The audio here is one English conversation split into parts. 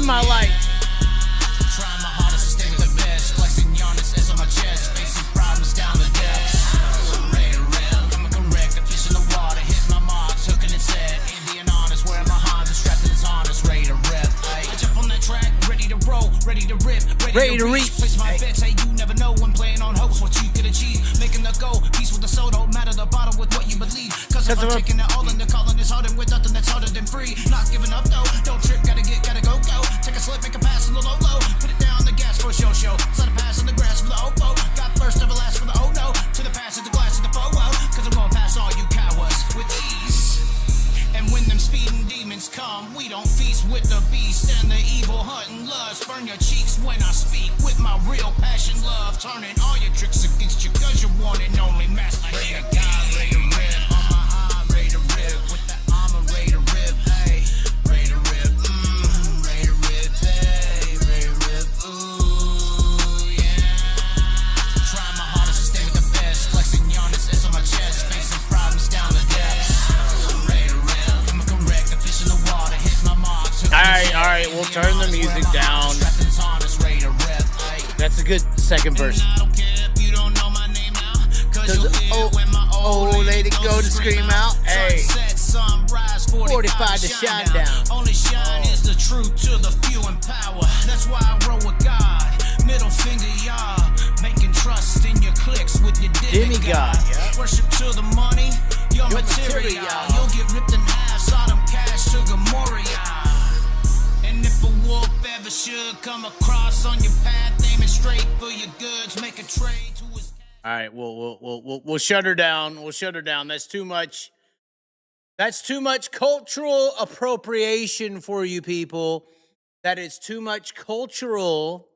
living my life. Trying my hardest to stay with the best. Flexing Giannis S on my chest. Facing problems down the depths. Ready to rip. Coming correct. The fish in the water. Hit my marks. Hooking it set. Indian honest. Wearing my Hans and strapped in his harness. Ready to rip. I jump on that track. Ready to roll. Ready to rip. Ready to reach. Place my bets. Hey, you never know when playing on hopes what you could achieve. Making the goal. Peace with the soul. Don't matter the bottle with what you believe. Cause if I'm taking it all in the calling is harder with nothing that's harder than free. Not giving up though. Don't trip. Gotta go. Take a slip. Make a pass. A little low. Put it down the gas for a show. Slide a pass on the grass for the OFO. Got first, never last for the oh no. To the pass, to the glass, to the FOO. Cause I'm going past all you cowards with ease. And when them speeding demons come, we don't feast with the beast and the evil hunting lust. Burn your cheeks when I speak with my real passion, love. Turning all your tricks against you cause you're one and only master. Ready to God, ready to rip. On my high, ready to rip. With the armor, ready to rip. Hey, ready to rip. Ready to rip. Hey, ready to rip. Ooh, yeah. Trying my hardest to stay with the best. Flexing Giannis S on my chest. Facing problems down the depths. Ready to rip. I'm correct. The fish in the water. Hit my marks. All right, we'll turn the music down. That's a good second verse. Cause old lady go to scream out. Hey, 45 to shine down. Only shine is the truth to the few in power. That's why I roll with God. Middle finger, y'all. Making trust in your clicks with your demigod. Worship to the money, your material. You'll get ripped in half. Sodom cash to Gomorrah. And if a wolf ever should come across on your path, aiming straight for your goods, make a trade to his. All right, we'll shut her down. We'll shut her down. That's too much. That's too much cultural appropriation for you people. That is too much cultural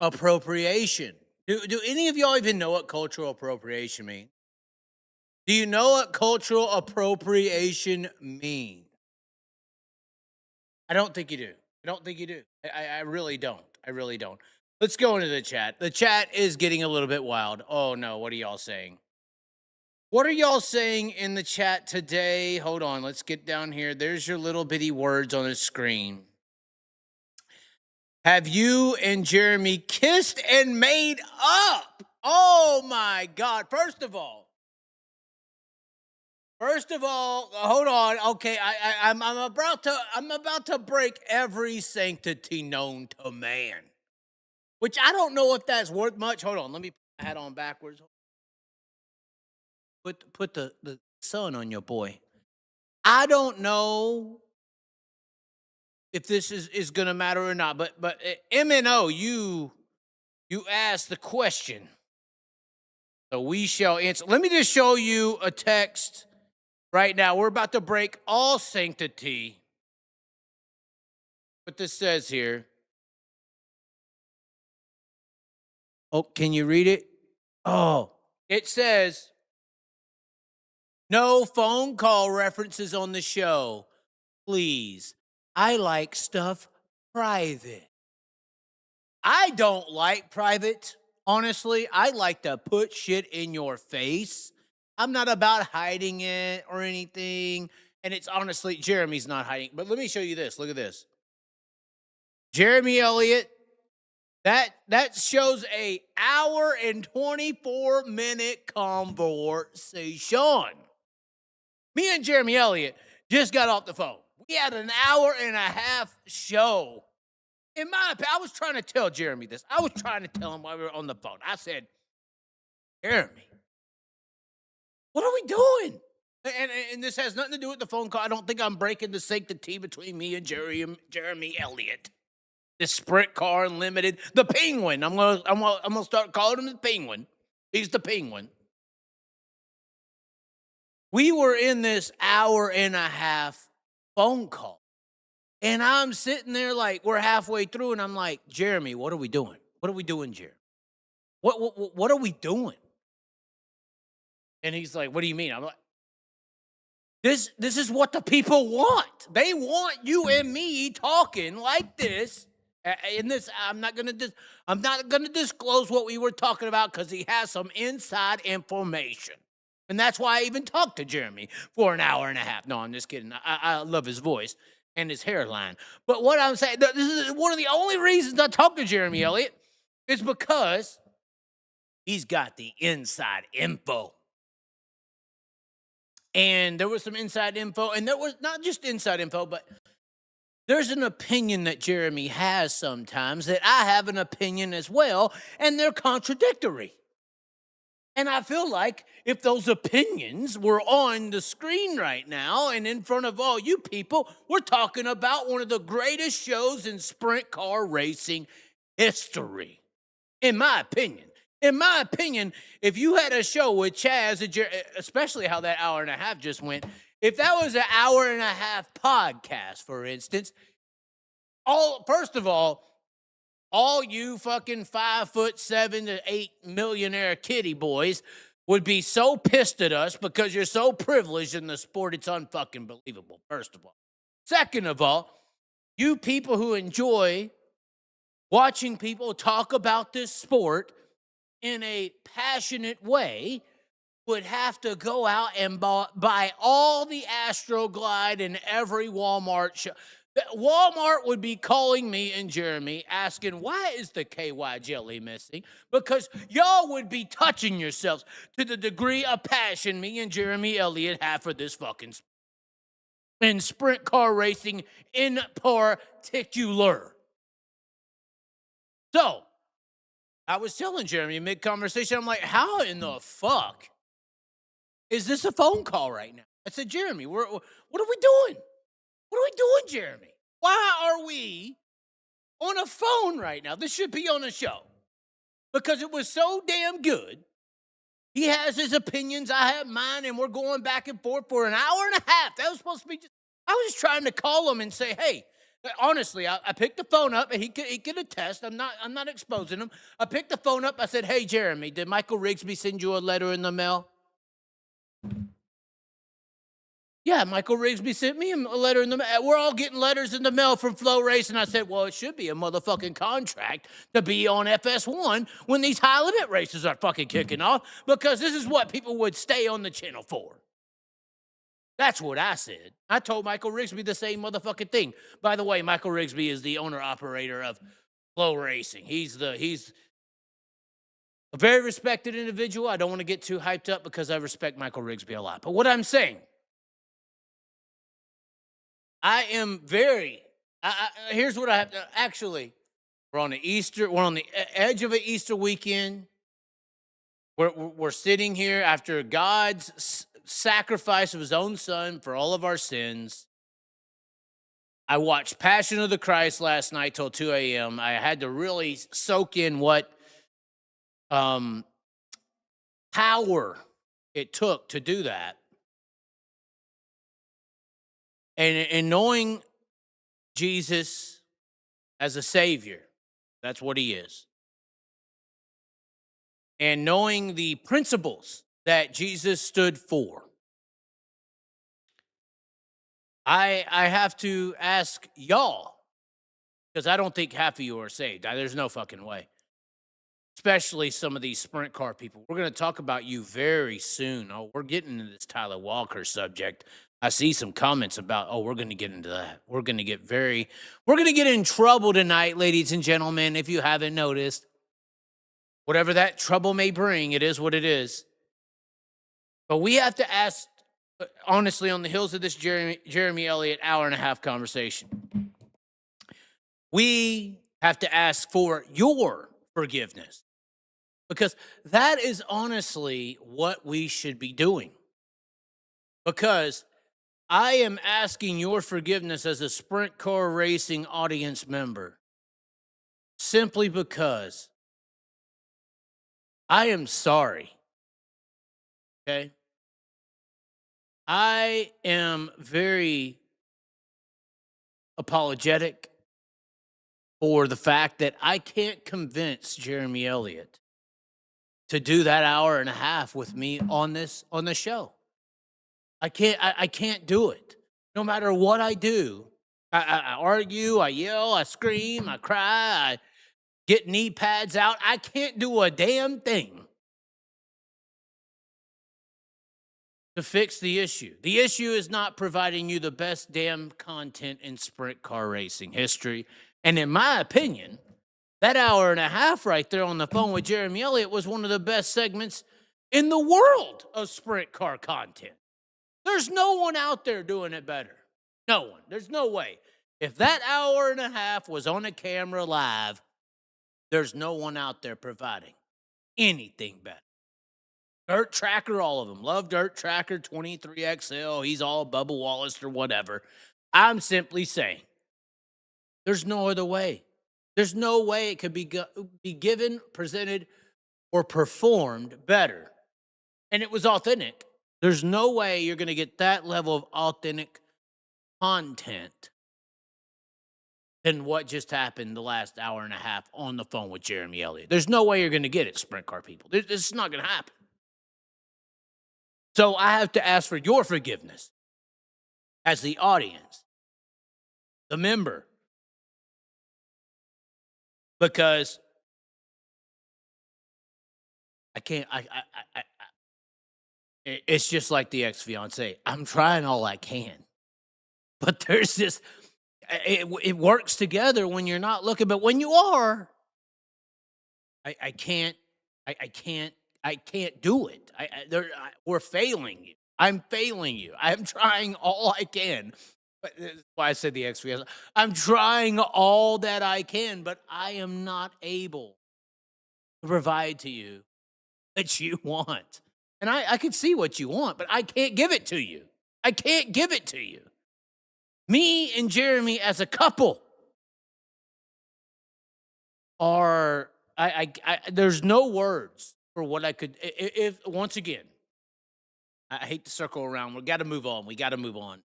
appropriation. Do any of y'all even know what cultural appropriation means? Do you know what cultural appropriation means? I don't think you do. I don't think you do. I really don't. I really don't. Let's go into the chat. The chat is getting a little bit wild. Oh, no. What are y'all saying? What are y'all saying in the chat today? Hold on. Let's get down here. There's your little bitty words on the screen. Have you and Jeremy kissed and made up? Oh, my God. First of all, hold on. Okay, I'm about to break every sanctity known to man, which I don't know if that's worth much. Hold on, let me put my hat on backwards. Put the sun on your boy. I don't know if this is gonna matter or not, but MNO, you asked the question, so we shall answer. Let me just show you a text. Right now, we're about to break all sanctity. What this says here. Oh, can you read it? Oh, it says, no phone call references on the show. Please. I like stuff private. I don't like private. Honestly, I like to put shit in your face. I'm not about hiding it or anything. And it's honestly, Jeremy's not hiding. But let me show you this. Look at this. Jeremy Elliott, that shows a hour and 24-minute conversation. Me and Jeremy Elliott just got off the phone. We had an hour and a half show. In my opinion, I was trying to tell Jeremy this. I was trying to tell him while we were on the phone. I said, Jeremy, what are we doing? And this has nothing to do with the phone call. I don't think I'm breaking the sanctity between me and Jeremy Elliott. This Sprint car Unlimited, the Penguin. I'm gonna start calling him the Penguin. He's the Penguin. We were in this hour and a half phone call, and I'm sitting there like we're halfway through, and I'm like, Jeremy, what are we doing? What are we doing, Jeremy? What are we doing? And he's like, what do you mean? I'm like, this is what the people want. They want you and me talking like this. In this, I'm not gonna disclose what we were talking about because he has some inside information. And that's why I even talked to Jeremy for an hour and a half. No, I'm just kidding. I love his voice. and his hairline. But what I'm saying, this is one of the only reasons I talk to Jeremy Elliott is because he's got the inside info. And there was some inside info, and there was not just inside info, but there's an opinion that Jeremy has sometimes that I have an opinion as well, and they're contradictory. And I feel like if those opinions were on the screen right now and in front of all you people, we're talking about one of the greatest shows in sprint car racing history, in my opinion. In my opinion, if you had a show with Chaz, especially how that hour and a half just went, if that was an hour and a half podcast, for instance, first of all you fucking 5'7" to 8 millionaire kitty boys would be so pissed at us because you're so privileged in the sport. It's unfucking believable, first of all. Second of all, you people who enjoy watching people talk about this sport in a passionate way would have to go out and buy all the Astroglide in every Walmart show. Walmart would be calling me and Jeremy asking, why is the KY jelly missing? Because y'all would be touching yourselves to the degree of passion me and Jeremy Elliott have for this fucking in sprint car racing in particular. So, I was telling Jeremy mid-conversation, I'm like, how in the fuck is this a phone call right now? I said, Jeremy, what are we doing? What are we doing, Jeremy? Why are we on a phone right now? This should be on a show. Because it was so damn good. He has his opinions, I have mine, and we're going back and forth for an hour and a half. That was supposed to be I was just trying to call him and say, hey, honestly, I picked the phone up, and he could attest. I'm not exposing him. I picked the phone up. I said, hey, Jeremy, did Michael Rigsby send you a letter in the mail? Yeah, Michael Rigsby sent me a letter in the mail. We're all getting letters in the mail from Flow Race. And I said, well, it should be a motherfucking contract to be on FS1 when these high limit races are fucking kicking off, because this is what people would stay on the channel for. That's what I said. I told Michael Rigsby the same motherfucking thing. By the way, Michael Rigsby is the owner-operator of Flow Racing. He's a very respected individual. I don't want to get too hyped up because I respect Michael Rigsby a lot. But what I'm saying, I am here's what I have to, actually, we're on the edge of an Easter weekend. We're sitting here after God's sacrifice of his own son for all of our sins. I watched Passion of the Christ last night till 2 a.m. I had to really soak in what power it took to do that. And knowing Jesus as a savior, that's what he is. And knowing the principles that Jesus stood for, I have to ask y'all, because I don't think half of you are saved. There's no fucking way. Especially some of these sprint car people. We're going to talk about you very soon. Oh, we're getting into this Tyler Walker subject. I see some comments about, we're going to get into that. We're going to get in trouble tonight, ladies and gentlemen, if you haven't noticed. Whatever that trouble may bring, it is what it is. But we have to ask, honestly, on the heels of this Jeremy Elliott hour and a half conversation, we have to ask for your forgiveness. Because that is honestly what we should be doing. Because I am asking your forgiveness as a sprint car racing audience member simply because I am sorry. Okay? I am very apologetic for the fact that I can't convince Jeremy Elliott to do that hour and a half with me on this show. I can't do it. No matter what I do, I argue, I yell, I scream, I cry, I get knee pads out. I can't do a damn thing to fix the issue. The issue is not providing you the best damn content in sprint car racing history. And in my opinion, that hour and a half right there on the phone with Jeremy Elliott was one of the best segments in the world of sprint car content. There's no one out there doing it better. No one. There's no way. If that hour and a half was on a camera live, there's no one out there providing anything better. Dirt Tracker, all of them. Love Dirt Tracker, 23XL. He's all Bubba Wallace or whatever. I'm simply saying there's no other way. There's no way it could be given, presented, or performed better. And it was authentic. There's no way you're going to get that level of authentic content than what just happened the last hour and a half on the phone with Jeremy Elliott. There's no way you're going to get it, sprint car people. This is not going to happen. So I have to ask for your forgiveness as the audience, the member, because I can't. It's just like the ex-fiance. I'm trying all I can, but there's this. It works together when you're not looking, but when you are, I can't do it. We're failing you. I'm failing you. I'm trying all I can. But that's why I said the ex-fiance. I'm trying all that I can, but I am not able to provide to you that you want. And I can see what you want, but I can't give it to you. I can't give it to you. Me and Jeremy as a couple are, there's no words for what I could, if once again, I hate to circle around. We got to move on. We got to move on.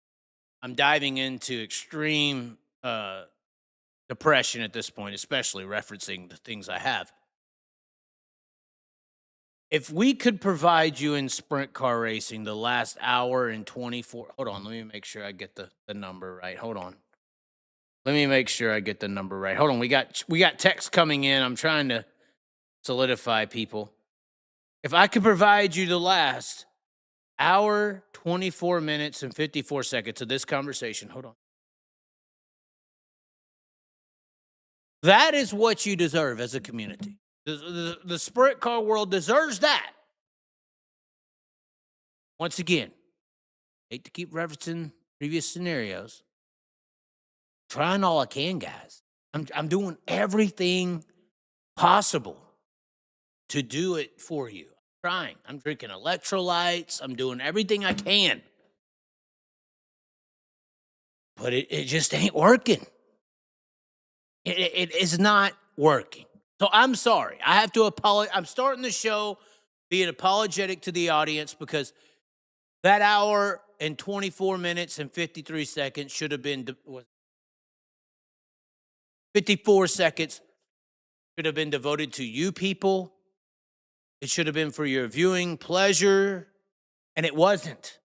I'm diving into extreme depression at this point, especially referencing the things I have. If we could provide you in sprint car racing the last hour and 24, hold on, let me make sure I get the number right. Hold on. Let me make sure I get the number right. Hold on, we got text coming in. I'm trying to solidify people. If I could provide you the last hour, 24 minutes, and 54 seconds of this conversation, hold on. That is what you deserve as a community. The sprint car world deserves that. Once again, hate to keep referencing previous scenarios. Trying all I can, guys. I'm doing everything possible to do it for you. I'm trying. I'm drinking electrolytes. I'm doing everything I can. But it just ain't working. It is not working. So I'm sorry. I have to apologize. I'm starting the show being apologetic to the audience because that hour and 24 minutes and 53 seconds should have been 54 seconds should have been devoted to you people. It should have been for your viewing pleasure, and it wasn't.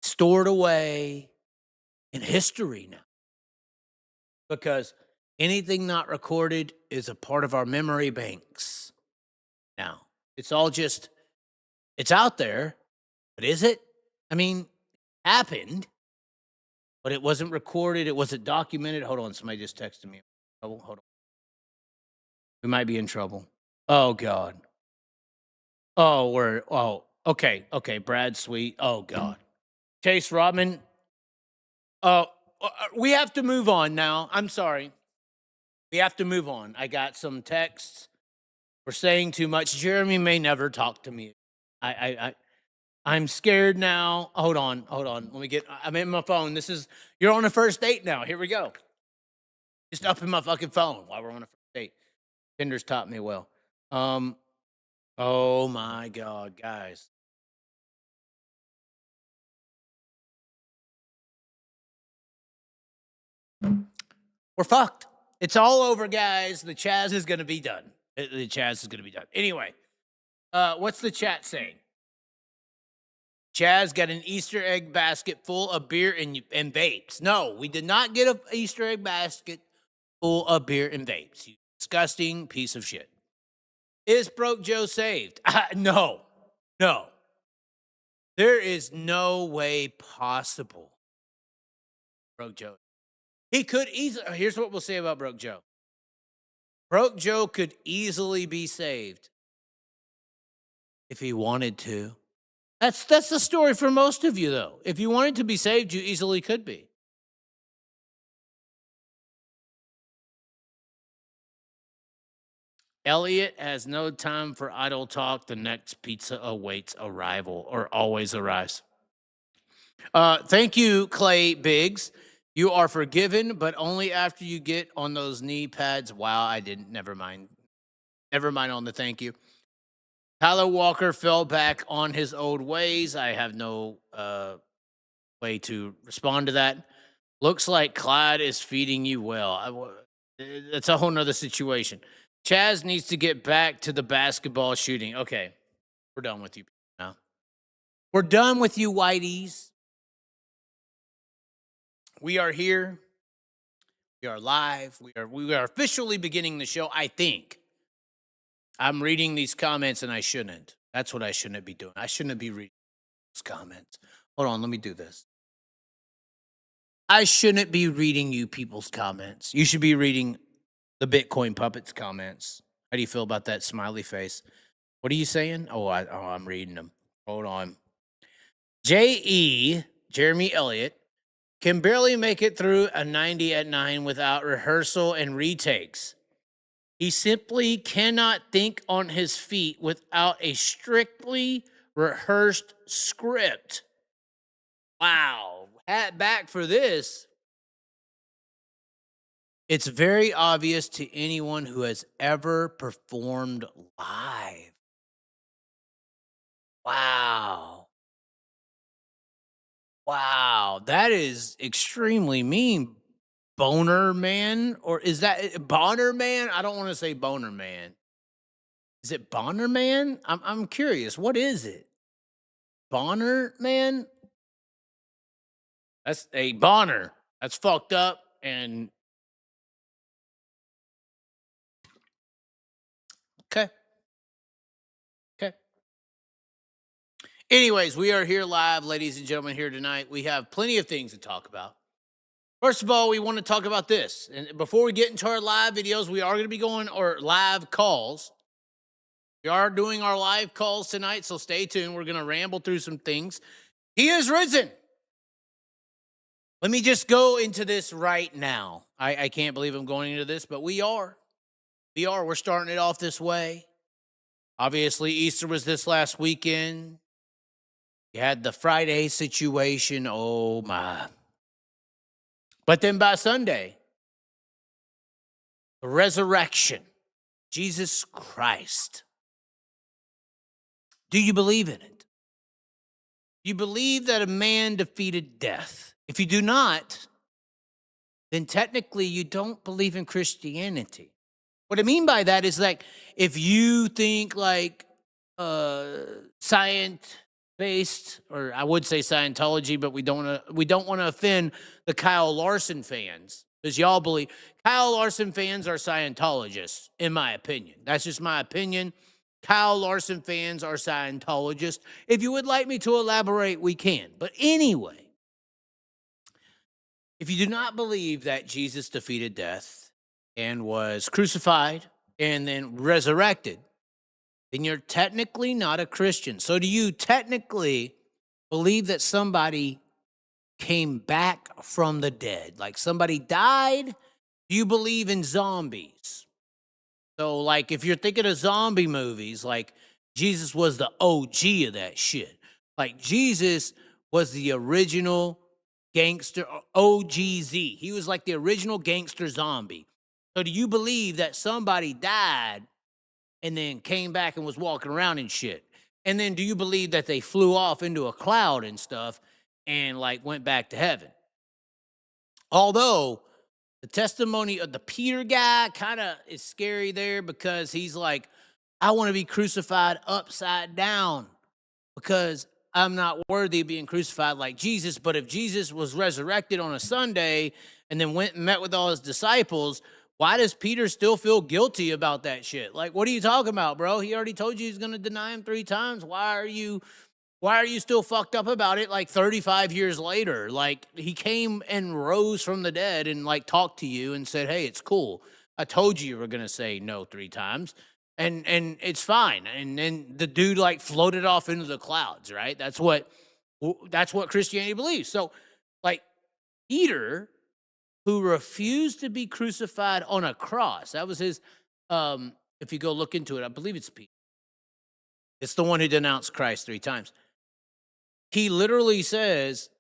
Stored away in history now. Because anything not recorded is a part of our memory banks. Now, it's all just, it's out there, but is it? I mean, it happened, but it wasn't recorded. It wasn't documented. Hold on, somebody just texted me. Hold on. We might be in trouble. Oh, God. Oh, okay, Brad Sweet. Oh, God. Chase Rodman. We have to move on now. I'm sorry. We have to move on. I got some texts. We're saying too much. Jeremy may never talk to me. I'm scared now. Hold on. I'm in my phone. You're on a first date now. Here we go. Just up in my fucking phone while we're on a first date. Tinder's taught me well. Oh my God, guys. We're fucked. It's all over, guys. The Chaz is going to be done. The Chaz is going to be done. Anyway, what's the chat saying? Chaz got an Easter egg basket full of beer and vapes. No, we did not get an Easter egg basket full of beer and vapes. You disgusting piece of shit. Is Broke Joe saved? No. There is no way possible. Broke Joe. He could easily, here's what we'll say about Broke Joe. Broke Joe could easily be saved if he wanted to. That's the story for most of you, though. If you wanted to be saved, you easily could be. Elliott has no time for idle talk. The next pizza awaits arrival, or always arrives. Thank you, Clay Biggs. You are forgiven, but only after you get on those knee pads. Wow, I didn't. Never mind. Never mind on the thank you. Tyler Walker fell back on his old ways. I have no way to respond to that. Looks like Clyde is feeding you well. That's a whole nother situation. Chaz needs to get back to the basketball shooting. Okay, we're done with you now. We're done with you, whiteys. We are here. We are live. We are officially beginning the show, I think. I'm reading these comments and I shouldn't. That's what I shouldn't be doing. I shouldn't be reading those comments. Hold on, let me do this. I shouldn't be reading you people's comments. You should be reading the Bitcoin Puppets comments. How do you feel about that smiley face? What are you saying? I'm reading them. Hold on. Jeremy Elliott, can barely make it through a 90 at 9 without rehearsal and retakes. He simply cannot think on his feet without a strictly rehearsed script. Wow. Hat back for this. It's very obvious to anyone who has ever performed live. Wow. Wow, that is extremely mean. Boner man? Or is that Bonner man? I don't want to say boner man. Is it Bonner man? I'm curious. What is it? Bonner man? That's a Bonner. That's fucked up. And okay. Anyways, we are here live, ladies and gentlemen, here tonight. We have plenty of things to talk about. First of all, we want to talk about this. And before we get into our live videos, we are going to be going, or live calls. We are doing our live calls tonight, so stay tuned. We're going to ramble through some things. He is risen. Let me just go into this right now. I can't believe I'm going into this, but we are. We're starting it off this way. Obviously, Easter was this last weekend. You had the Friday situation. Oh, my. But then by Sunday, the resurrection, Jesus Christ. Do you believe in it? You believe that a man defeated death. If you do not, then technically you don't believe in Christianity. What I mean by that is, like, if you think like science-based, or I would say Scientology, but we don't want to offend the Kyle Larson fans, because y'all believe Kyle Larson fans are Scientologists, in my opinion. That's just my opinion. Kyle Larson fans are Scientologists. If you would like me to elaborate, we can. But anyway, if you do not believe that Jesus defeated death and was crucified and then resurrected, then you're technically not a Christian. So do you technically believe that somebody came back from the dead? Like somebody died? Do you believe in zombies? So, like, if you're thinking of zombie movies, like, Jesus was the OG of that shit. Like, Jesus was the original gangster, OGZ. He was like the original gangster zombie. So do you believe that somebody died and then came back and was walking around and shit? And then do you believe that they flew off into a cloud and stuff and, like, went back to heaven? Although the testimony of the Peter guy kind of is scary there, because he's like, I want to be crucified upside down because I'm not worthy of being crucified like Jesus. But if Jesus was resurrected on a Sunday and then went and met with all his disciples, why does Peter still feel guilty about that shit? Like, what are you talking about, bro? He already told you he's going to deny him 3 times. Why are you Why are you still fucked up about it like 35 years later? Like, he came and rose from the dead and like talked to you and said, "Hey, it's cool. I told you were going to say no 3 times." And it's fine. And then the dude like floated off into the clouds, right? That's what Christianity believes. So like Peter, who refused to be crucified on a cross. That was his if you go look into it, I believe it's Peter. It's the one who denounced Christ 3 times. He literally says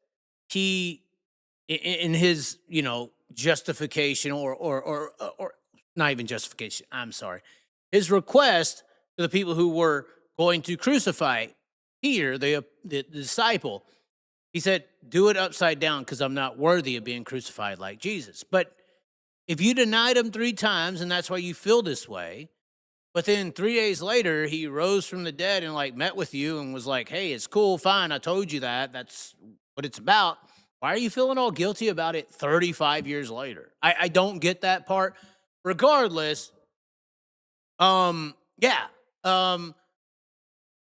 he in his, justification or not even justification, I'm sorry. His request to the people who were going to crucify Peter, the disciple, he said, "Do it upside down because I'm not worthy of being crucified like Jesus." But if you denied him 3 times and that's why you feel this way, but then 3 days later, he rose from the dead and like met with you and was like, "Hey, it's cool, fine. I told you that. That's what it's about." Why are you feeling all guilty about it 35 years later? I don't get that part. Regardless, yeah.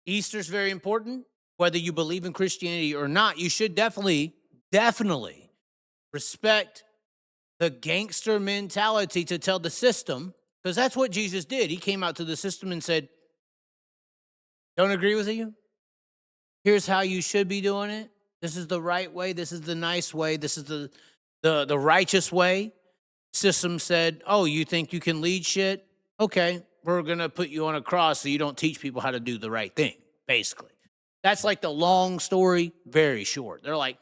Easter's very important. Whether you believe in Christianity or not, you should definitely respect the gangster mentality to tell the system, because that's what Jesus did. He came out to the system and said, "Don't agree with you? Here's how you should be doing it. This is the right way. This is the nice way. This is the righteous way." System said, "Oh, you think you can lead shit? Okay, we're going to put you on a cross so you don't teach people how to do the right thing," basically. That's like the long story, very short. They're like,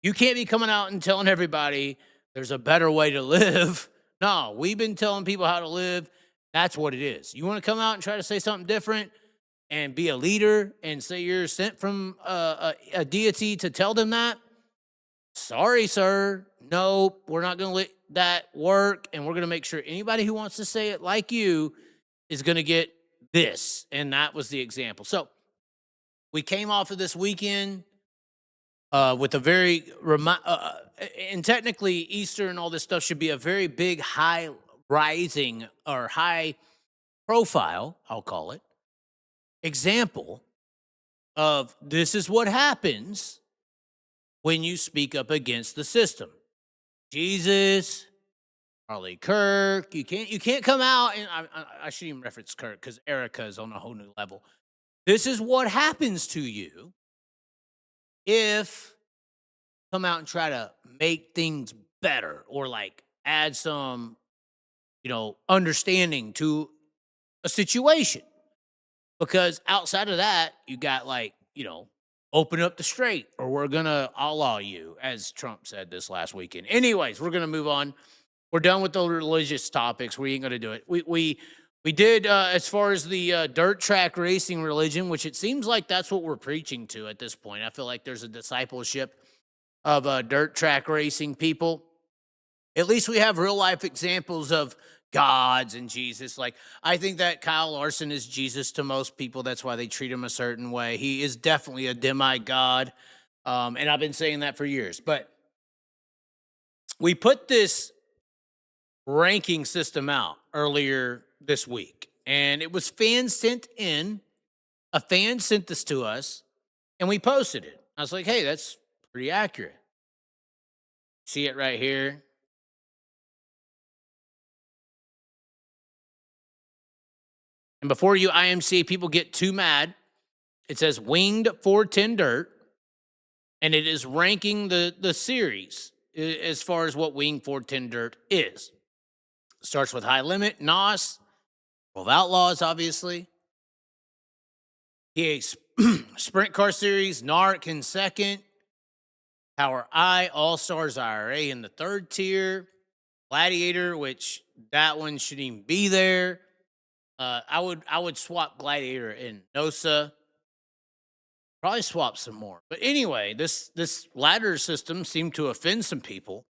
"You can't be coming out and telling everybody there's a better way to live." No, we've been telling people how to live. That's what it is. You want to come out and try to say something different and be a leader and say you're sent from a deity to tell them that? Sorry, sir. Nope, we're not going to let that work. And we're going to make sure anybody who wants to say it like you is going to get this. And that was the example. So we came off of this weekend with a very, and technically Easter and all this stuff should be a very big, high rising or high profile, I'll call it, example of this is what happens when you speak up against the system. Jesus, Charlie Kirk, you can't come out, and I shouldn't even reference Kirk because Erica is on a whole new level. This is what happens to you if you come out and try to make things better or like add some, understanding to a situation. Because outside of that, you got like, open up the strait or we're going to outlaw you, as Trump said this last weekend. Anyways, we're going to move on. We're done with the religious topics. We ain't going to do it. We did, as far as the dirt track racing religion, which it seems like that's what we're preaching to at this point. I feel like there's a discipleship of dirt track racing people. At least we have real life examples of gods and Jesus. Like, I think that Kyle Larson is Jesus to most people. That's why they treat him a certain way. He is definitely a demigod. And I've been saying that for years. But we put this ranking system out earlier this week, and it was fans sent in. A fan sent this to us, and we posted it. I was like, hey, that's pretty accurate. See it right here. And before you IMC people get too mad, it says Winged 410 Dirt, and it is ranking the series as far as what Winged 410 Dirt is. It starts with High Limit, NOS, World of Outlaws, obviously. PA Sprint Car Series, NARC in second. Power I, All-Stars IRA in the third tier. Gladiator, which that one shouldn't even be there. I would swap Gladiator and NOSA. Probably swap some more. But anyway, this ladder system seemed to offend some people.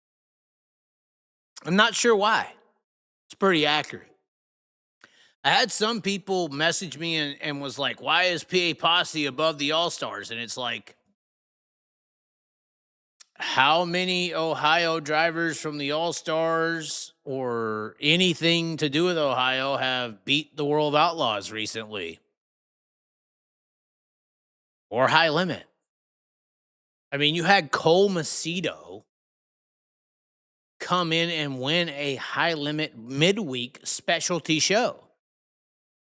I'm not sure why. It's pretty accurate. I had some people message me and was like, why is PA Posse above the All-Stars? And it's like, how many Ohio drivers from the All-Stars or anything to do with Ohio have beat the World of Outlaws recently? or high limit. I mean, you had Cole Macedo come in and win a high limit midweek specialty show.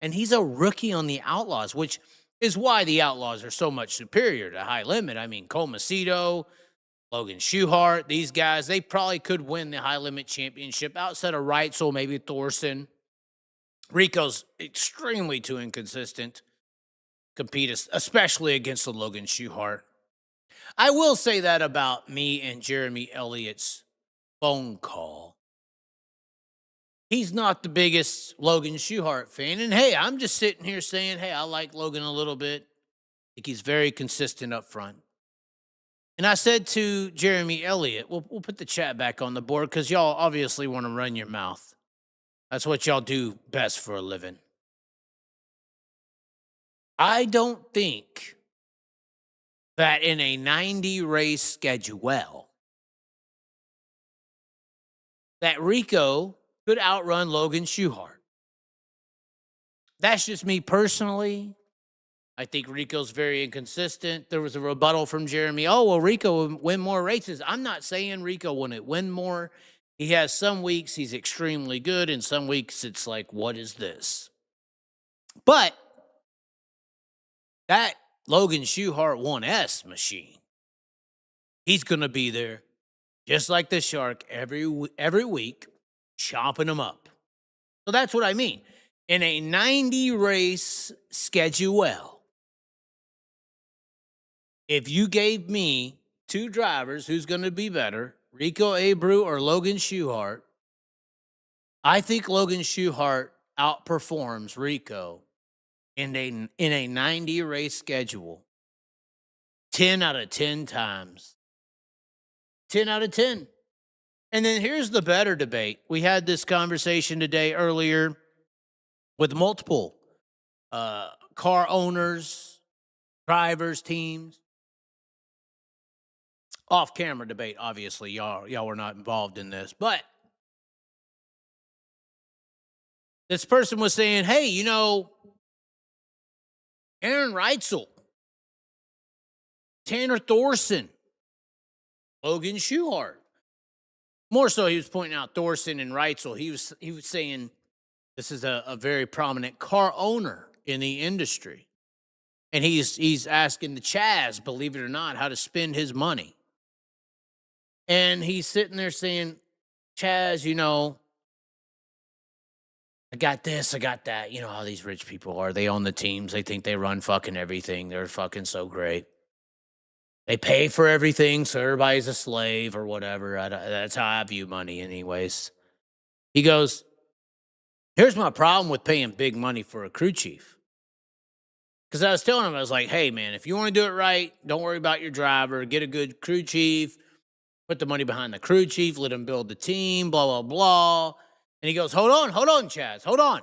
And he's a rookie on the Outlaws, which is why the Outlaws are so much superior to high limit. I mean, Cole Macedo, Logan Schuchart, these guys, they probably could win the high limit championship outside of Reitzel, maybe Thorson. Rico's extremely too inconsistent. Compete, especially against the Logan Schuchart. I will say that about me and Jeremy Elliott's phone call. He's not the biggest Logan Schuchart fan. And hey, I'm just sitting here saying, hey, I like Logan a little bit. I think he's very consistent up front. And I said to Jeremy Elliott, we'll put the chat back on the board because y'all obviously want to run your mouth. That's what y'all do best for a living. I don't think that in a 90 race schedule that Rico could outrun Logan Schuchart. That's just me personally. I think Rico's very inconsistent. There was a rebuttal from Jeremy. Oh, well, Rico will win more races. I'm not saying Rico wouldn't win more. He has some weeks he's extremely good, and some weeks it's like, what is this? But that Logan Schuchart 1S machine, he's going to be there just like the Shark every week, chopping them up. So that's what I mean. In a 90 race schedule, if you gave me two drivers, who's going to be better, Rico Abreu or Logan Schuchart, I think Logan Schuchart outperforms Rico in a 90 race schedule 10 out of 10 times. 10 out of 10. And then here's the better debate. We had this conversation today earlier with multiple car owners, drivers, teams. Off-camera debate, obviously. Y'all were not involved in this. But this person was saying, hey, you know, Aaron Reitzel, Tanner Thorson, Logan Schuchart. More so, he was pointing out Thorson and Reitzel. He was saying this is a very prominent car owner in the industry. And he's asking the Chaz, believe it or not, how to spend his money. And he's sitting there saying, Chaz, you know, I got this, I got that. You know how these rich people are. They own the teams. They think they run fucking everything. They're fucking so great. They pay for everything, so everybody's a slave or whatever. That's how I view money anyways. He goes, here's my problem with paying big money for a crew chief. Because I was telling him, I was like, hey, man, if you want to do it right, don't worry about your driver. Get a good crew chief. Put the money behind the crew chief. Let him build the team, blah, blah, blah. And he goes, hold on, Chaz, hold on.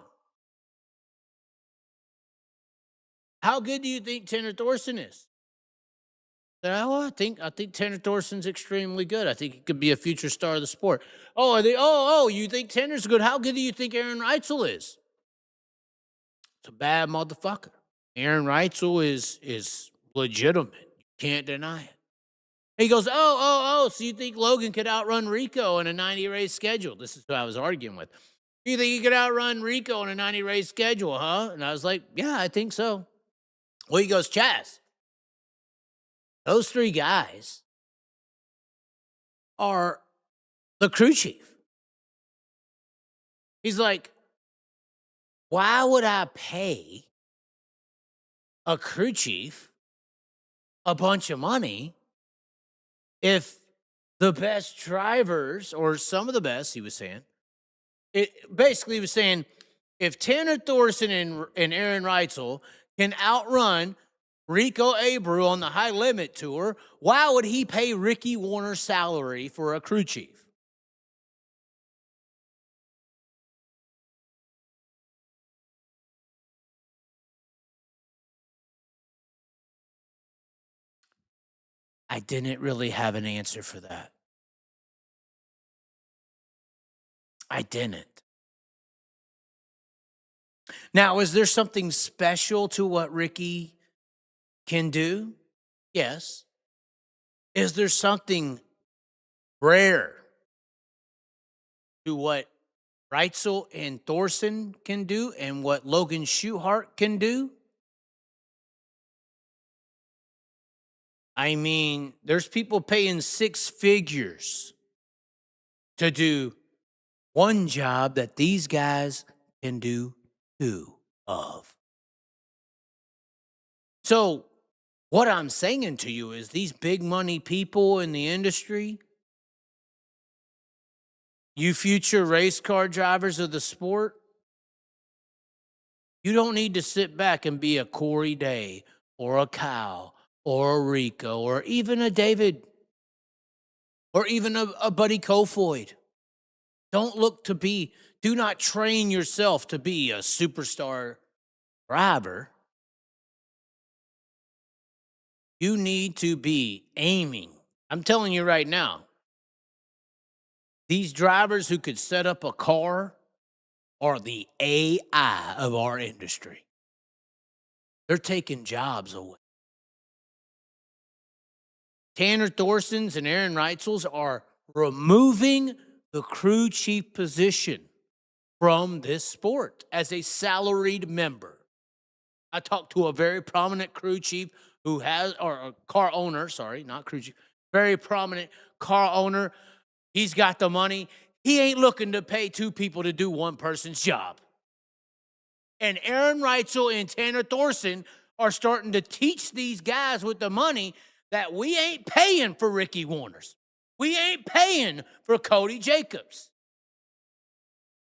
How good do you think Tanner Thorson is? I said, oh, I think Tanner Thorson's extremely good. I think he could be a future star of the sport. Oh, you think Tanner's good? How good do you think Aaron Reitzel is? It's a bad motherfucker. Aaron Reitzel is legitimate. You can't deny it. He goes, so you think Logan could outrun Rico in a 90 race schedule? This is who I was arguing with. You think he could outrun Rico in a 90 race schedule, huh? And I was like, yeah, I think so. Well, he goes, Chaz, those three guys are the crew chief. He's like, why would I pay a crew chief a bunch of money if the best drivers, or some of the best, he was saying, he was saying, if Tanner Thorson and Aaron Reitzel can outrun Rico Abreu on the high limit tour, why would he pay Ricky Warner's salary for a crew chief? I didn't really have an answer for that. I didn't. Now, is there something special to what Ricky can do? Yes. Is there something rare to what Reitzel and Thorson can do and what Logan Schuchart can do? I mean, there's people paying six figures to do one job that these guys can do two of. So, what I'm saying to you is these big money people in the industry, you future race car drivers of the sport, you don't need to sit back and be a Corey Day or a Kyle or a Rico or even a David or even a Buddy Kofoid. Do not train yourself to be a superstar driver. You need to be aiming. I'm telling you right now, these drivers who could set up a car are the AI of our industry. They're taking jobs away. Tanner Thorsons and Aaron Reitzels are removing the crew chief position from this sport as a salaried member. I talked to a very prominent crew chief who has, or a car owner, sorry, not crew chief, very prominent car owner. He's got the money. He ain't looking to pay two people to do one person's job. And Aaron Reitzel and Tanner Thorson are starting to teach these guys with the money that we ain't paying for Ricky Warners. We ain't paying for Cody Jacobs.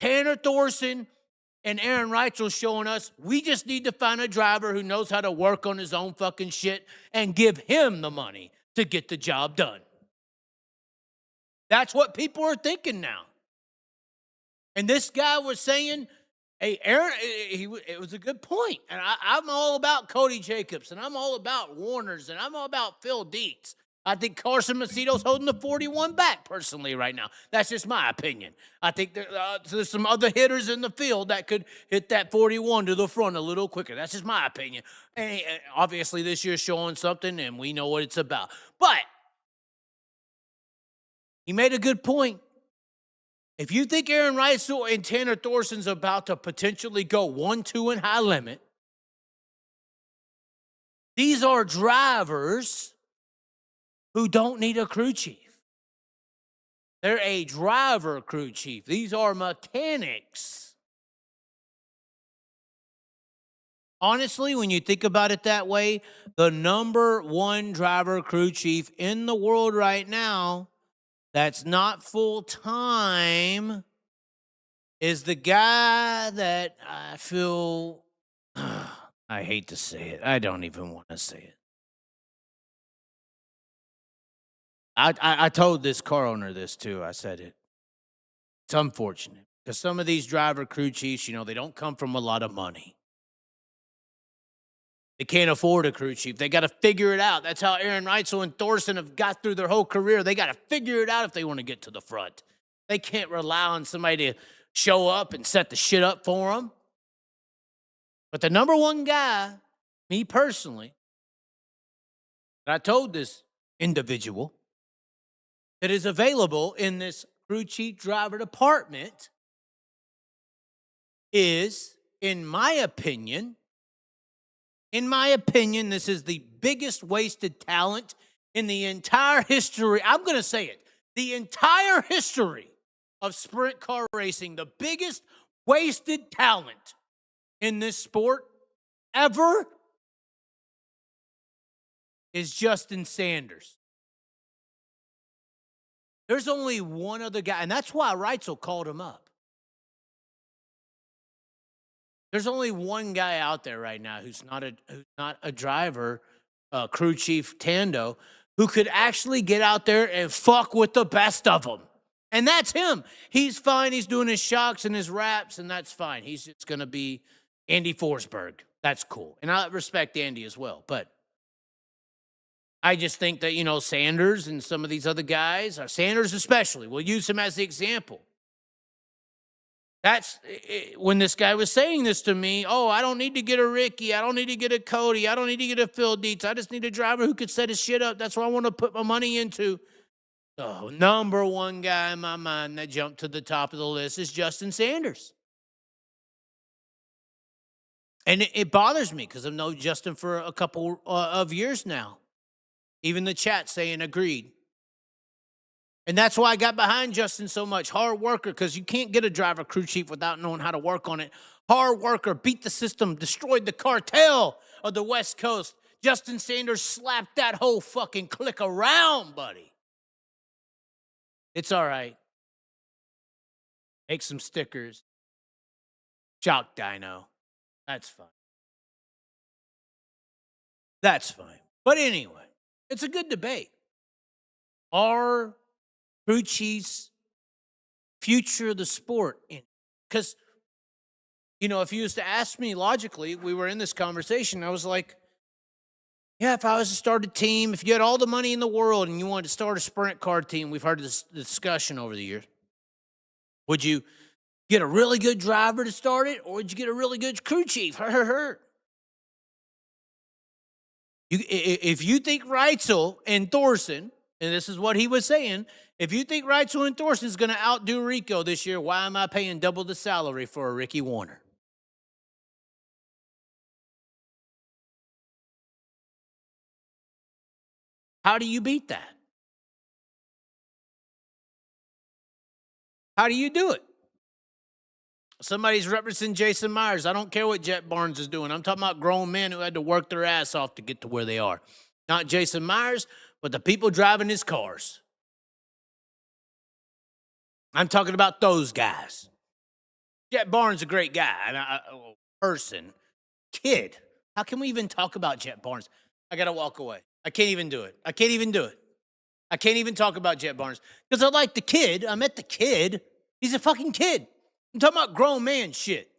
Tanner Thorson and Aaron Reitzel showing us we just need to find a driver who knows how to work on his own fucking shit and give him the money to get the job done. That's what people are thinking now. And this guy was saying, hey, Aaron, it was a good point. And I'm all about Cody Jacobs, and I'm all about Warners, and I'm all about Phil Dietz. I think Carson Macedo's holding the 41 back personally right now. That's just my opinion. I think there's some other hitters in the field that could hit that 41 to the front a little quicker. That's just my opinion. And obviously this year's showing something, and we know what it's about. But he made a good point. If you think Aaron Reitzel and Tanner Thorson's about to potentially go 1-2 in high limit, these are drivers who don't need a crew chief. They're a driver crew chief. These are mechanics. Honestly, when you think about it that way, the number one driver crew chief in the world right now that's not full-time is the guy that I feel, I hate to say it. I don't even want to say it. I told this car owner this too. I said it. It's unfortunate because some of these driver crew chiefs, you know, they don't come from a lot of money. They can't afford a crew chief. They got to figure it out. That's how Aaron Reitzel and Thorson have got through their whole career. They got to figure it out if they want to get to the front. They can't rely on somebody to show up and set the shit up for them. But the number one guy, me personally, I told this individual that is available in this crew chief driver department is, in my opinion, this is the biggest wasted talent in the entire history. I'm going to say it. The entire history of sprint car racing, the biggest wasted talent in this sport ever is Justin Sanders. There's only one other guy, and that's why Reitzel called him up. There's only one guy out there right now who's not a driver, crew chief Tando, who could actually get out there and fuck with the best of them. And that's him. He's fine. He's doing his shocks and his raps, and that's fine. He's just going to be Andy Forsberg. That's cool. And I respect Andy as well. But I just think that, you know, Sanders and some of these other guys, Sanders especially, we'll use him as the example. That's when this guy was saying this to me. Oh, I don't need to get a Ricky. I don't need to get a Cody. I don't need to get a Phil Dietz. I just need a driver who could set his shit up. That's what I want to put my money into. Oh, number one guy in my mind that jumped to the top of the list is Justin Sanders. And it bothers me because I've known Justin for a couple of years now. Even the chat saying agreed. And that's why I got behind Justin so much. Hard worker, because you can't get a driver crew chief without knowing how to work on it. Hard worker, beat the system, destroyed the cartel of the West Coast. Justin Sanders slapped that whole fucking clique around, buddy. It's all right. Make some stickers. Shock dyno. That's fine. That's fine. But anyway, it's a good debate. Are crew chiefs future of the sport? Because, you know, if you was to ask me logically, we were in this conversation, I was like, yeah, if I was to start a team, if you had all the money in the world and you wanted to start a sprint car team, we've heard this discussion over the years, would you get a really good driver to start it, or would you get a really good crew chief? If you think Reitzel and Thorson, and this is what he was saying, if you think Reitzel and Thorson is going to outdo Rico this year, why am I paying double the salary for a Ricky Warner? How do you beat that? How do you do it? Somebody's referencing Jason Myers. I don't care what Jet Barnes is doing. I'm talking about grown men who had to work their ass off to get to where they are. Not Jason Myers, but the people driving his cars. I'm talking about those guys. Jet Barnes is a great guy, and person, kid. How can we even talk about Jet Barnes? I got to walk away. I can't even do it. I can't even do it. I can't even talk about Jet Barnes because I like the kid. I met the kid. He's a fucking kid. I'm talking about grown man shit.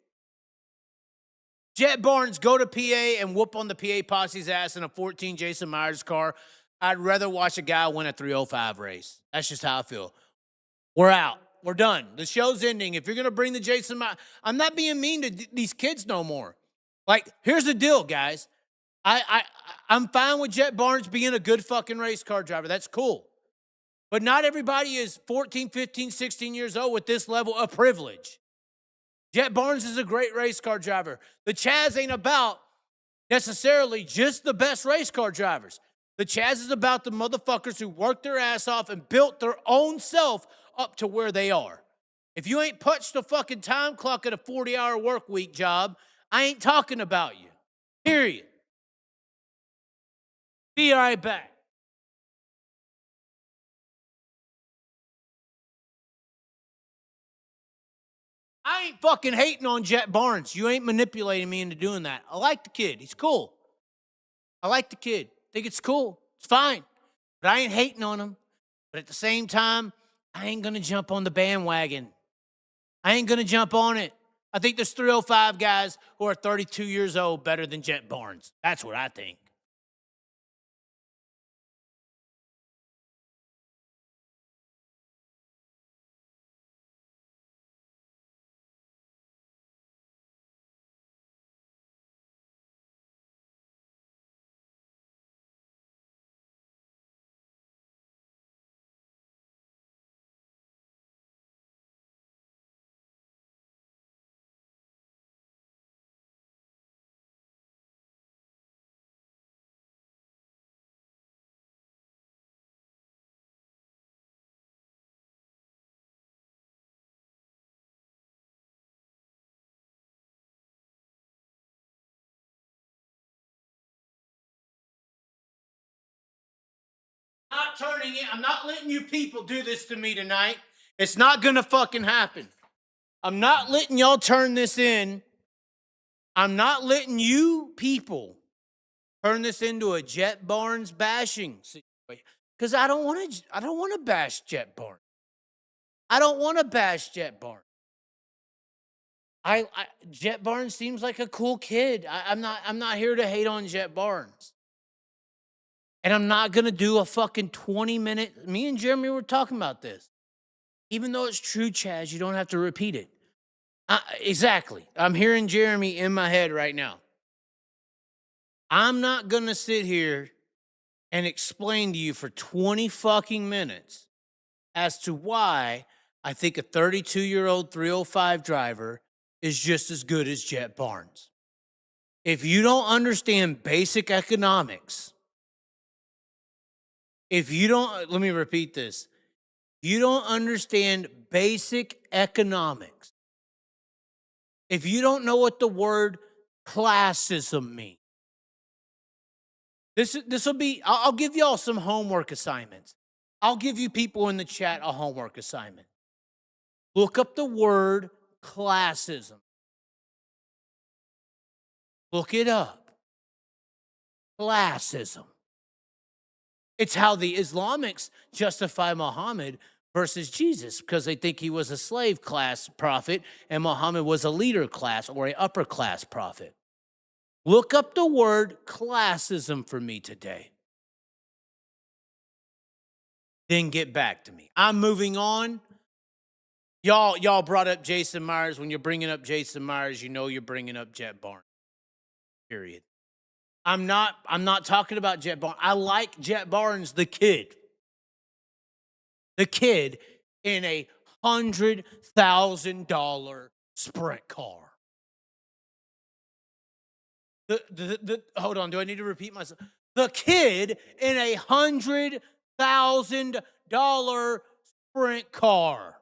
Jet Barnes go to PA and whoop on the PA posse's ass in a 14 Jason Myers car. I'd rather watch a guy win a 305 race. That's just how I feel. We're out. We're done. The show's ending. If you're going to bring the Jason Myers, I'm not being mean to these kids no more. Like, here's the deal, guys. I'm fine with Jet Barnes being a good fucking race car driver. That's cool. But not everybody is 14, 15, 16 years old with this level of privilege. Jet Barnes is a great race car driver. The Chaz ain't about necessarily just the best race car drivers. The Chaz is about the motherfuckers who worked their ass off and built their own self up to where they are. If you ain't punched a fucking time clock at a 40-hour work week job, I ain't talking about you. Period. Be right back. I ain't fucking hating on Jet Barnes. You ain't manipulating me into doing that. I like the kid. He's cool. I like the kid. Think it's cool. It's fine. But I ain't hating on him. But at the same time, I ain't going to jump on the bandwagon. I ain't going to jump on it. I think there's 305 guys who are 32 years old better than Jet Barnes. That's what I think. Not turning it. I'm not letting you people do this to me tonight. It's not going to fucking happen. I'm not letting y'all turn this in. I'm not letting you people turn this into a Jet Barnes bashing situation. Because I don't want to bash Jet Barnes. I don't want to bash Jet Barnes. Jet Barnes seems like a cool kid. I'm not here to hate on Jet Barnes. And I'm not going to do a fucking 20-minute. Me and Jeremy were talking about this. Even though it's true, Chaz, you don't have to repeat it. Exactly. I'm hearing Jeremy in my head right now. I'm not going to sit here and explain to you for 20 fucking minutes as to why I think a 32-year-old 305 driver is just as good as Jet Barnes. If you don't understand basic economics, let me repeat this. You don't understand basic economics. If you don't know what the word classism means, this will be, I'll give y'all some homework assignments. I'll give you people in the chat a homework assignment. Look up the word classism. Look it up. Classism. It's how the Islamics justify Muhammad versus Jesus because they think he was a slave class prophet and Muhammad was a leader class or a upper class prophet. Look up the word classism for me today. Then get back to me. I'm moving on. Y'all brought up Jason Myers. When you're bringing up Jason Myers, you know you're bringing up Jet Barnes. Period. I'm not talking about Jet Barnes. I like Jet Barnes, the kid. The kid in a $100,000 sprint car. Hold on, do I need to repeat myself? The kid in a $100,000 sprint car.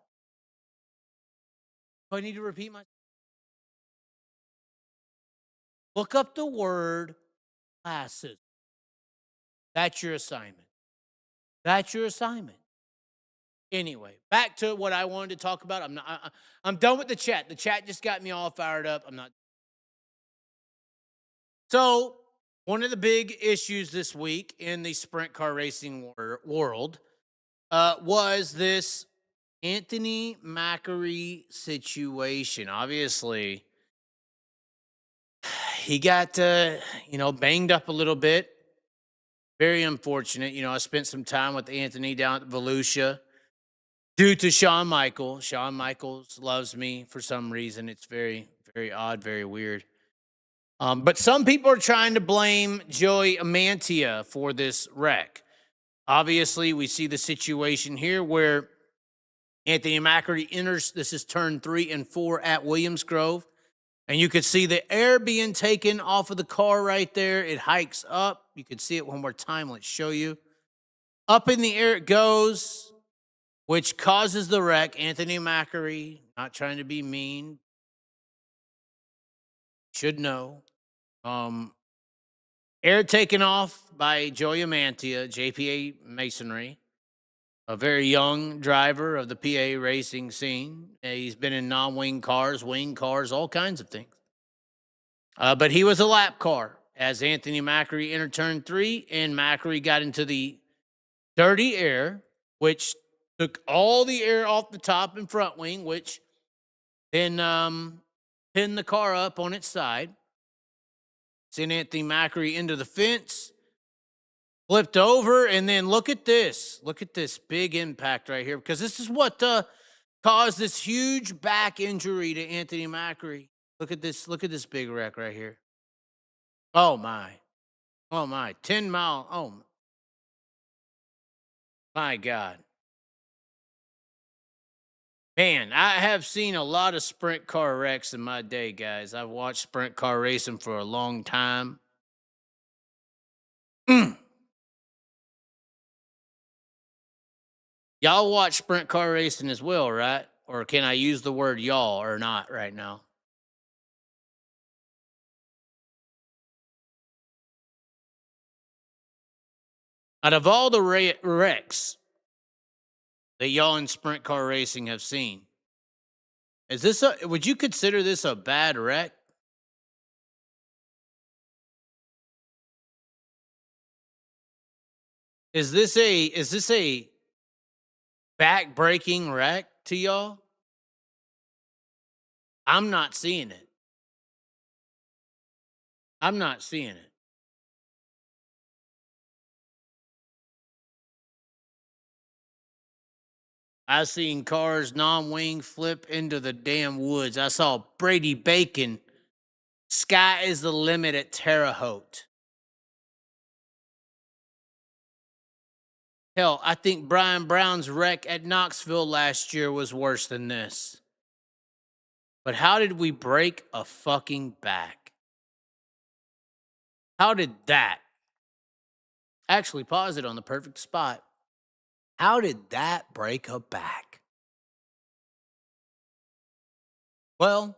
Do I need to repeat myself? Look up the word classes. That's your assignment. That's your assignment. Anyway, back to what I wanted to talk about. I'm done with the chat. The chat just got me all fired up. I'm not. So, one of the big issues this week in the sprint car racing world was this Anthony Macri situation. Obviously, he got banged up a little bit. Very unfortunate. I spent some time with Anthony down at Volusia due to Shawn Michaels. Shawn Michaels loves me for some reason. It's very, very odd, very weird. But some people are trying to blame Joey Amantia for this wreck. Obviously, we see the situation here where Anthony Macri enters. This is turn 3 and 4 at Williams Grove. And you could see the air being taken off of the car right there. It hikes up. You can see it one more time. Let's show you. Up in the air it goes, which causes the wreck. Anthony Macri, not trying to be mean, should know. Air taken off by Joey Amantia, JPA Masonry, a very young driver of the PA racing scene. He's been in non-wing cars, wing cars, all kinds of things. But he was a lap car as Anthony Macri entered turn 3, and Macri got into the dirty air, which took all the air off the top and front wing, which then pinned the car up on its side. Sent Anthony Macri into the fence, flipped over, and then look at this. Look at this big impact right here, because this is what caused this huge back injury to Anthony Macri. Look at this. Look at this big wreck right here. Oh, my. Oh, my. 10 mile. Oh, my God. Man, I have seen a lot of sprint car wrecks in my day, guys. I've watched sprint car racing for a long time. Y'all watch sprint car racing as well, right? Or can I use the word y'all or not right now? Out of all the wrecks that y'all in sprint car racing have seen, would you consider this a bad wreck? Is this a back-breaking wreck to y'all? I'm not seeing it. I'm not seeing it. I seen cars non-wing flip into the damn woods. I saw Brady Bacon. Sky is the limit at Terre Haute. Hell, I think Brian Brown's wreck at Knoxville last year was worse than this. But how did we break a fucking back? How did that? Actually, pause it on the perfect spot. How did that break a back? Well,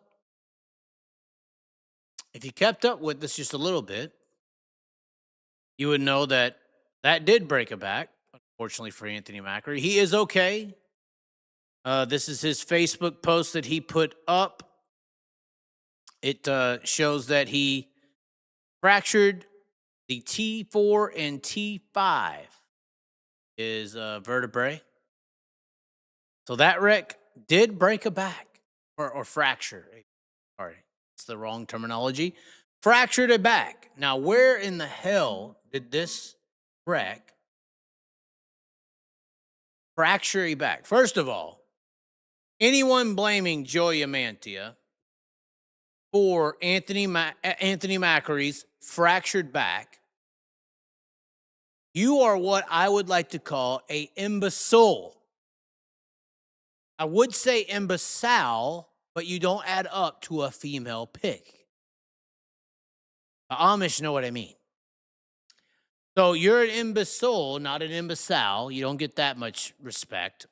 if you kept up with this just a little bit, you would know that that did break a back, unfortunately for Anthony Macri. He is okay. This is his Facebook post that he put up. It shows that he fractured the T4 and T5 is vertebrae. So that wreck did break a back or fracture. Sorry, it's the wrong terminology. Fractured a back. Now, where in the hell did this wreck fracture a back? First of all, anyone blaming Joey Amantia for Anthony Macri's fractured back, you are what I would like to call a imbecile. I would say imbecile, but you don't add up to a female pig. The Amish know what I mean. So you're an imbecile, not an imbecile. You don't get that much respect.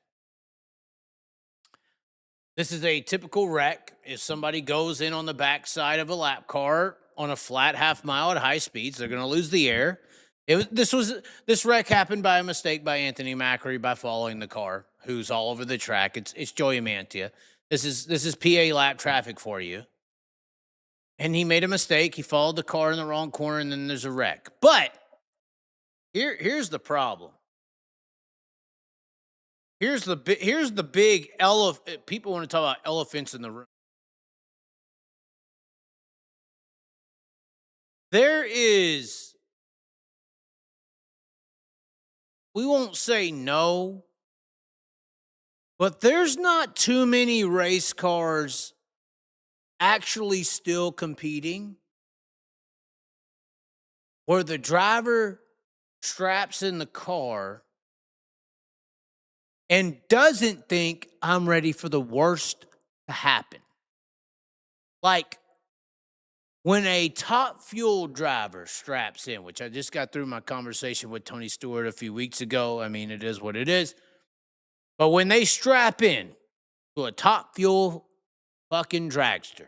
This is a typical wreck. If somebody goes in on the backside of a lap car on a flat half mile at high speeds, they're going to lose the air. This wreck happened by a mistake by Anthony Macri by following the car, who's all over the track. It's Joey Mantia. This is PA lap traffic for you. And he made a mistake. He followed the car in the wrong corner, and then there's a wreck. But here's the problem. Here's the big elephant. People want to talk about elephants in the room. There is, we won't say no, but there's not too many race cars actually still competing where the driver straps in the car and doesn't think I'm ready for the worst to happen. Like when a top fuel driver straps in, which I just got through my conversation with Tony Stewart a few weeks ago. I mean, it is what it is. But when they strap in to a top fuel fucking dragster,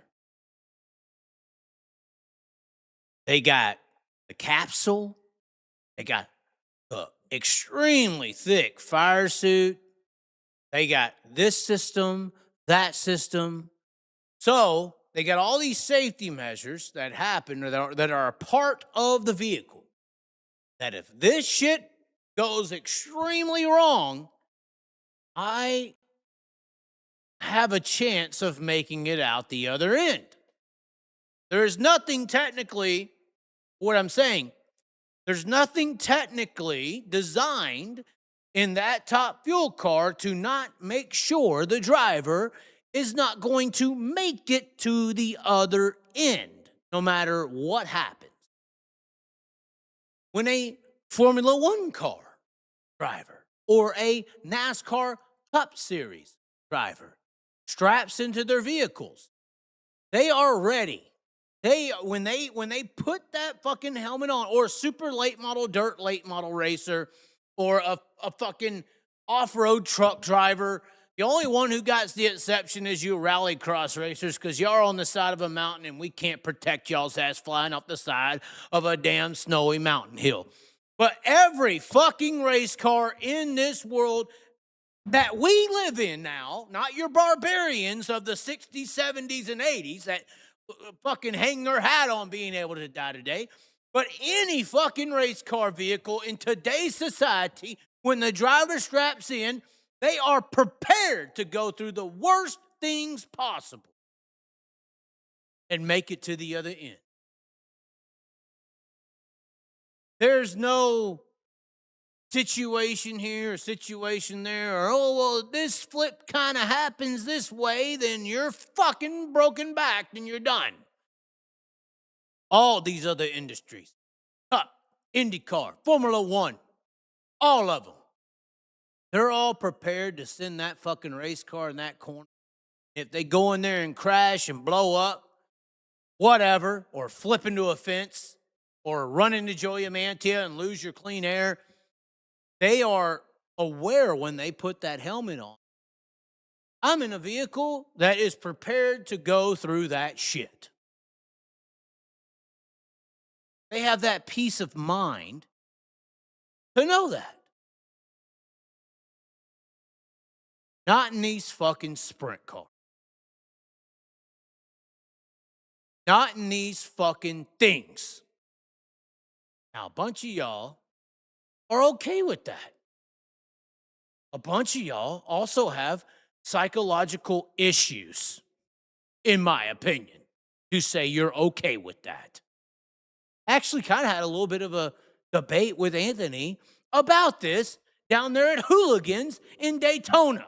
they got the capsule, they got the extremely thick fire suit, they got this system, that system. So they got all these safety measures that happen or that are a part of the vehicle. That if this shit goes extremely wrong, I have a chance of making it out the other end. There's nothing technically, what I'm saying, there's nothing technically designed in that top fuel car to not make sure the driver is not going to make it to the other end, no matter what happens. When a Formula One car driver or a NASCAR Cup Series driver straps into their vehicles, they are ready. When they put that fucking helmet on, or a super late model, dirt late model racer, or a fucking off-road truck driver, the only one who got the exception is you rally cross racers, because y'all are on the side of a mountain and we can't protect y'all's ass flying off the side of a damn snowy mountain hill. But every fucking race car in this world that we live in now, not your barbarians of the 60s, 70s, and 80s that fucking hang their hat on being able to die today, but any fucking race car vehicle in today's society, when the driver straps in, they are prepared to go through the worst things possible and make it to the other end. There's no situation here, a situation there, or, oh, well, this flip kind of happens this way, then you're fucking broken back and you're done. All these other industries, Cup, IndyCar, Formula One, all of them, they're all prepared to send that fucking race car in that corner. If they go in there and crash and blow up, whatever, or flip into a fence, or run into Joey Mantia and lose your clean air, they are aware when they put that helmet on. I'm in a vehicle that is prepared to go through that shit. They have that peace of mind to know that. Not in these fucking sprint cars. Not in these fucking things. Now, a bunch of y'all are okay with that. A bunch of y'all also have psychological issues, in my opinion, to say you're okay with that. Actually kind of had a little bit of a debate with Anthony about this down there at Hooligans in Daytona.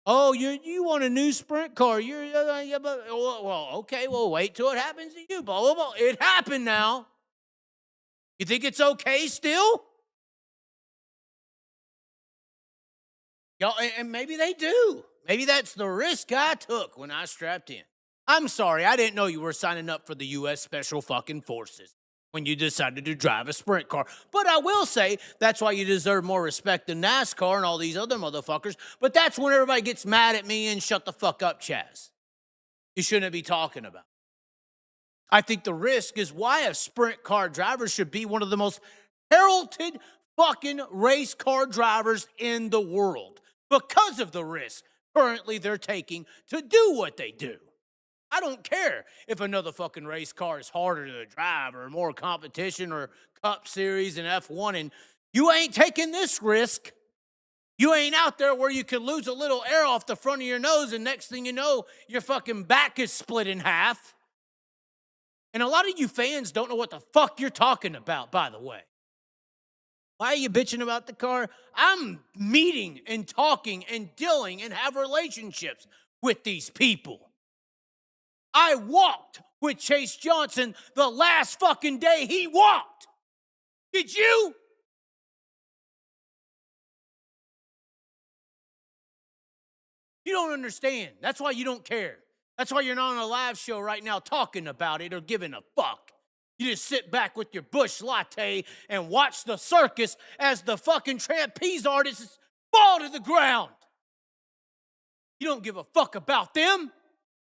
Oh, you want a new sprint car? Well, okay, well, wait till it happens to you. Blah, blah, blah. It happened now. You think it's okay still? Y'all, and maybe they do. Maybe that's the risk I took when I strapped in. I'm sorry, I didn't know you were signing up for the U.S. Special fucking Forces when you decided to drive a sprint car. But I will say, that's why you deserve more respect than NASCAR and all these other motherfuckers. But that's when everybody gets mad at me and shut the fuck up, Chaz. You shouldn't be talking about. I think the risk is why a sprint car driver should be one of the most heralded fucking race car drivers in the world. Because of the risk currently they're taking to do what they do. I don't care if another fucking race car is harder to drive or more competition or Cup Series and F1, and you ain't taking this risk. You ain't out there where you can lose a little air off the front of your nose, and next thing you know, your fucking back is split in half. And a lot of you fans don't know what the fuck you're talking about, by the way. Why are you bitching about the car? I'm meeting and talking and dealing and have relationships with these people. I walked with Chase Johnson the last fucking day he walked. Did you? You don't understand. That's why you don't care. That's why you're not on a live show right now talking about it or giving a fuck. You just sit back with your Busch Latte and watch the circus as the fucking trapeze artists fall to the ground. You don't give a fuck about them,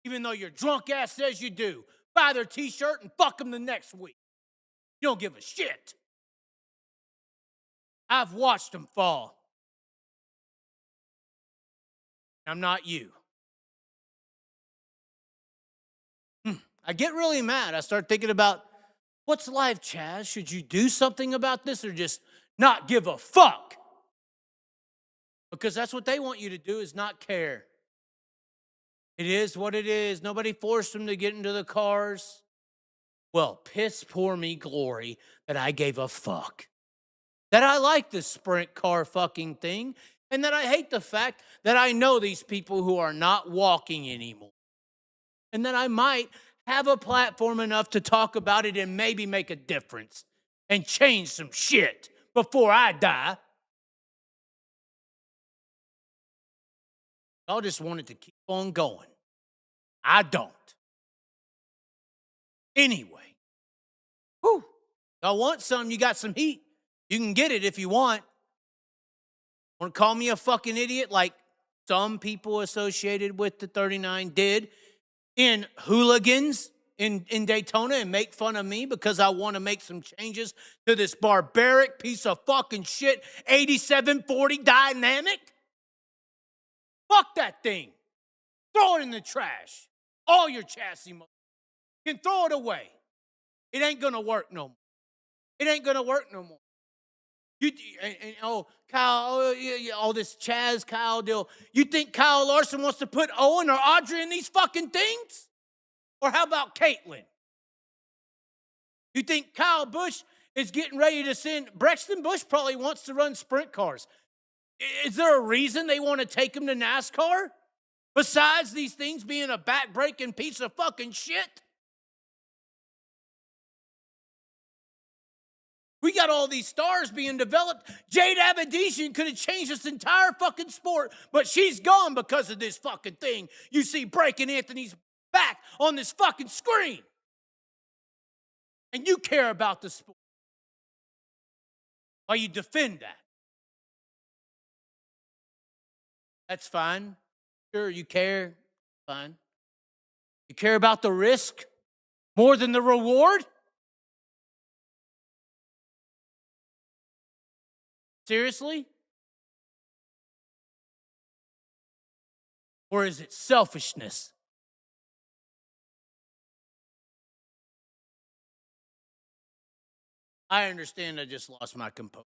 even though your drunk ass says you do. Buy their t-shirt and fuck them the next week. You don't give a shit. I've watched them fall. I'm not you. I get really mad. I start thinking about, what's life, Chaz? Should you do something about this or just not give a fuck? Because that's what they want you to do, is not care. It is what it is. Nobody forced them to get into the cars. Well, piss poor me glory that I gave a fuck. That I like this sprint car fucking thing. And that I hate the fact that I know these people who are not walking anymore. And that I might have a platform enough to talk about it and maybe make a difference and change some shit before I die. I just wanted to keep on going. I don't. Anyway. Whew. Y'all want some? You got some heat. You can get it if you want. Want to call me a fucking idiot like some people associated with the 39 did in Hooligans in Daytona and make fun of me because I want to make some changes to this barbaric piece of fucking shit 8740 dynamic? Fuck that thing. Throw it in the trash. All your chassis can throw it away. It ain't gonna work no more. It ain't gonna work no more. Kyle, all this Chaz, Kyle deal. You think Kyle Larson wants to put Owen or Audrey in these fucking things? Or how about Caitlin? You think Kyle Busch is getting ready to send. Braxton Bush probably wants to run sprint cars. Is there a reason they want to take him to NASCAR? Besides these things being a back-breaking piece of fucking shit? We got all these stars being developed. Jade Abedisian could have changed this entire fucking sport, but she's gone because of this fucking thing you see breaking Anthony's back on this fucking screen. And you care about the sport. While you defend that. That's fine. Sure, you care. Fine. You care about the risk more than the reward? Seriously? Or is it selfishness? I understand I just lost my composure.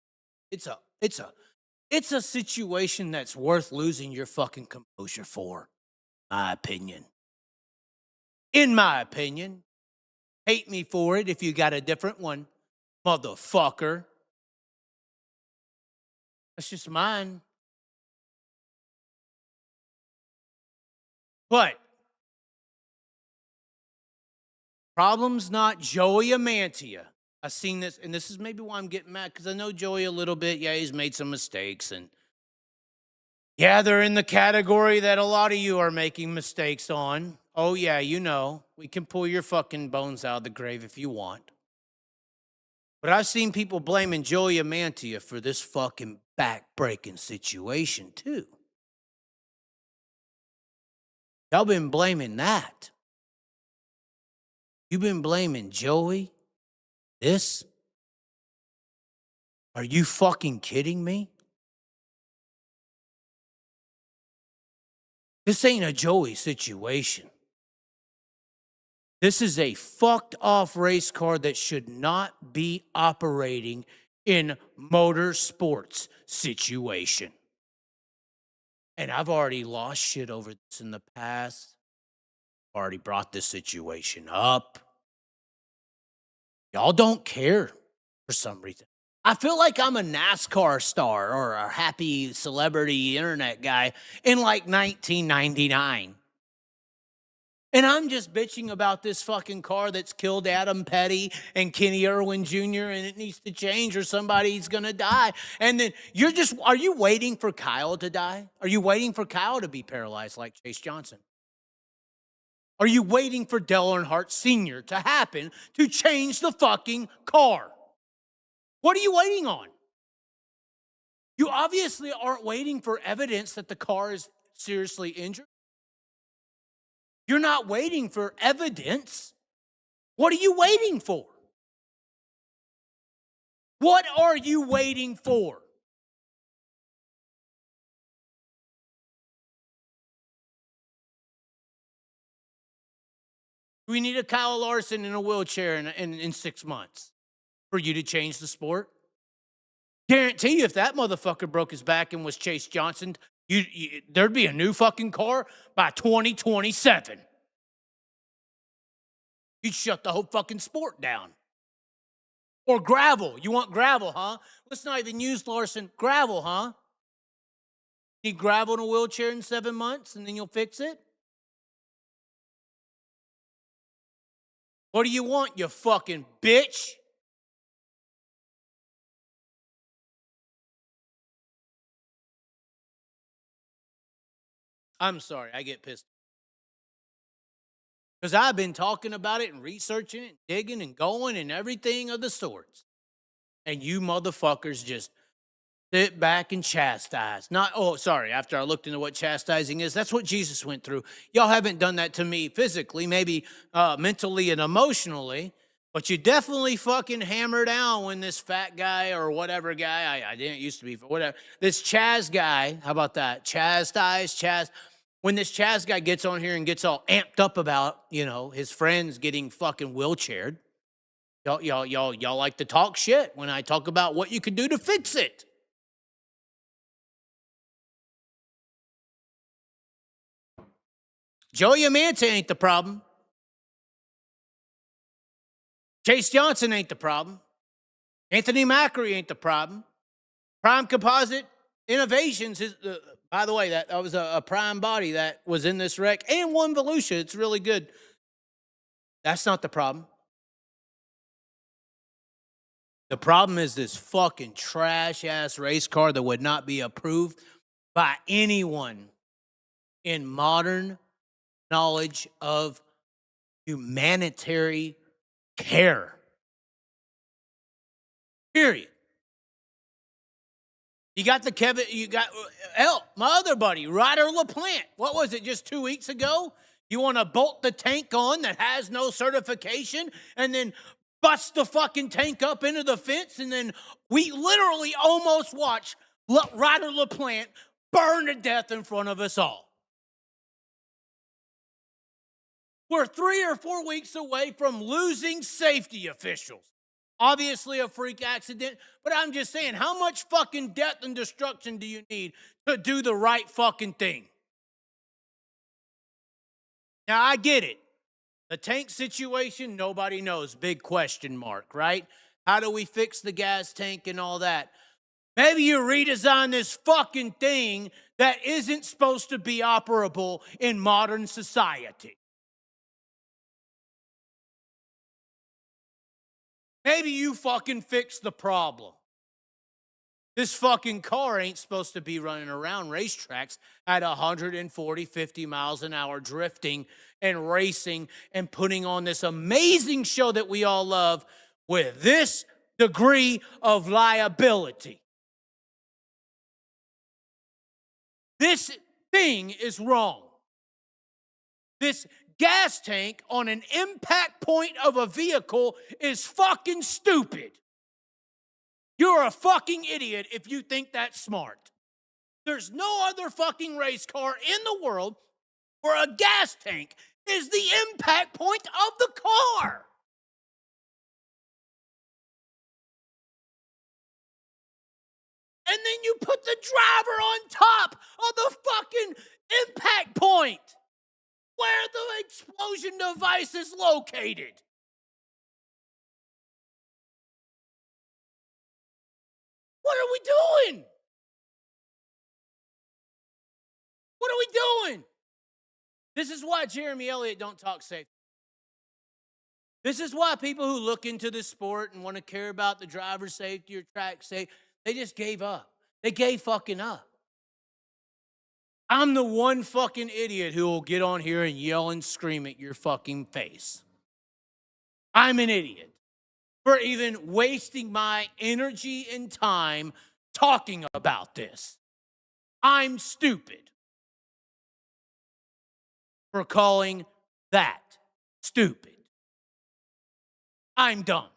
It's a situation that's worth losing your fucking composure for, my opinion. In my opinion. Hate me for it if you got a different one, motherfucker. That's just mine. But problem's not Joey Amantia. I've seen this, and this is maybe why I'm getting mad, because I know Joey a little bit. Yeah, he's made some mistakes, and yeah, they're in the category that a lot of you are making mistakes on. Oh, yeah, you know. We can pull your fucking bones out of the grave if you want. But I've seen people blaming Joey Amantia for this fucking back-breaking situation, too. Y'all been blaming that. You've been blaming Joey? This? Are you fucking kidding me? This ain't a Joey situation. This is a fucked off race car that should not be operating in motorsports situation. And I've already lost shit over this in the past. Already brought this situation up. Y'all don't care for some reason. I feel like I'm a NASCAR star or a happy celebrity internet guy in like 1999. And I'm just bitching about this fucking car that's killed Adam Petty and Kenny Irwin Jr. and it needs to change or somebody's going to die. And then are you waiting for Kyle to die? Are you waiting for Kyle to be paralyzed like Chase Johnson? Are you waiting for Dale Earnhardt Sr. to happen to change the fucking car? What are you waiting on? You obviously aren't waiting for evidence that the car is seriously injured. You're not waiting for evidence. What are you waiting for? What are you waiting for? We need a Kyle Larson in a wheelchair in 6 months for you to change the sport. Guarantee you, if that motherfucker broke his back and was Chase Johnson, there'd be a new fucking car by 2027. You'd shut the whole fucking sport down. Or gravel. You want gravel, huh? Let's not even use Larson. Gravel, huh? Need gravel in a wheelchair in 7 months and then you'll fix it? What do you want, you fucking bitch? I'm sorry, I get pissed. Because I've been talking about it and researching it, and digging and going and everything of the sorts. And you motherfuckers just sit back and chastise. After I looked into what chastising is, that's what Jesus went through. Y'all haven't done that to me physically, maybe mentally and emotionally, but you definitely fucking hammer down when this fat guy or whatever guy, I didn't used to be, whatever, this Chaz guy, how about that? Chaz. When this Chaz guy gets on here and gets all amped up about, his friends getting fucking wheelchaired, y'all like to talk shit when I talk about what you could do to fix it. Joey Amanta ain't the problem. Chase Johnson ain't the problem. Anthony Macri ain't the problem. Prime Composite Innovations is, by the way, that was a prime body that was in this wreck, and one Volusia. It's really good. That's not the problem. The problem is this fucking trash-ass race car that would not be approved by anyone in modern knowledge of humanitarian care. Period. You got my other buddy, Ryder LaPlante. What was it, just 2 weeks ago? You want to bolt the tank on that has no certification and then bust the fucking tank up into the fence, and then we literally almost watched Ryder LaPlante burn to death in front of us all. We're 3 or 4 weeks away from losing safety officials. Obviously a freak accident, but I'm just saying, how much fucking death and destruction do you need to do the right fucking thing? Now, I get it. The tank situation, nobody knows. Big question mark, right? How do we fix the gas tank and all that? Maybe you redesign this fucking thing that isn't supposed to be operable in modern society. Maybe you fucking fix the problem. This fucking car ain't supposed to be running around racetracks at 140, 50 miles an hour, drifting and racing and putting on this amazing show that we all love with this degree of liability. This thing is wrong. This gas tank on an impact point of a vehicle is fucking stupid. You're a fucking idiot if you think that's smart. There's no other fucking race car in the world where a gas tank is the impact point of the car. And then you put the driver on top of the fucking impact point where the explosion device is located. What are we doing? What are we doing? This is why Jeremy Elliott don't talk safe. This is why people who look into this sport and want to care about the driver's safety or track safety, they just gave up. They gave fucking up. I'm the one fucking idiot who will get on here and yell and scream at your fucking face. I'm an idiot for even wasting my energy and time talking about this. I'm stupid for calling that stupid. I'm dumb.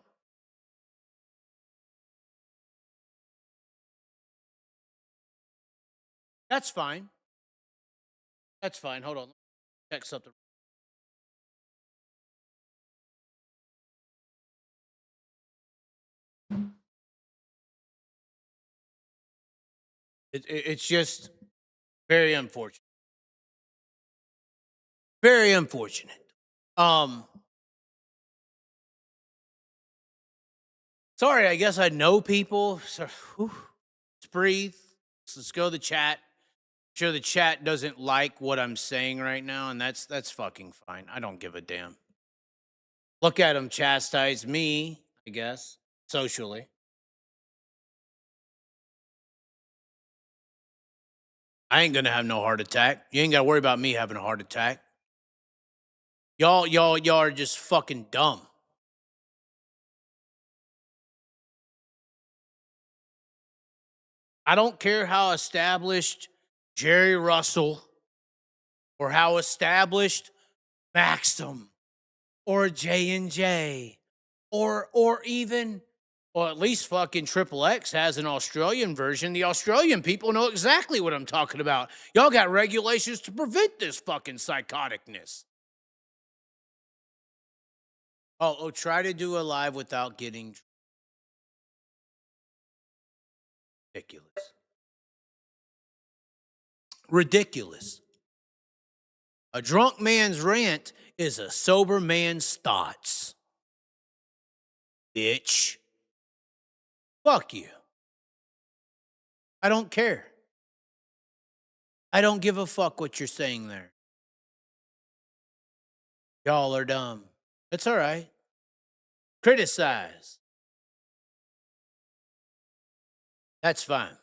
That's fine. That's fine. Hold on. Check something. It's just very unfortunate. Very unfortunate. Sorry, I guess I know people. So, let's breathe. Let's go to the chat. I'm sure the chat doesn't like what I'm saying right now, and that's fucking fine. I don't give a damn. Look at them chastise me, I guess, socially. I ain't gonna have no heart attack. You ain't gotta worry about me having a heart attack. Y'all are just fucking dumb. I don't care how established Jerry Russell or how established Maxim or J&J or even, well, at least fucking Triple X has an Australian version. The Australian people know exactly what I'm talking about. Y'all got regulations to prevent this fucking psychoticness. Oh, try to do a live without getting ridiculous. Ridiculous. A drunk man's rant is a sober man's thoughts. Bitch. Fuck you. I don't care. I don't give a fuck what you're saying there. Y'all are dumb. It's all right. Criticize. That's fine.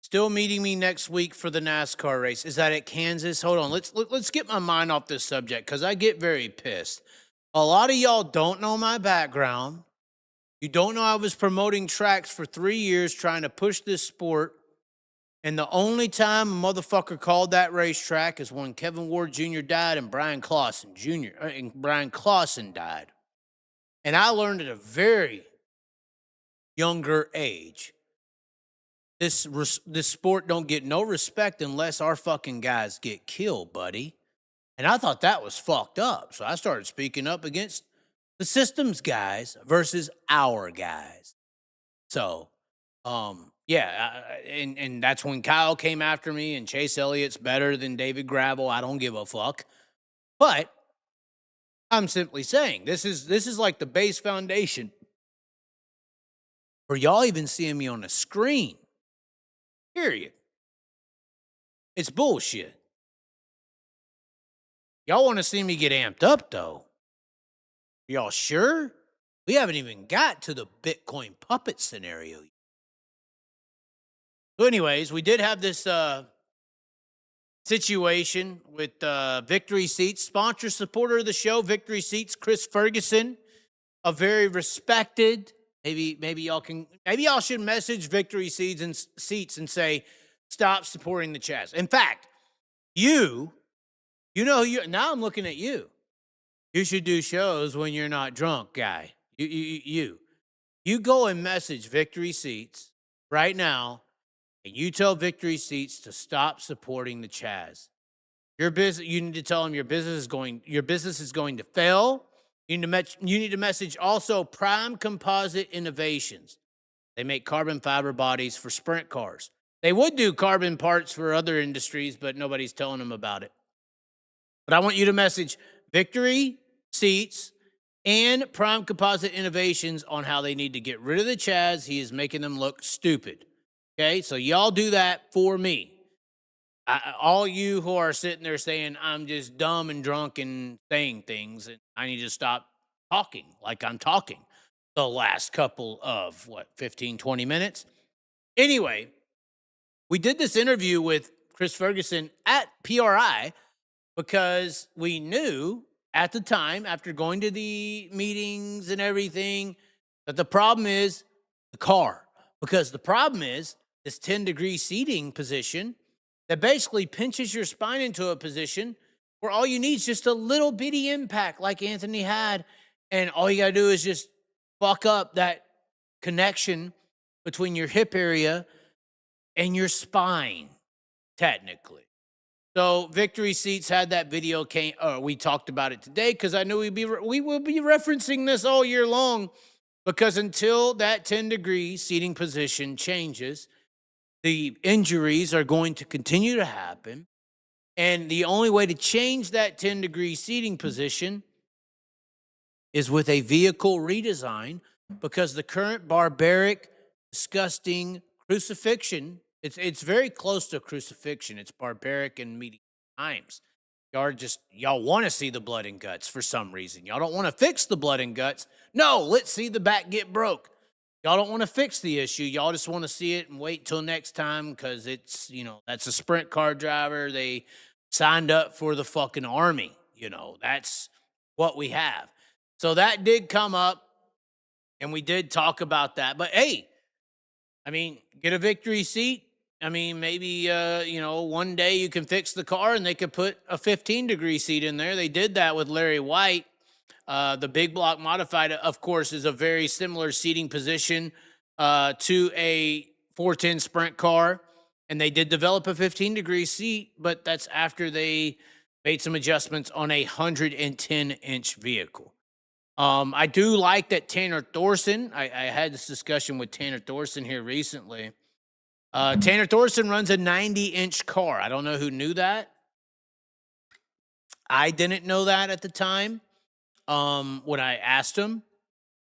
Still meeting me next week for the NASCAR race. Is that at Kansas? Hold on. Let's get my mind off this subject because I get very pissed. A lot of y'all don't know my background. You don't know I was promoting tracks for 3 years trying to push this sport. And the only time a motherfucker called that racetrack is when Kevin Ward Jr. died and Brian Clausen died. And I learned at a very younger age. This sport don't get no respect unless our fucking guys get killed, buddy. And I thought that was fucked up. So I started speaking up against the system's guys versus our guys. So, yeah, and that's when Kyle came after me and Chase Elliott's better than David Gravel. I don't give a fuck. But I'm simply saying this is like the base foundation for y'all even seeing me on the screen. Period. It's bullshit. Y'all want to see me get amped up, though? Y'all sure? We haven't even got to the Bitcoin puppet scenario yet. So anyways, we did have this situation with Victory Seats, sponsor, supporter of the show, Victory Seats, Chris Ferguson, a very respected. Maybe y'all should message Victory Seats and say, stop supporting the Chaz. In fact, now I'm looking at you. You should do shows when you're not drunk, guy. You go and message Victory Seats right now, and you tell Victory Seats to stop supporting the Chaz. You need to tell them your business is going to fail. You need to message also Prime Composite Innovations. They make carbon fiber bodies for sprint cars. They would do carbon parts for other industries, but nobody's telling them about it. But I want you to message Victory Seats and Prime Composite Innovations on how they need to get rid of the Chaz. He is making them look stupid. Okay, so y'all do that for me. All you who are sitting there saying I'm just dumb and drunk and saying things, and I need to stop talking like I'm talking the last couple of, 15, 20 minutes? Anyway, we did this interview with Chris Ferguson at PRI because we knew at the time, after going to the meetings and everything, that the problem is the car. Because the problem is this 10-degree seating position that basically pinches your spine into a position where all you need is just a little bitty impact like Anthony had. And all you got to do is just fuck up that connection between your hip area and your spine, technically. So Victory Seats had that video. We talked about it today because I knew we will be referencing this all year long, because until that 10-degree seating position changes, the injuries are going to continue to happen. And the only way to change that 10-degree seating position is with a vehicle redesign, because the current barbaric, disgusting crucifixion, it's very close to crucifixion. It's barbaric in medieval times. Y'all want to see the blood and guts for some reason. Y'all don't want to fix the blood and guts. No, let's see the back get broke. Y'all don't want to fix the issue. Y'all just want to see it and wait till next time because it's, that's a sprint car driver. They signed up for the fucking army. That's what we have. So that did come up, and we did talk about that. But, hey, get a Victory Seat. Maybe, one day you can fix the car and they could put a 15-degree seat in there. They did that with Larry White. The Big Block Modified, of course, is a very similar seating position to a 410 sprint car. And they did develop a 15-degree seat, but that's after they made some adjustments on a 110-inch vehicle. I do like that Tanner Thorson, I had this discussion with Tanner Thorson here recently. Tanner Thorson runs a 90-inch car. I don't know who knew that. I didn't know that at the time when I asked him.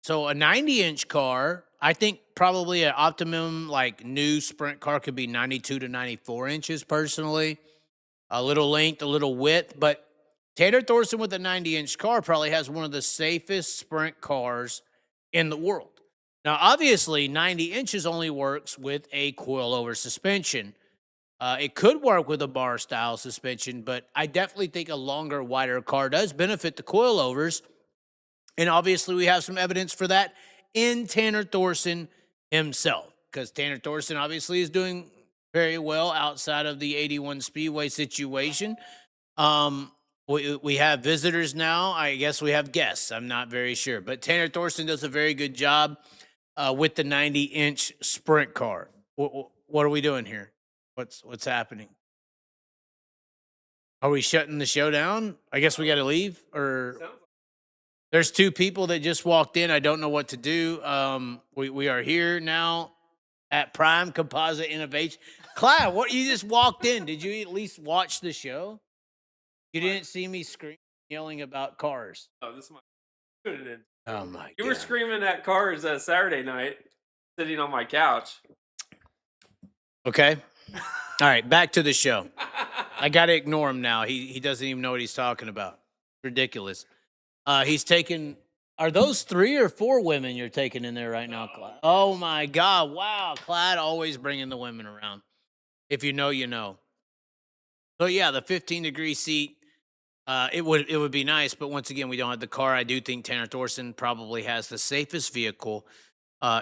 So a 90-inch car, I think probably an optimum like new sprint car could be 92 to 94 inches personally. A little length, a little width, but Tanner Thorson with a 90-inch car probably has one of the safest sprint cars in the world. Now, obviously, 90 inches only works with a coilover suspension. It could work with a bar style suspension, but I definitely think a longer, wider car does benefit the coilovers. And obviously, we have some evidence for that in Tanner Thorson himself, because Tanner Thorson obviously is doing very well outside of the 81 Speedway situation. We have visitors now. I guess we have guests. I'm not very sure, but Tanner Thorson does a very good job with the 90-inch sprint car. What are we doing here? What's happening? Are we shutting the show down? I guess we got to leave, or there's two people that just walked in. I don't know what to do. We are here now at Prime Composite Innovation. Clyde, what, you just walked in? Did you at least watch the show? You didn't see me screaming, yelling about cars. Oh, this is my put it in. Oh my God. You were screaming at cars Saturday night, sitting on my couch. Okay. All right, back to the show. I got to ignore him now. He doesn't even know what he's talking about. Ridiculous. He's taking. Are those 3 or 4 women you're taking in there right now, Clyde? Oh my God! Wow, Clyde always bringing the women around. If you know, you know. So yeah, the 15-degree seat. It would be nice, but once again, we don't have the car. I do think Tanner Thorson probably has the safest vehicle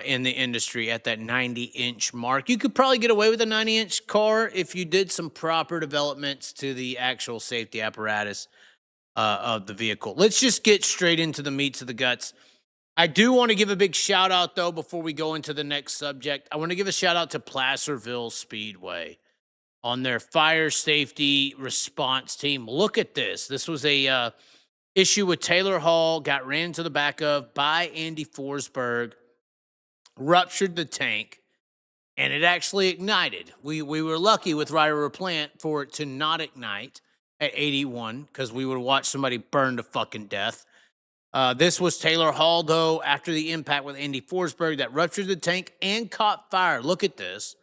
in the industry at that 90-inch mark. You could probably get away with a 90-inch car if you did some proper developments to the actual safety apparatus of the vehicle. Let's just get straight into the meats of the guts. I do want to give a big shout out, though, before we go into the next subject. I want to give a shout out to Placerville Speedway on their fire safety response team. Look at this. This was a issue with Taylor Hall, got ran to the back of by Andy Forsberg, ruptured the tank, and it actually ignited. We were lucky with Ryder Replant for it to not ignite at 81, because we would have watched somebody burn to fucking death. This was Taylor Hall, though, after the impact with Andy Forsberg that ruptured the tank and caught fire. Look at this.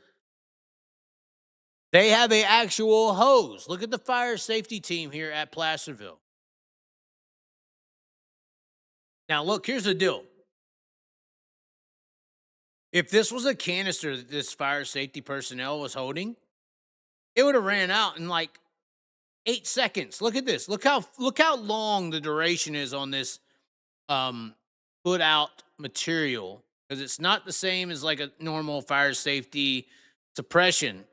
They have an actual hose. Look at the fire safety team here at Placerville. Now, look, here's the deal. If this was a canister that this fire safety personnel was holding, it would have ran out in like 8 seconds. Look at this. Look how long the duration is on this put out material, because it's not the same as like a normal fire safety suppression.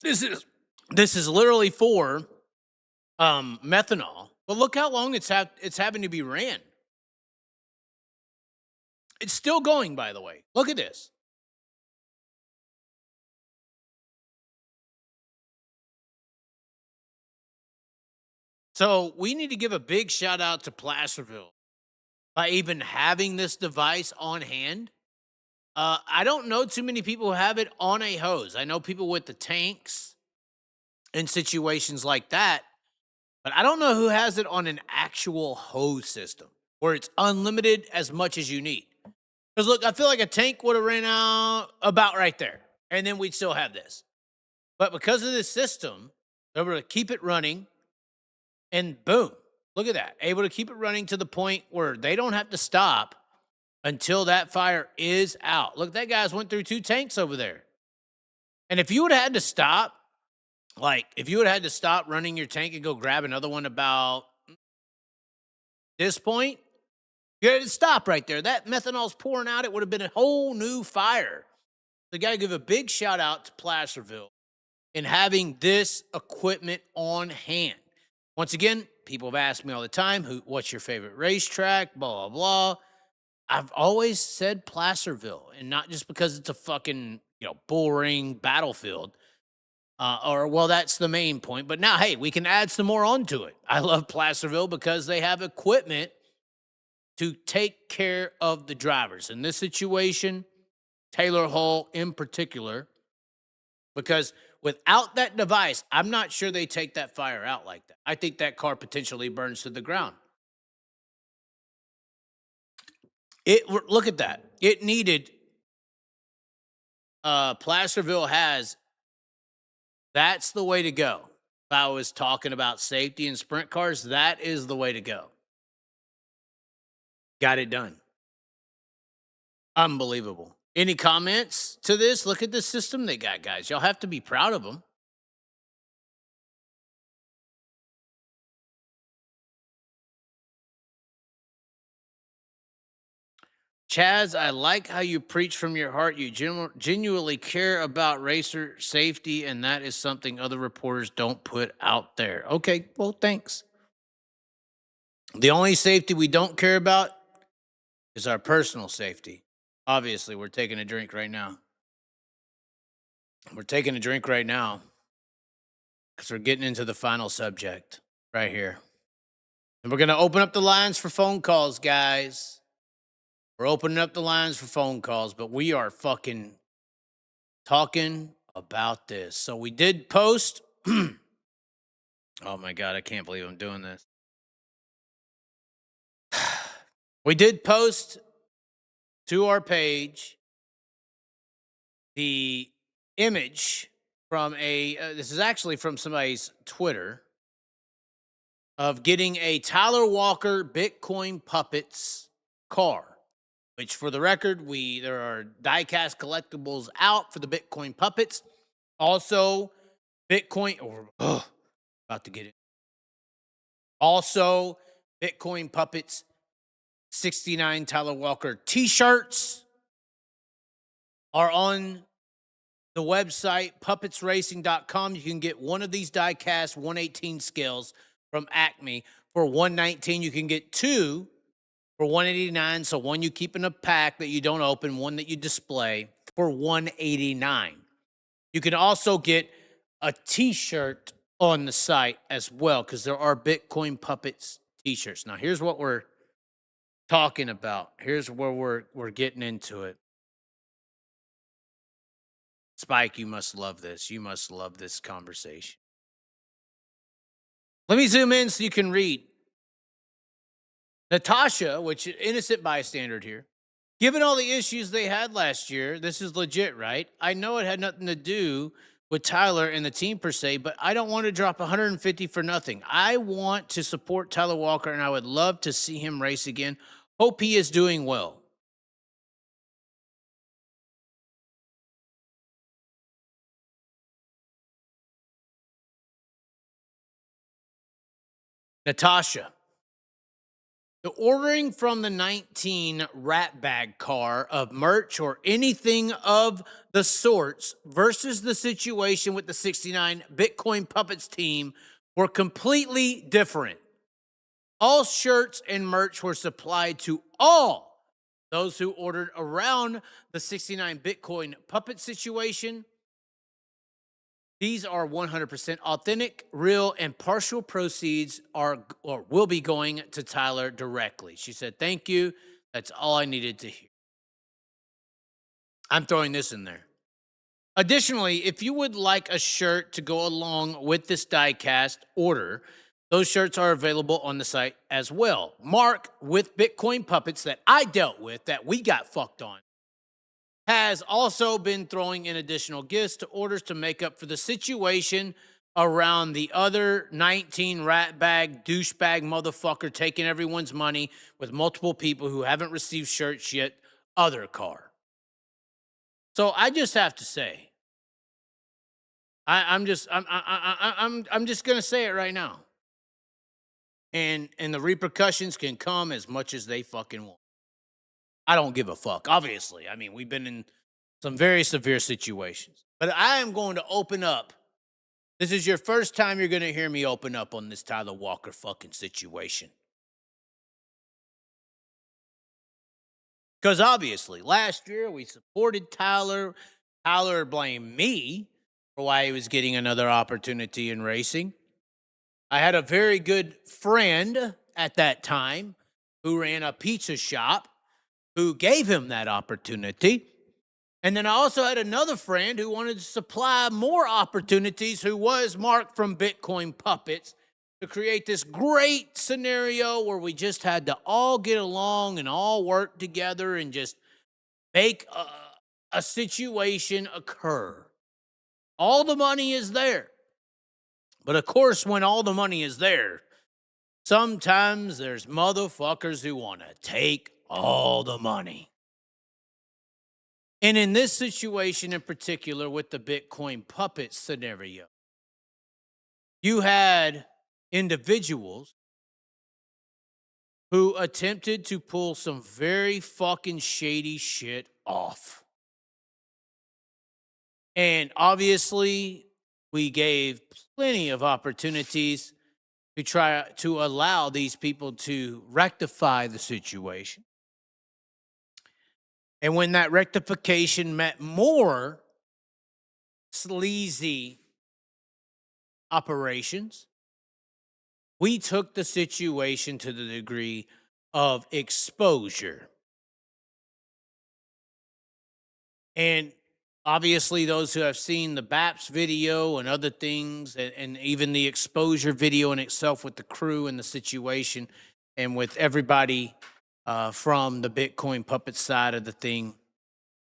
This is literally for methanol. But look how long it's having to be ran. It's still going, by the way. Look at this. So we need to give a big shout out to Placerville by even having this device on hand. I don't know too many people who have it on a hose. I know people with the tanks and situations like that, but I don't know who has it on an actual hose system where it's unlimited as much as you need. Because look, I feel like a tank would have ran out about right there, and then we'd still have this. But because of this system, they're able to keep it running, and boom, look at that. Able to keep it running to the point where they don't have to stop until that fire is out. Look, that guy's went through 2 tanks over there. And if you would have had to stop, like if you would have had to stop running your tank and go grab another one about this point, you had to stop right there. That methanol's pouring out. It would have been a whole new fire. So got to give a big shout out to Placerville in having this equipment on hand. Once again, people have asked me all the time, what's your favorite racetrack, blah, blah, blah. I've always said Placerville, and not just because it's a fucking, boring battlefield. Well, that's the main point. But now, hey, we can add some more onto it. I love Placerville because they have equipment to take care of the drivers. In this situation, Taylor Hall in particular, because without that device, I'm not sure they take that fire out like that. I think that car potentially burns to the ground. Look at that. It needed Placerville has. That's the way to go. If I was talking about safety and sprint cars, that is the way to go. Got it done. Unbelievable. Any comments to this? Look at the system they got, guys. Y'all have to be proud of them. Chaz, I like how you preach from your heart. You genuinely care about racer safety, and that is something other reporters don't put out there. Okay, well, thanks. The only safety we don't care about is our personal safety. Obviously, we're taking a drink right now. We're taking a drink right now because we're getting into the final subject right here. And we're going to open up the lines for phone calls, guys. We're opening up the lines for phone calls, but we are fucking talking about this. So we did post. Oh my God, I can't believe I'm doing this. We did post to our page the image from this is actually from somebody's Twitter, of getting a Tyler Walker Bitcoin Puppets car. Which, for the record, there are diecast collectibles out for the Bitcoin Puppets. Also, Bitcoin, about to get it. Also, Bitcoin Puppets 69 Tyler Walker t-shirts are on the website, puppetsracing.com. You can get one of these diecast 118 scales from Acme for $119. You can get two for $189, so one you keep in a pack that you don't open, one that you display for $189. You can also get a t-shirt on the site as well, because there are Bitcoin Puppets t-shirts. Now, here's what we're talking about. Here's where we're getting into it. Spike, you must love this. You must love this conversation. Let me zoom in so you can read. Natasha, which is innocent bystander here, given all the issues they had last year, this is legit, right? I know it had nothing to do with Tyler and the team per se, but I don't want to drop 150 for nothing. I want to support Tyler Walker, and I would love to see him race again. Hope he is doing well. Natasha. The ordering from the 19 rat bag car of merch or anything of the sorts versus the situation with the 69 Bitcoin Puppets team were completely different. All shirts and merch were supplied to all those who ordered around the 69 Bitcoin Puppet situation. These are 100% authentic, real, and partial proceeds will be going to Tyler directly. She said, thank you. That's all I needed to hear. I'm throwing this in there. Additionally, if you would like a shirt to go along with this diecast order, those shirts are available on the site as well. Mark with Bitcoin Puppets that I dealt with, that we got fucked on, has also been throwing in additional gifts to orders to make up for the situation around the other 19 rat bag, douchebag motherfucker taking everyone's money with multiple people who haven't received shirts yet, other car. So I just have to say, I'm just gonna say it right now. And the repercussions can come as much as they fucking want. I don't give a fuck, obviously. I mean, we've been in some very severe situations. But I am going to open up. This is your first time you're going to hear me open up on this Tyler Walker fucking situation. Because obviously, last year we supported Tyler. Tyler blamed me for why he was getting another opportunity in racing. I had a very good friend at that time who ran a pizza shop who gave him that opportunity. And then I also had another friend who wanted to supply more opportunities, who was Mark from Bitcoin Puppets, to create this great scenario where we just had to all get along and all work together and just make a situation occur. All the money is there. But of course, when all the money is there, sometimes there's motherfuckers who want to take all the money. And in this situation in particular with the Bitcoin puppet scenario, you had individuals who attempted to pull some very fucking shady shit off. And obviously, we gave plenty of opportunities to try to allow these people to rectify the situation. And when that rectification meant more sleazy operations, we took the situation to the degree of exposure. And obviously, those who have seen the BAPS video and other things, and even the exposure video in itself with the crew and the situation, and with everybody from the Bitcoin puppet side of the thing,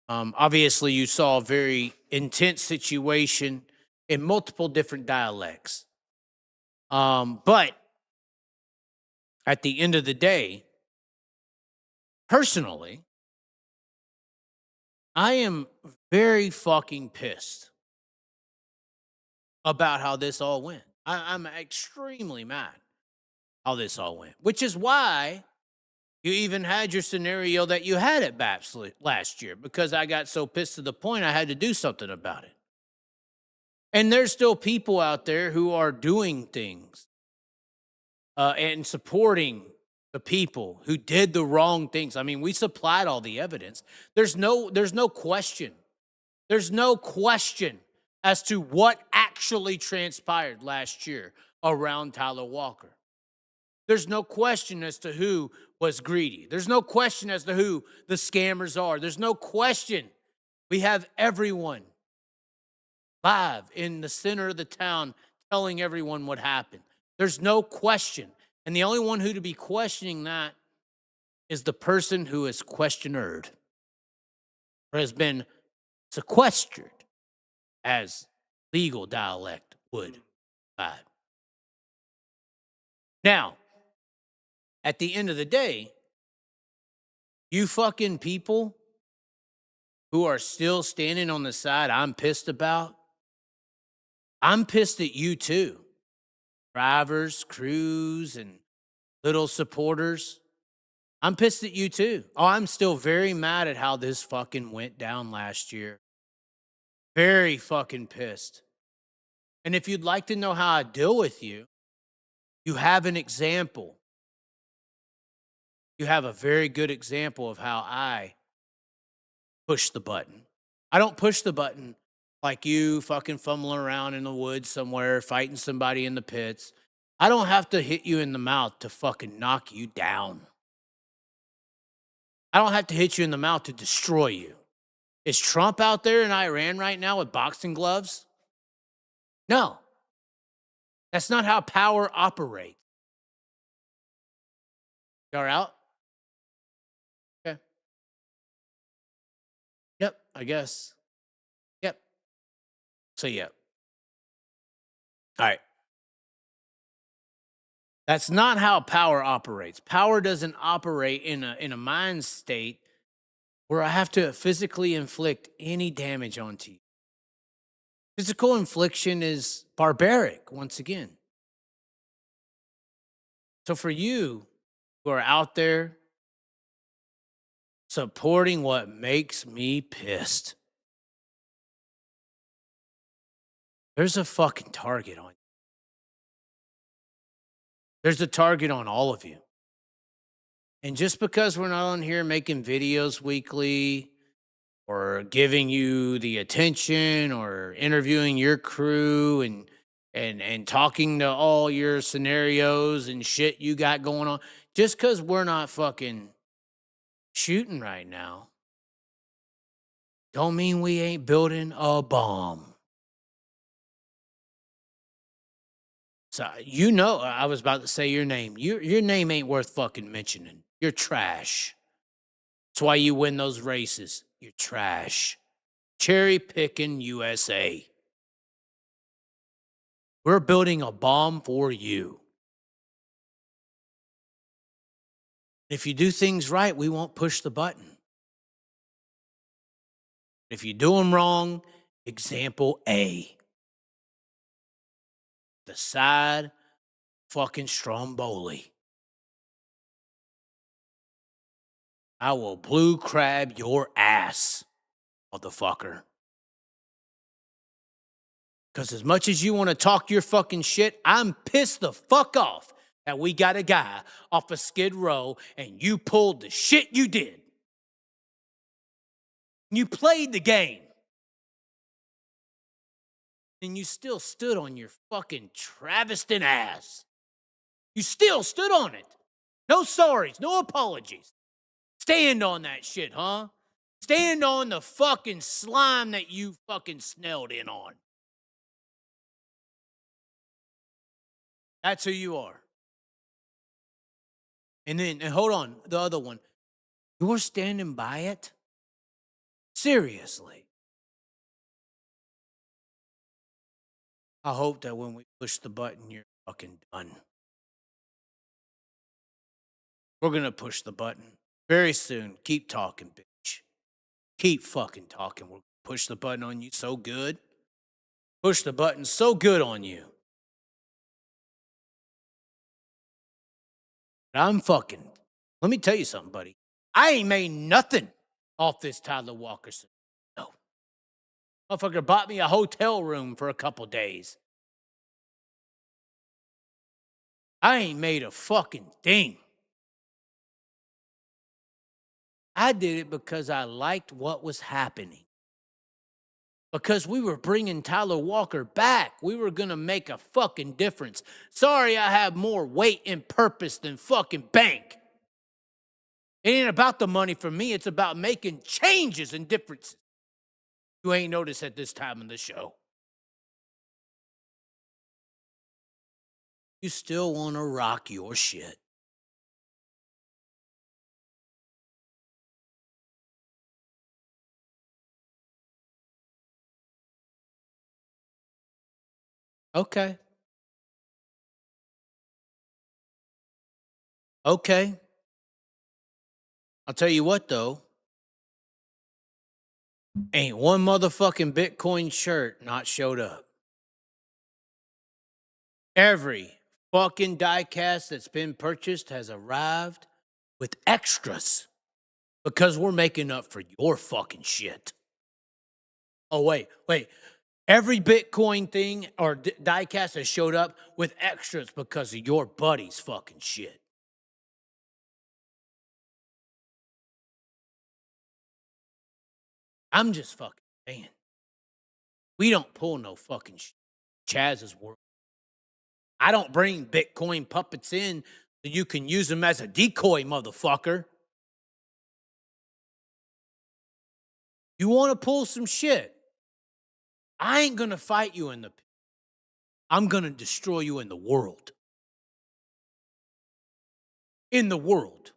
obviously, you saw a very intense situation in multiple different dialects. But at the end of the day, personally, I am very fucking pissed about how this all went. I'm extremely mad how this all went, which is why you even had your scenario that you had at BAPS last year, because I got so pissed to the point I had to do something about it. And there's still people out there who are doing things and supporting the people who did the wrong things. I mean, we supplied all the evidence. There's no question. There's no question as to what actually transpired last year around Tyler Walker. There's no question as to who was greedy. There's no question as to who the scammers are. There's no question. We have everyone live in the center of the town telling everyone what happened. There's no question. And the only one who to be questioning that is the person who is questioned or has been sequestered, as legal dialect would add. Now, at the end of the day, you fucking people who are still standing on the side I'm pissed about, I'm pissed at you too. Drivers, crews, and little supporters. I'm pissed at you too. Oh, I'm still very mad at how this fucking went down last year. Very fucking pissed. And if you'd like to know how I deal with you, you have an example. You have a very good example of how I push the button. I don't push the button like you fucking fumbling around in the woods somewhere, fighting somebody in the pits. I don't have to hit you in the mouth to fucking knock you down. I don't have to hit you in the mouth to destroy you. Is Trump out there in Iran right now with boxing gloves? No. That's not how power operates. Y'all out? Okay. Yep, I guess. Yep. So, yep. All right. That's not how power operates. Power doesn't operate in a mind state where I have to physically inflict any damage onto you. Physical infliction is barbaric, once again. So for you who are out there supporting what makes me pissed, there's a fucking target on you. There's a target on all of you. And just because we're not on here making videos weekly or giving you the attention or interviewing your crew and talking to all your scenarios and shit you got going on, just because we're not fucking shooting right now, don't mean we ain't building a bomb. So you know, I was about to say your name. Your name ain't worth fucking mentioning. You're trash. That's why you win those races. You're trash. Cherry picking USA. We're building a bomb for you. If you do things right, we won't push the button. If you do them wrong, example A. The side fucking Stromboli. I will blue crab your ass, motherfucker. Because as much as you want to talk your fucking shit, I'm pissed the fuck off that we got a guy off of Skid Row and you pulled the shit you did. You played the game. And you still stood on your fucking Traviston ass. You still stood on it. No sorries, no apologies. Stand on that shit, huh? Stand on the fucking slime that you fucking snelled in on. That's who you are. And hold on, the other one. You're standing by it? Seriously. I hope that when we push the button, you're fucking done. We're going to push the button very soon. Keep talking, bitch. Keep fucking talking. We'll push the button on you so good. Push the button so good on you. Let me tell you something, buddy. I ain't made nothing off this Tyler Walker. No. Motherfucker bought me a hotel room for a couple days. I ain't made a fucking thing. I did it because I liked what was happening. Because we were bringing Tyler Walker back. We were going to make a fucking difference. Sorry, I have more weight and purpose than fucking bank. It ain't about the money for me. It's about making changes and differences. You ain't noticed at this time in the show. You still want to rock your shit. Okay. Okay. I'll tell you what, though. Ain't one motherfucking Bitcoin shirt not showed up. Every fucking diecast that's been purchased has arrived with extras because we're making up for your fucking shit. Oh, wait. Every Bitcoin thing or diecast has showed up with extras because of your buddy's fucking shit. I'm just fucking saying. We don't pull no fucking shit. Chaz's world. I don't bring Bitcoin puppets in so you can use them as a decoy, motherfucker. You want to pull some shit? I ain't going to fight you in the pit. I'm going to destroy you in the world. In the world.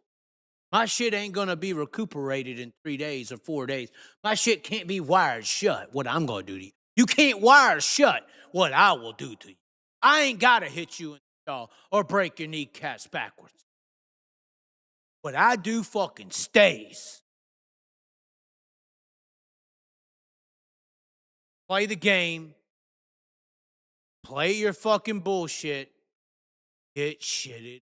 My shit ain't going to be recuperated in 3 days or 4 days. My shit can't be wired shut, what I'm going to do to you. You can't wire shut what I will do to you. I ain't got to hit you in the jaw or break your kneecaps backwards. What I do fucking stays. Play the game. Play your fucking bullshit. Get shitted.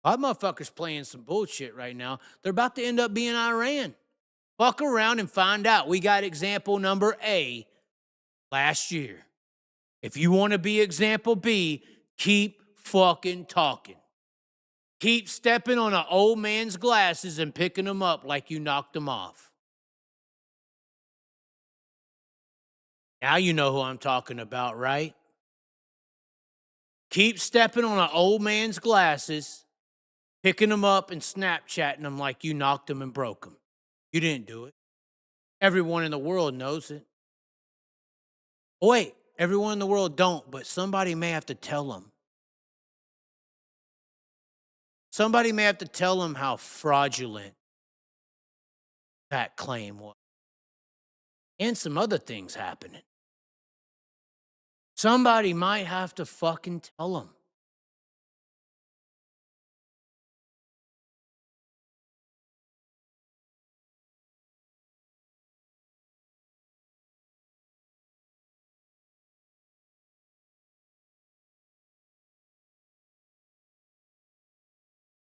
A lot of motherfuckers playing some bullshit right now. They're about to end up being Iran. Fuck around and find out. We got example number A last year. If you want to be example B, keep fucking talking. Keep stepping on an old man's glasses and picking them up like you knocked them off. Now you know who I'm talking about, right? Keep stepping on an old man's glasses, picking them up and Snapchatting them like you knocked them and broke them. You didn't do it. Everyone in the world knows it. Oh, wait, everyone in the world don't, but somebody may have to tell them. Somebody may have to tell them how fraudulent that claim was. And some other things happening. Somebody might have to fucking tell them.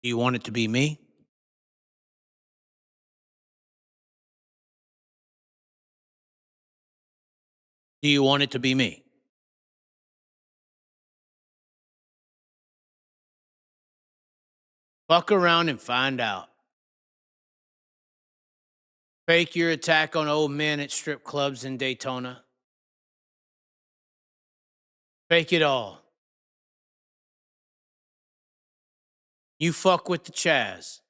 Do you want it to be me? Do you want it to be me? Fuck around and find out. Fake your attack on old men at strip clubs in Daytona. Fake it all. You fuck with the Chaz.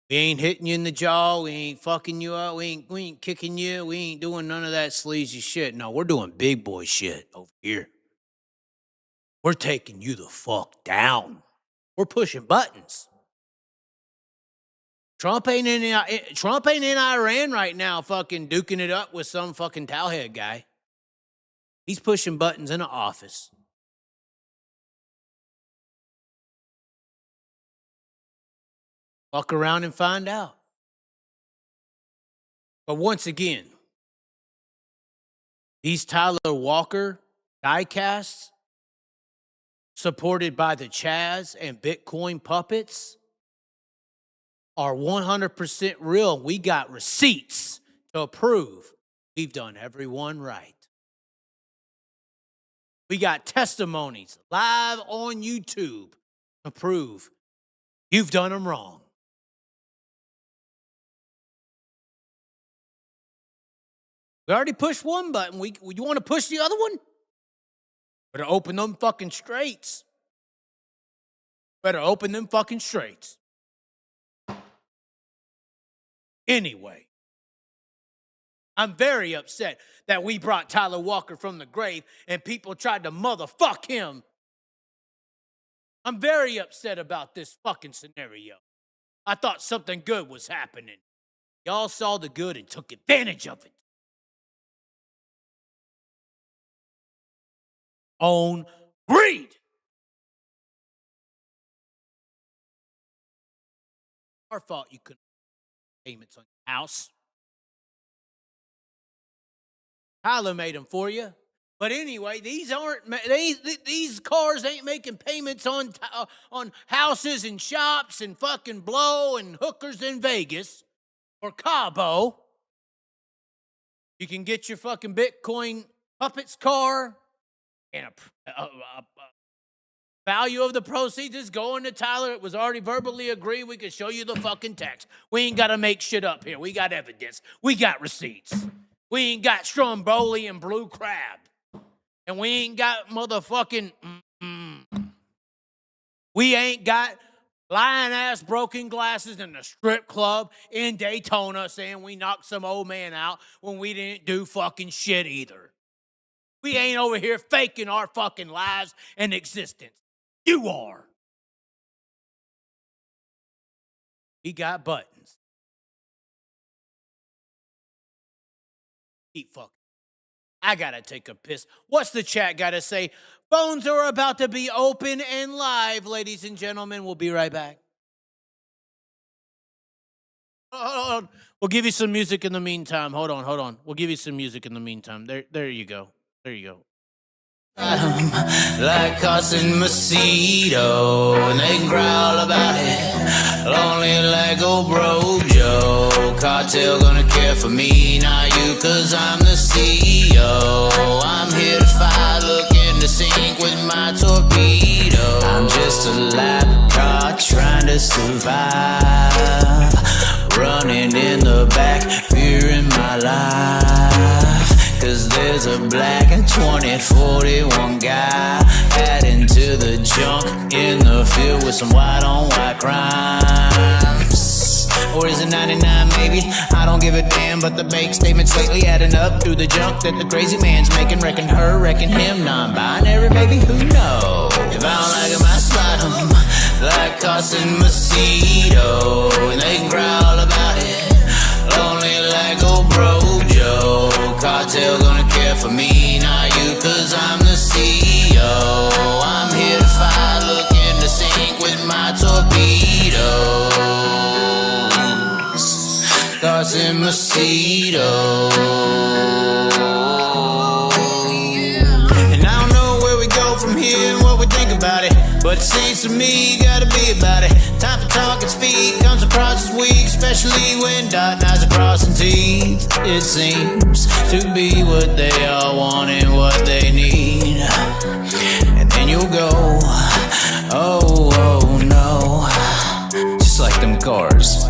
We ain't hitting you in the jaw. We ain't fucking you up. We ain't kicking you. We ain't doing none of that sleazy shit. No, we're doing big boy shit over here. We're taking you the fuck down. We're pushing buttons. Trump ain't in Iran right now fucking duking it up with some fucking towelhead guy. He's pushing buttons in the office. Fuck around and find out. But once again, these Tyler Walker diecasts, supported by the Chaz and Bitcoin puppets, are 100% real. We got receipts to prove we've done everyone right. We got testimonies live on YouTube to prove you've done them wrong. We already pushed one button. You want to push the other one? Better open them fucking straits. Better open them fucking straits. Anyway, I'm very upset that we brought Tyler Walker from the grave and people tried to motherfuck him. I'm very upset about this fucking scenario. I thought something good was happening. Y'all saw the good and took advantage of it. Own greed. Our fault you couldn't payments on your house. Tyler made them for you. But anyway, these cars ain't making payments on houses and shops and fucking blow and hookers in Vegas or Cabo. You can get your fucking Bitcoin puppets car, and a value of the proceeds is going to Tyler. It was already verbally agreed. We can show you the fucking text. We ain't got to make shit up here. We got evidence. We got receipts. We ain't got Stromboli and Blue Crab. And we ain't got motherfucking... We ain't got lying-ass broken glasses in the strip club in Daytona saying we knocked some old man out when we didn't do fucking shit either. We ain't over here faking our fucking lives and existence. You are. He got buttons. Keep fucking. I gotta take a piss. What's the chat gotta say? Phones are about to be open and live, ladies and gentlemen. We'll be right back. Hold on. We'll give you some music in the meantime. Hold on. We'll give you some music in the meantime. There you go. There you go. Like Carson Macedo, and they can growl about it. Lonely like old bro Joe. Cartel gonna care for me, not you, cause I'm the CEO. I'm here to fight, looking to sink with my torpedo. I'm just a lap car trying to survive, running in the back, fearing my life. Cause there's a black 2041 guy adding to the junk in the field with some white on white crimes. Or is it 99 maybe? I don't give a damn, but the bank statements lately adding up through the junk that the crazy man's making. Reckon her, reckon him, non-binary, maybe, who knows? If I don't like him, I slide him like Carson Macedo, and they can growl about it. Lonely like old bro Joe. Cartel gonna care for me, not you, cause I'm the CEO. I'm here to fight, looking to sink with my torpedoes. Carson Macedo. And I don't know where we go from here and what we think about it, but it seems to me, gotta be about it. Time for talk and speak comes across as weak, especially when dotting I's and crossing T's. It seems to be what they all want and what they need. And then you'll go, oh, oh no. Just like them cars.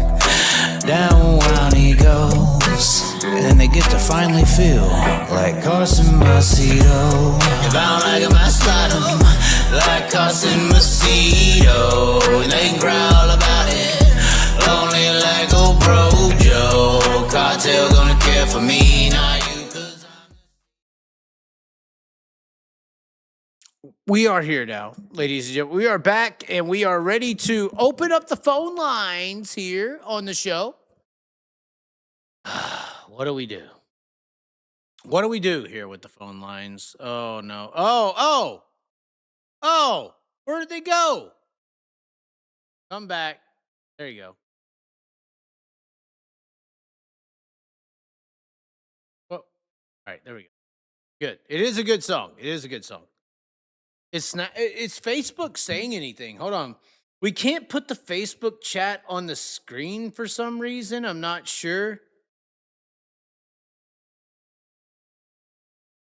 Down one he goes, and then they get to finally feel like Carson Macedo. If I don't like him, I slide him like Carson Macedo, and they can growl about it. Lonely like old bro Joe. Cartel gonna care for me, not you, cause We are here now, ladies and gentlemen. We are back, and we are ready to open up the phone lines here on the show. What do we do? What do we do here with the phone lines? Oh, no. Oh, where did they go? Come back. There you go. Oh, all right, there we go. Good. It is a good song. It is a good song. It's not. Is Facebook saying anything? Hold on. We can't put the Facebook chat on the screen for some reason. I'm not sure.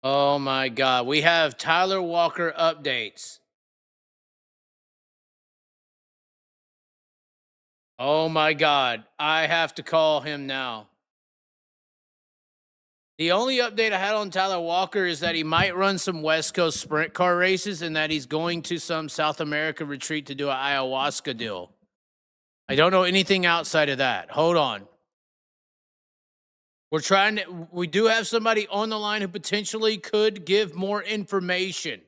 Oh my God. We have Tyler Walker updates. Oh my God. I have to call him now. The only update I had on Tyler Walker is that he might run some West Coast sprint car races and that he's going to some South America retreat to do an ayahuasca deal. I don't know anything outside of that. Hold on. We do have somebody on the line who potentially could give more information.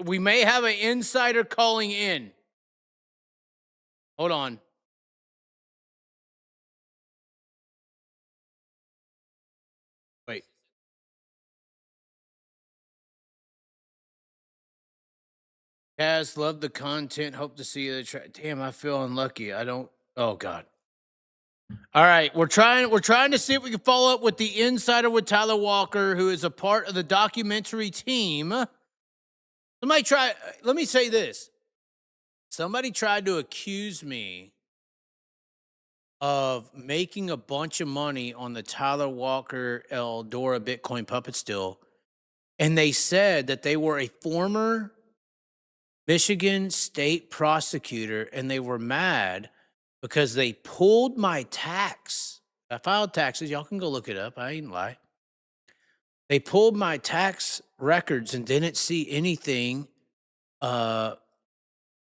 We may have an insider calling in. Hold on. Wait. Chaz, love the content. Hope to see you. Damn, I feel unlucky. I don't. Oh God. All right, we're trying to see if we can follow up with the insider with Tyler Walker, who is a part of the documentary team. Let me say this. Somebody tried to accuse me of making a bunch of money on the Tyler Walker Eldora Bitcoin puppet deal, and they said that they were a former Michigan state prosecutor, and they were mad because they pulled my tax. I filed taxes. Y'all can go look it up. I ain't lie. They pulled my tax records and didn't see anything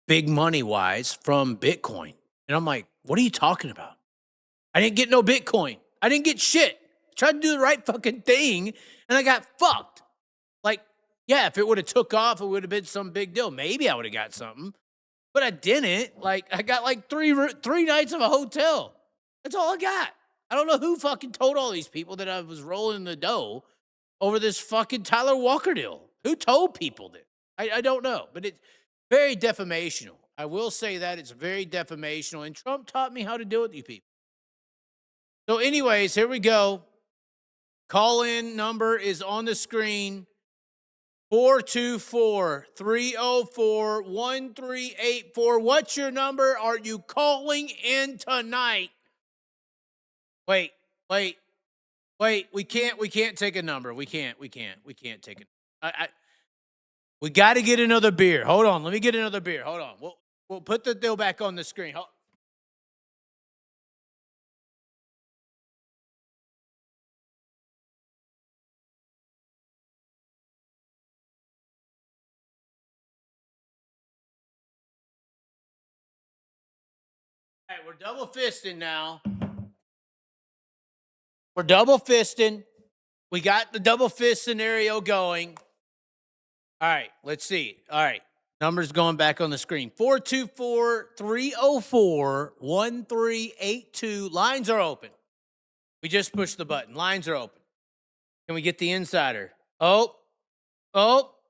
big money-wise from Bitcoin. And I'm like, what are you talking about? I didn't get no Bitcoin. I didn't get shit. I tried to do the right fucking thing, and I got fucked. Like, yeah, if it would have took off, it would have been some big deal. Maybe I would have got something. But I didn't. Like, I got like three nights of a hotel. That's all I got. I don't know who fucking told all these people that I was rolling the dough over this fucking Tyler Walker deal. Who told people this? I don't know. But it's very defamational. I will say that it's very defamational. And Trump taught me how to deal with you people. So anyways, here we go. Call-in number is on the screen. 424-304-1384. What's your number? Are you calling in tonight? Wait. We can't take a number. We can't take it. We got to get another beer. Hold on. Let me get another beer. Hold on. We'll put the deal back on the screen. we're double fisting now. We're double fisting. We got the double fist scenario going. All right, let's see. All right, numbers going back on the screen. 424-304-1382. Lines are open. We just pushed the button. Lines are open. Can we get the insider? Oh,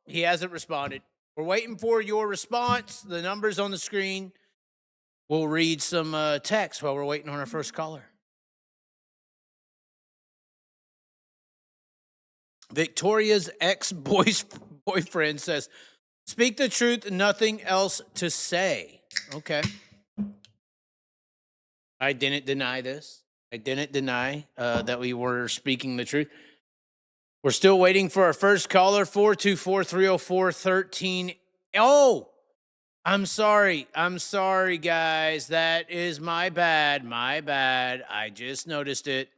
he hasn't responded. We're waiting for your response. The numbers on the screen. We'll read some text while we're waiting on our first caller. Victoria's ex-boyfriend says, speak the truth, nothing else to say. Okay. I didn't deny this. I didn't deny that we were speaking the truth. We're still waiting for our first caller, 424-304-13. Oh, I'm sorry. I'm sorry, guys. That is my bad. My bad. I just noticed it.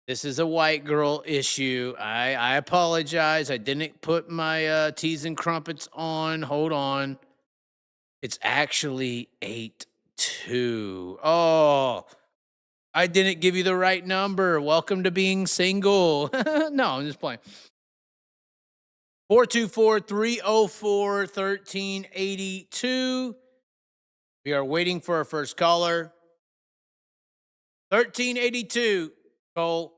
This is a white girl issue. I apologize. I didn't put my teas and crumpets on. Hold on. It's actually 8-2. Oh, I didn't give you the right number. Welcome to being single. No, I'm just playing. 424-304-1382. We are waiting for our first caller. 1382, Cole.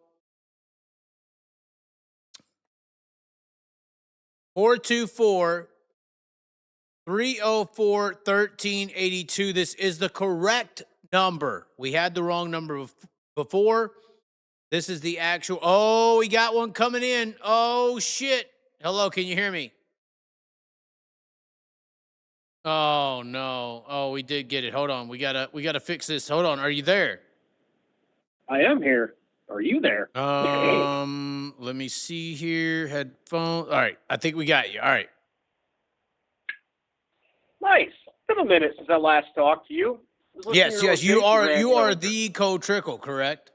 424-304-1382. This is the correct number. We had the wrong number before. This is the actual. Oh, we got one coming in. Oh, shit. Hello, can you hear me? Oh, no. Oh, we did get it. Hold on. We gotta fix this. Hold on. Are you there? I am here. Are you there? Let me see here. Headphones. All right. I think we got you. All right. Nice. It's been a minute since I last talked to you. Yes. You are the Code Trickle, correct?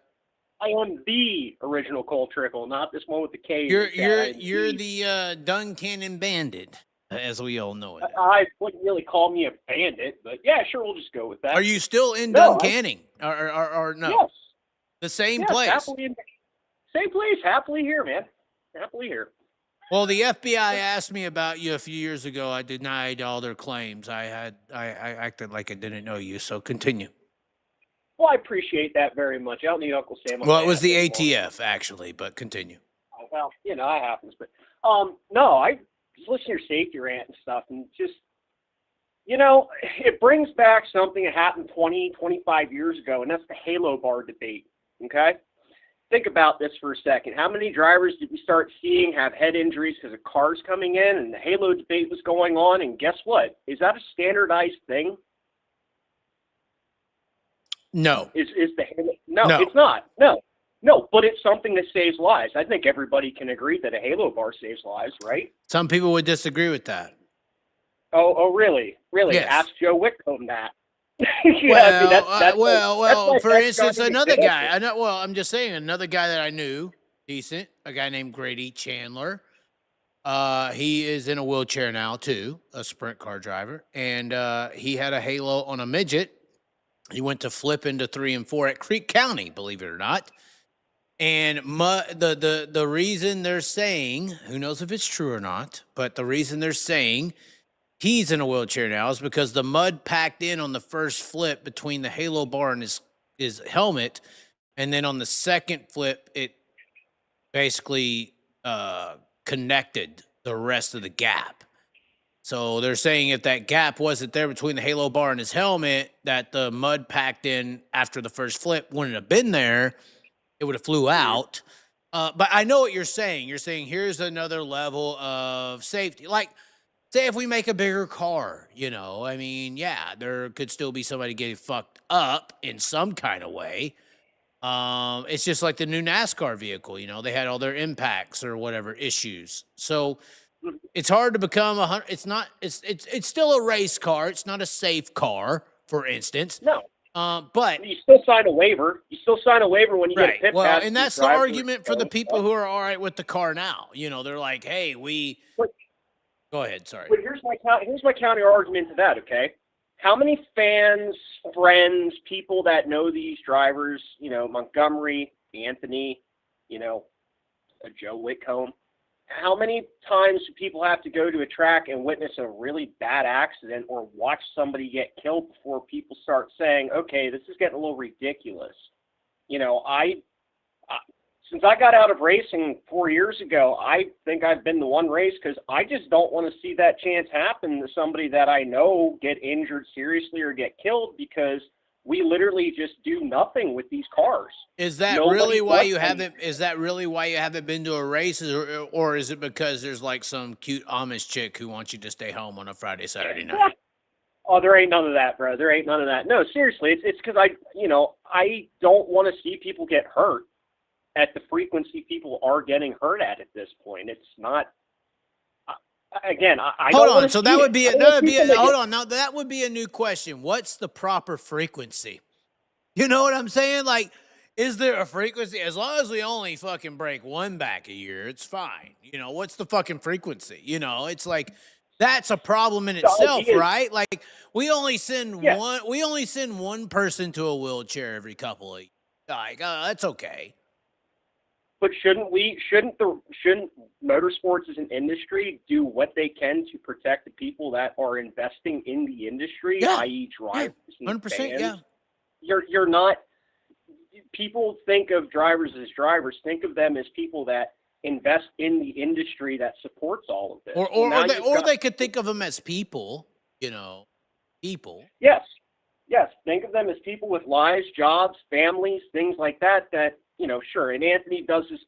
I am the original Cole Trickle, not this one with the K. You're the Duncannon Bandit, as we all know it. I wouldn't really call me a bandit, but yeah, sure, we'll just go with that. Are you still in Duncannon? Or no? Yes. The same yes, place? Same place. Happily here, man. Happily here. Well, the FBI asked me about you a few years ago. I denied all their claims. I acted like I didn't know you, so continue. Well, I appreciate that very much. I don't need Uncle Sam. Well, it was the ATF, actually, but continue. Well, that happens. But, no, I just listen to your safety rant and stuff, and just, it brings back something that happened 20, 25 years ago, and that's the Halo bar debate, okay? Think about this for a second. How many drivers did we start seeing have head injuries because of cars coming in, and the Halo debate was going on, and guess what? Is that a standardized thing? No. Is the Halo? No, it's not. No, but it's something that saves lives. I think everybody can agree that a Halo bar saves lives, right? Some people would disagree with that. Oh, really? Really? Yes. Ask Joe Whitcomb that. For instance, another guy. I'm just saying, another guy that I knew, decent, a guy named Grady Chandler. He is in a wheelchair now too, a sprint car driver, and he had a Halo on a midget. He went to flip into 3 and 4 at Creek County, believe it or not. And the reason they're saying, who knows if it's true or not, but the reason they're saying he's in a wheelchair now is because the mud packed in on the first flip between the Halo bar and his helmet, and then on the second flip, it basically connected the rest of the gap. So they're saying if that gap wasn't there between the Halo bar and his helmet, that the mud packed in after the first flip wouldn't have been there. It would have flew out. But I know what you're saying. You're saying here's another level of safety. Like, say if we make a bigger car, there could still be somebody getting fucked up in some kind of way. It's just like the new NASCAR vehicle, they had all their impacts or whatever issues. So it's hard to become it's still a race car. It's not a safe car, for instance. No. But you still sign a waiver. You still sign a waiver when you get a pit pass. And that's the argument for the people who are all right with the car now. They're like, hey, go ahead. Sorry. But here's my counter argument to that. Okay, how many fans, friends, people that know these drivers, Montgomery, Anthony, Joe Whitcomb, how many times do people have to go to a track and witness a really bad accident or watch somebody get killed before people start saying, okay, this is getting a little ridiculous? Since I got out of racing 4 years ago, I think I've been the one race because I just don't want to see that chance happen to somebody that I know get injured seriously or get killed because we literally just do nothing with these cars. Is that really why you haven't? Is that really why you haven't been to a race, or is it because there's like some cute Amish chick who wants you to stay home on a Friday, Saturday night? Oh, there ain't none of that, bro. There ain't none of that. No, seriously, it's because I don't want to see people get hurt at the frequency people are getting hurt at this point. It's not. Again, I hold don't on. So that would be hold on. Now that would be a new question. What's the proper frequency? You know what I'm saying? Like, is there a frequency? As long as we only fucking break one back a year, it's fine. What's the fucking frequency? It's like that's a problem in itself, right? Like we only send one person to a wheelchair every couple of years. Like, that's okay. But shouldn't motorsports as an industry do what they can to protect the people that are investing in the industry, i.e. drivers and 100%, fans? yeah. You're not – people think of drivers as drivers. Think of them as people that invest in the industry that supports all of this. Or they could think of them as people, people. Yes. Think of them as people with lives, jobs, families, things like that, sure, and Anthony does this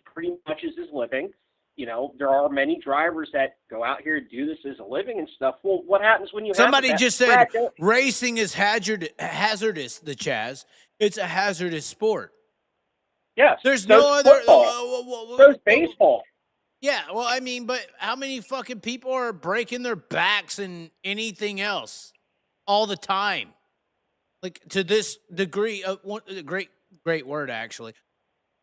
pretty much as his living. There are many drivers that go out here and do this as a living and stuff. Well, what happens when somebody just said racing is hazardous, the Chaz. It's a hazardous sport. Yes. There's no other. There's baseball. Yeah, well, I mean, but how many fucking people are breaking their backs and anything else all the time? Like, to this degree, great word, actually.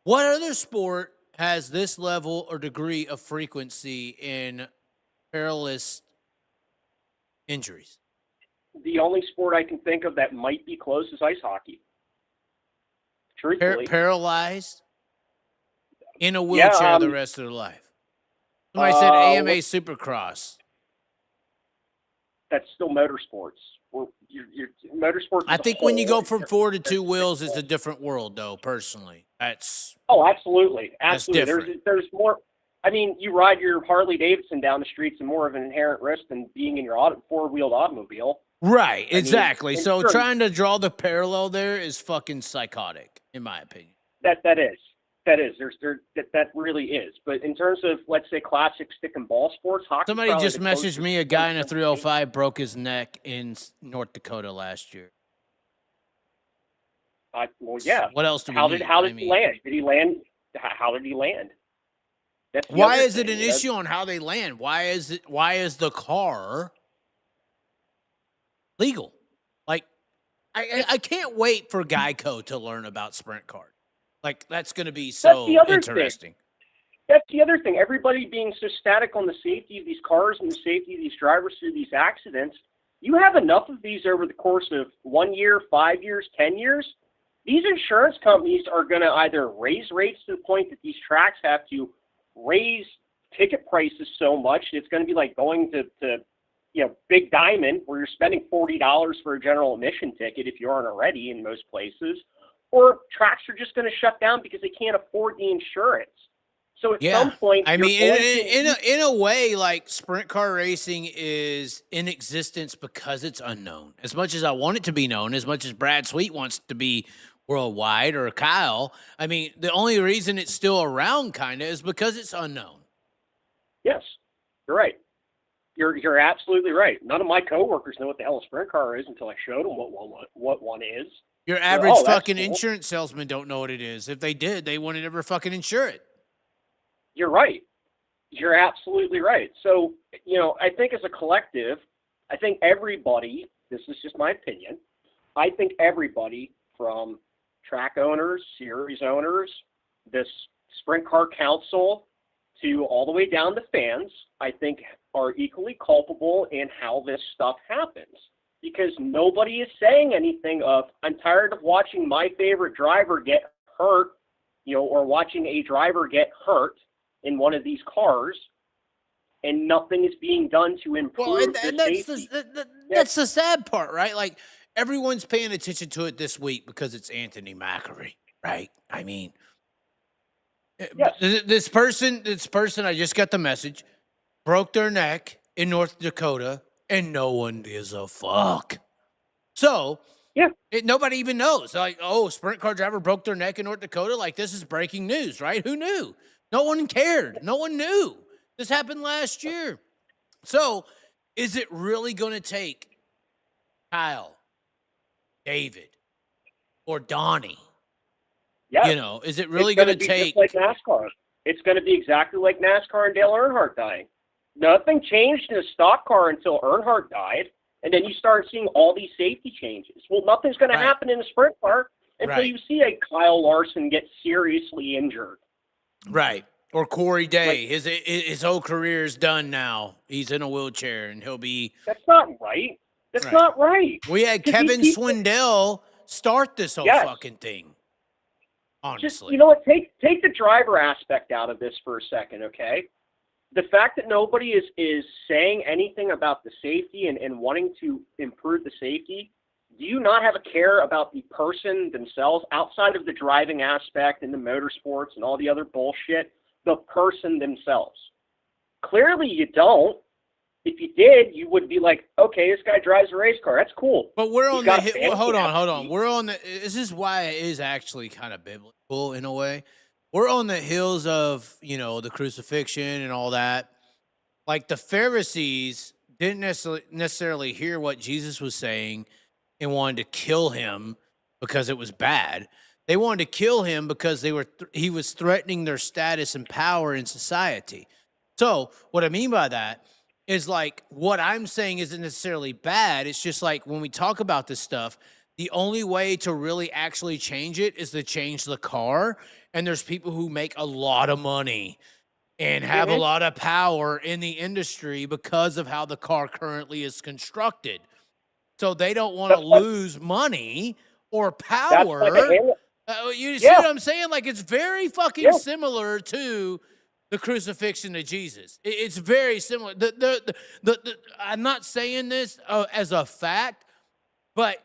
What other sport has this level or degree of frequency in perilous injuries? The only sport I can think of that might be close is ice hockey. Truthfully. Paralyzed in a wheelchair the rest of their life. Somebody said AMA Supercross. That's still motorsports. Motorsports. I think when you go from 4 to 2 wheels, it's a different world, though. Personally, that's absolutely. That's different. There's more. I mean, you ride your Harley Davidson down the streets, and more of an inherent risk than being in your four-wheeled automobile. Right. Exactly. So trying to draw the parallel there is fucking psychotic, in my opinion. That is. That really is. But in terms of, let's say, classic stick and ball sports, hockey. Somebody just messaged me. A guy in a 305 broke his neck in North Dakota last year. Well, yeah. What else do we need? How did he land? Did he land? How did he land? Why is it an issue on how they land? Why is the car legal? Like, I can't wait for Geico to learn about sprint cars. Like, that's going to be so interesting. That's the other thing. Everybody being so static on the safety of these cars and the safety of these drivers through these accidents. You have enough of these over the course of 1 year, 5 years, 10 years. These insurance companies are going to either raise rates to the point that these tracks have to raise ticket prices so much it's going to be like going to Big Diamond, where you're spending $40 for a general admission ticket if you aren't already in most places. Or tracks are just going to shut down because they can't afford the insurance. So at some point, I mean, in a way, like, sprint car racing is in existence because it's unknown. As much as I want it to be known, as much as Brad Sweet wants to be worldwide, or Kyle, I mean, the only reason it's still around kind of is because it's unknown. Yes, you're right. You're absolutely right. None of my coworkers know what the hell a sprint car is until I showed them what one is. Your average fucking insurance salesman don't know what it is. If they did, they wouldn't ever fucking insure it. You're right. You're absolutely right. So, I think as a collective, I think everybody, this is just my opinion, I think everybody from track owners, series owners, this sprint car council, to all the way down to fans, I think are equally culpable in how this stuff happens. because nobody is saying anything of, I'm tired of watching my favorite driver get hurt, or watching a driver get hurt in one of these cars, and nothing is being done to improve Well, and their that's safety. that's the sad part, right? Like everyone's paying attention to it this week because it's Anthony Macri, right? I mean, Yes. this person, I just got the message, broke their neck in North Dakota, and no one gives a fuck. So Yeah. nobody even knows. Like, oh, sprint car driver broke their neck in North Dakota. Like, this is breaking news, right? Who knew? No one cared. No one knew. This happened last year. So, is it really going to take Kyle, David, or Donnie? Yes. Is it really It's going going to to be take? just like NASCAR. It's going to be exactly like NASCAR and Dale Earnhardt dying. Nothing changed in a stock car until Earnhardt died, and then you start seeing all these safety changes. Well, nothing's going to happen in a sprint car until you see a Kyle Larson get seriously injured. Right. Or Corey Day. His whole career is done now. He's in a wheelchair, and he'll be. That's not right. That's not right. We had Kevin Swindell start this whole fucking thing. Honestly. Just, you know what? Take the driver aspect out of this for a second, okay? The fact that nobody is saying anything about the safety and wanting to improve the safety, do you not have a care about the person themselves outside of the driving aspect and the motorsports and all the other bullshit? The person themselves. Clearly you don't. If you did, you would be like, okay, this guy drives a race car. That's cool. But we're on the hold on. We're on the. This is why it is actually kind of biblical in a way. We're on the heels of the crucifixion and all that. Like the Pharisees didn't necessarily hear what Jesus was saying and wanted to kill him because it was bad. They wanted to kill him because he was threatening their status and power in society. So what I mean by that is like what I'm saying isn't necessarily bad. It's just like when we talk about this stuff, the only way to really actually change it is to change the car. And there's people who make a lot of money and have a lot of power in the industry because of how the car currently is constructed. So they don't want to lose money or power. You see what I'm saying? Like it's very fucking similar to the crucifixion of Jesus. It's very similar. I'm not saying this as a fact, but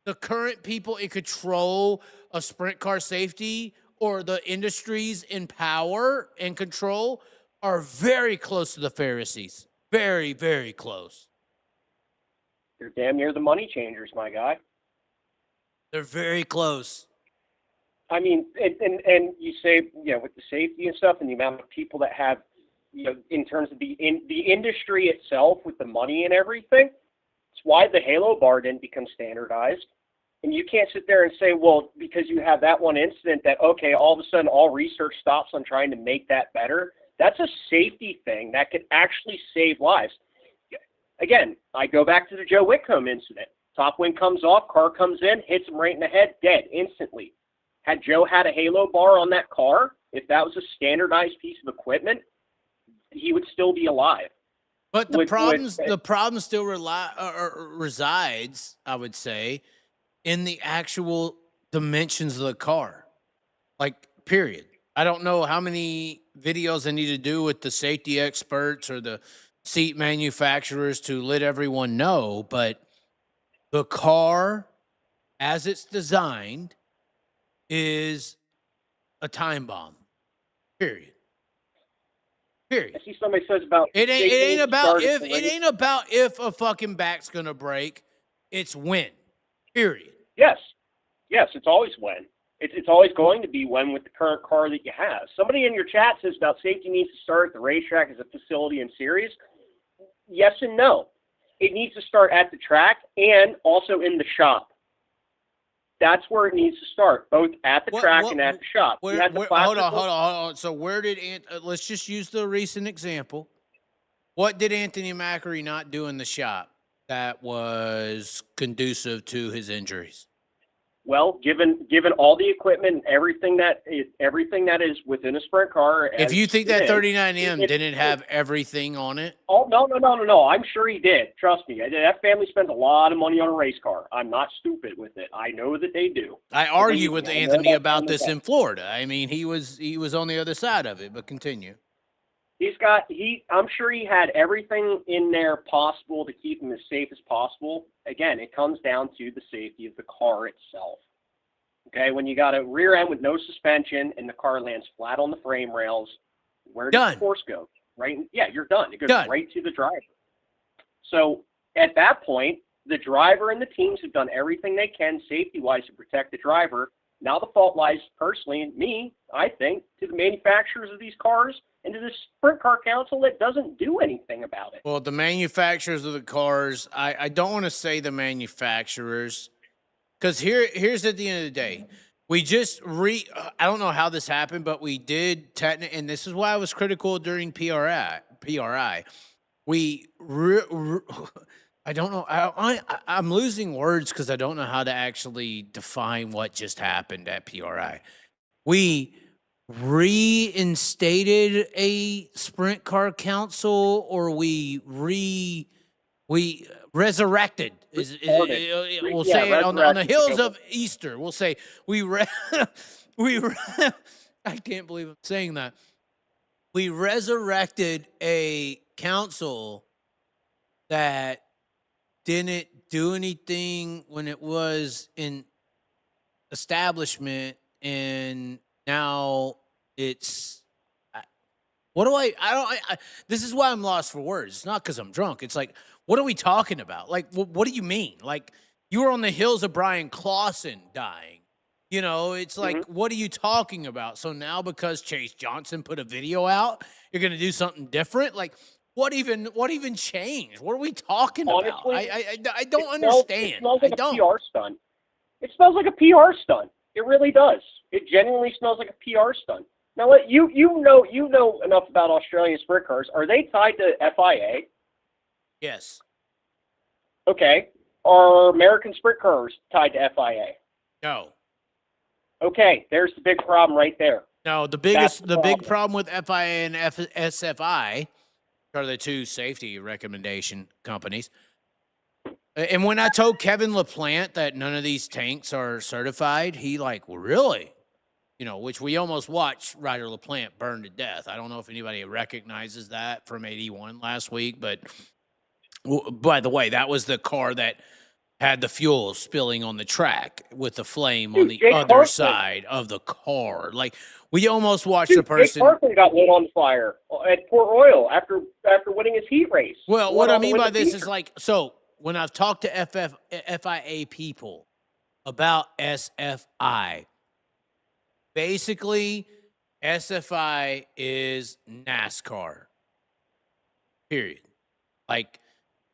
the current people in control of sprint car safety or the industries in power and control are very close to the Pharisees. Very, very close. They're damn near the money changers, my guy. They're very close. I mean, and you say, with the safety and stuff and the amount of people that have, in terms of the industry itself with the money and everything, it's why the halo bar didn't become standardized. And you can't sit there and say, well, because you have that one incident that, okay, all of a sudden all research stops on trying to make that better. That's a safety thing that could actually save lives. Again, I go back to the Joe Whitcomb incident. Top wing comes off, car comes in, hits him right in the head, dead instantly. Had Joe had a halo bar on that car, if that was a standardized piece of equipment, he would still be alive. But the problem still resides, I would say, in the actual dimensions of the car. Like, period. I don't know how many videos I need to do with the safety experts or the seat manufacturers to let everyone know, but the car, as it's designed, is a time bomb. Period. I see somebody says about it ain't about if a fucking back's gonna break. It's when. Period. Yes, it's always when. It's always going to be when with the current car that you have. Somebody in your chat says about safety needs to start at the racetrack as a facility and series. Yes and no. It needs to start at the track and also in the shop. That's where it needs to start, both at the track and at the shop. Hold on. So where did let's just use the recent example. What did Anthony Macri not do in the shop that was conducive to his injuries? Well, given all the equipment and everything that is within a sprint car, If you think that 39M it- didn't have everything on it, oh no, I'm sure he did. Trust me, that family spends a lot of money on a race car. I'm not stupid with it. I know that they do. I argue with Anthony about this in Florida. I mean, he was on the other side of it, but continue. I'm sure he had everything in there possible to keep him as safe as possible. Again, it comes down to the safety of the car itself. Okay, when you got a rear end with no suspension and the car lands flat on the frame rails, where does the force go? Right? Yeah, you're done. It goes right to the driver. So at that point, the driver and the teams have done everything they can safety-wise to protect the driver. Now the fault lies personally in me, I think, to the manufacturers of these cars and to the Sprint Car Council that doesn't do anything about it. Well, the manufacturers of the cars, I don't want to say the manufacturers, because here's at the end of the day, we just I don't know how this happened, but we did and this is why I was critical during PRI. I don't know. I'm losing words because I don't know how to actually define what just happened at PRI. We reinstated a Sprint Car Council, or we resurrected. We'll say it on the hills of Easter. We'll say I can't believe I'm saying that. We resurrected a council that didn't do anything when it was in establishment, and now it's this is why I'm lost for words. It's not because I'm drunk. It's like, what are we talking about? Like, what do you mean? Like, you were on the hills of Brian Clausen dying. You know, it's like, what are you talking about? So now because Chase Johnson put a video out, you're going to do something different? Like, what even changed? What are we talking about? I don't understand. It smells like a PR stunt. It smells like a PR stunt. It really does. It genuinely smells like a PR stunt. Now, you know enough about Australian sprint cars. Are they tied to FIA? Yes. Okay. Are American sprint cars tied to FIA? No. Okay, there's the big problem right there. No, the big problem with FIA and SFI are the two safety recommendation companies. And when I told Kevin LaPlante that none of these tanks are certified, he like, well, really? You know, which we almost watched Ryder LaPlante burn to death. I don't know if anybody recognizes that from 81 last week, but by the way, that was the car that had the fuel spilling on the track with the flame on the other side of the car. Like, we almost watched a person. Jake Carson got lit on fire at Port Royal after winning his heat race. Well, what I mean by this is like, so when I've talked to FIA people about SFI, basically SFI is NASCAR. Period. Like,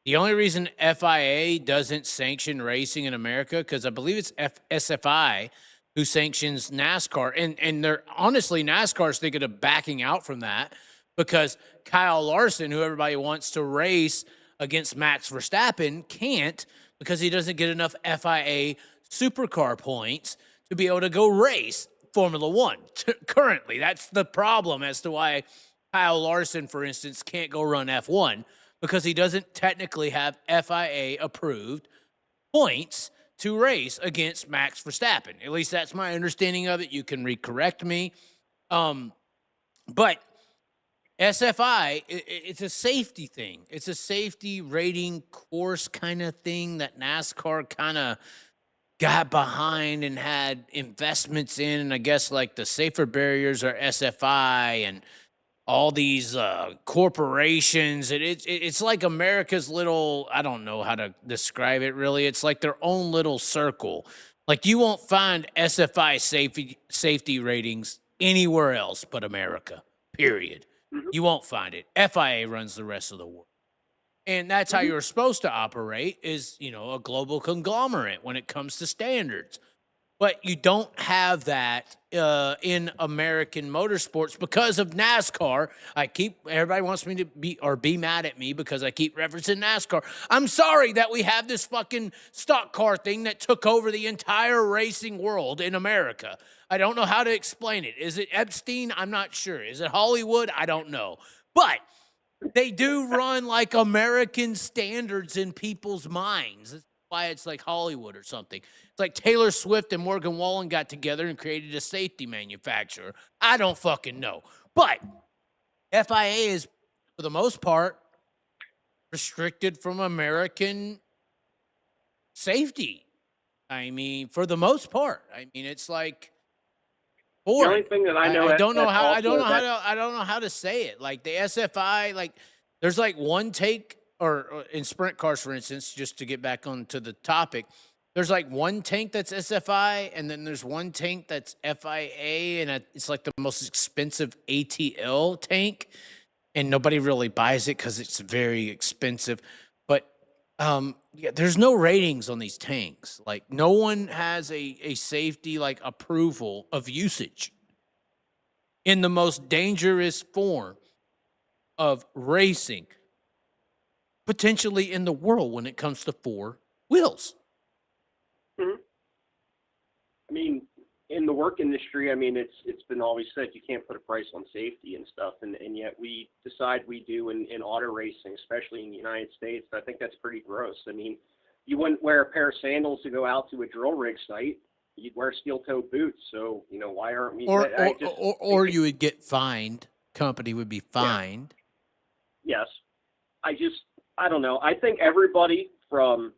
the only reason FIA doesn't sanction racing in America, because I believe it's SFI who sanctions NASCAR. And they're honestly, NASCAR's thinking of backing out from that because Kyle Larson, who everybody wants to race against Max Verstappen, can't because he doesn't get enough FIA supercar points to be able to go race Formula One. Currently, that's the problem as to why Kyle Larson, for instance, can't go run F1. Because he doesn't technically have FIA-approved points to race against Max Verstappen. At least that's my understanding of it. You can recorrect me. But SFI, it's a safety thing. It's a safety rating course kind of thing that NASCAR kind of got behind and had investments in. And I guess like the safer barriers are SFI and all these corporations. It's like America's little, I don't know how to describe it really. It's like their own little circle. Like, you won't find SFI safety ratings anywhere else but America, period. You won't find it. FIA runs the rest of the world. And that's how you're supposed to operate is, you know, a global conglomerate when it comes to standards. But you don't have that in American motorsports because of NASCAR. Everybody wants me to be mad at me because I keep referencing NASCAR. I'm sorry that we have this fucking stock car thing that took over the entire racing world in America. I don't know how to explain it. Is it Epstein? I'm not sure. Is it Hollywood? I don't know. But they do run like American standards in people's minds. That's why it's like Hollywood or something. It's like Taylor Swift and Morgan Wallen got together and created a safety manufacturer. I don't fucking know. But FIA is, for the most part, restricted from American safety. I mean, for the most part. I mean, it's like the only thing that I know, I don't know how to say it. Like the SFI, like there's like one take, or in sprint cars, for instance, just to get back onto the topic, there's like one tank that's SFI, and then there's one tank that's FIA, and it's like the most expensive ATL tank, and nobody really buys it because it's very expensive. But yeah, there's no ratings on these tanks. Like no one has a safety like approval of usage in the most dangerous form of racing, potentially in the world when it comes to four wheels. Mm-hmm. I mean, in the work industry, I mean, it's been always said you can't put a price on safety and stuff, and yet we decide we do in auto racing, especially in the United States. I think that's pretty gross. I mean, you wouldn't wear a pair of sandals to go out to a drill rig site. You'd wear steel-toed boots. So, you know, why aren't we? Or you would get fined. Company would be fined. Yeah. Yes. I don't know. I think everybody from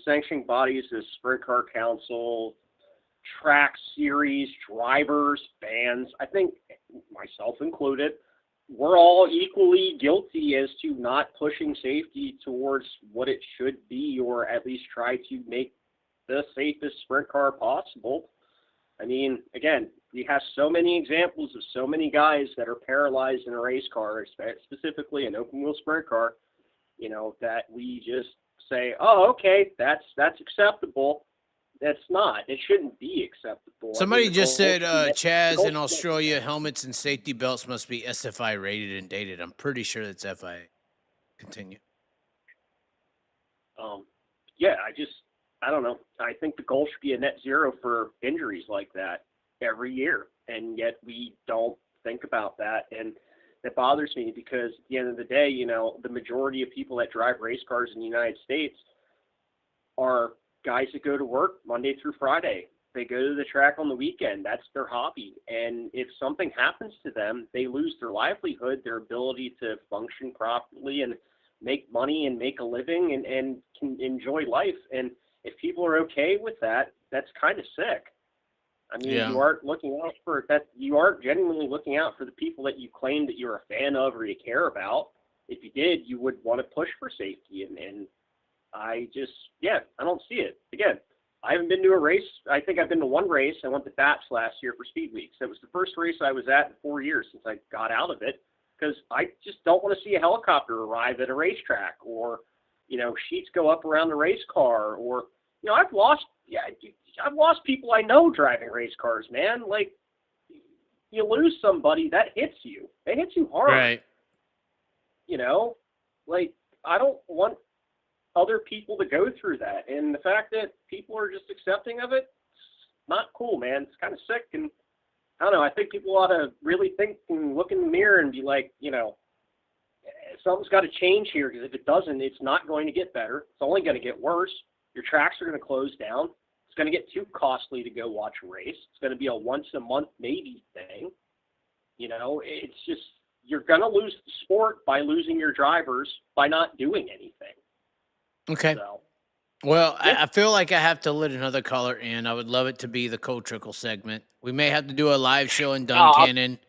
sanctioning bodies to Sprint Car Council, track series, drivers, fans, I think, myself included, we're all equally guilty as to not pushing safety towards what it should be, or at least try to make the safest sprint car possible. I mean, again, we have so many examples of so many guys that are paralyzed in a race car, specifically an open wheel sprint car, you know, that we just say, oh, okay, that's acceptable. That's not. It shouldn't be acceptable. Somebody just said, Chaz, in Australia, helmets and safety belts must be SFI rated and dated. I'm pretty sure that's FIA. Continue. Yeah, I don't know. I think the goal should be a net zero for injuries like that every year, and yet we don't think about that, and that bothers me because at the end of the day, you know, the majority of people that drive race cars in the United States are guys that go to work Monday through Friday. They go to the track on the weekend. That's their hobby, and if something happens to them, they lose their livelihood, their ability to function properly and make money and make a living and can enjoy life. And if people are okay with that, that's kind of sick. I mean, You aren't looking out for that. You aren't genuinely looking out for the people that you claim that you're a fan of or you care about. If you did, you would want to push for safety. And I don't see it. Again, I haven't been to a race. I think I've been to one race. I went to BAPS last year for Speed Weeks. That was the first race I was at in 4 years since I got out of it, because I just don't want to see a helicopter arrive at a racetrack, or, you know, sheets go up around the race car, or, you know, I've lost people I know driving race cars, man. Like, you lose somebody, that hits you. It hits you hard. Right. You know, like, I don't want other people to go through that. And the fact that people are just accepting of it, it's not cool, man. It's kind of sick. And I don't know, I think people ought to really think and look in the mirror and be like, you know, something's got to change here, because if it doesn't, it's not going to get better. It's only going to get worse. Your tracks are going to close down. It's going to get too costly to go watch a race. It's going to be a once-a-month maybe thing. You know, it's just, you're going to lose the sport by losing your drivers by not doing anything. Okay. So, well, yeah. I feel like I have to let another caller in. I would love it to be the Cold Trickle segment. We may have to do a live show in Duncannon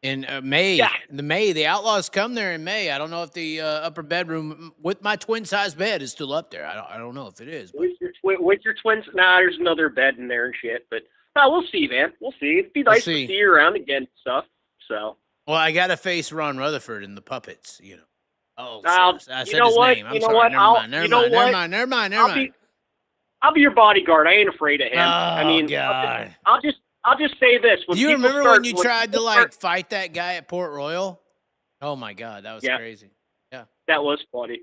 in May. Yeah. The Outlaws come there in May. I don't know if the upper bedroom with my twin-size bed is still up there. I don't know if it is. But. With your twins, there's another bed in there and shit. But we'll see, man. We'll see. It'd be nice to see you around again and stuff. So. Well, I got to face Ron Rutherford in the Puppets, you know. Oh, I said his name. I'm sorry. Never mind. I'll be your bodyguard. I ain't afraid of him. I Oh, mean, God. I'll just say this. When Do you people remember start, when you when tried to people start- fight that guy at Port Royal? Oh my God, that was Yeah. crazy. Yeah. That was funny.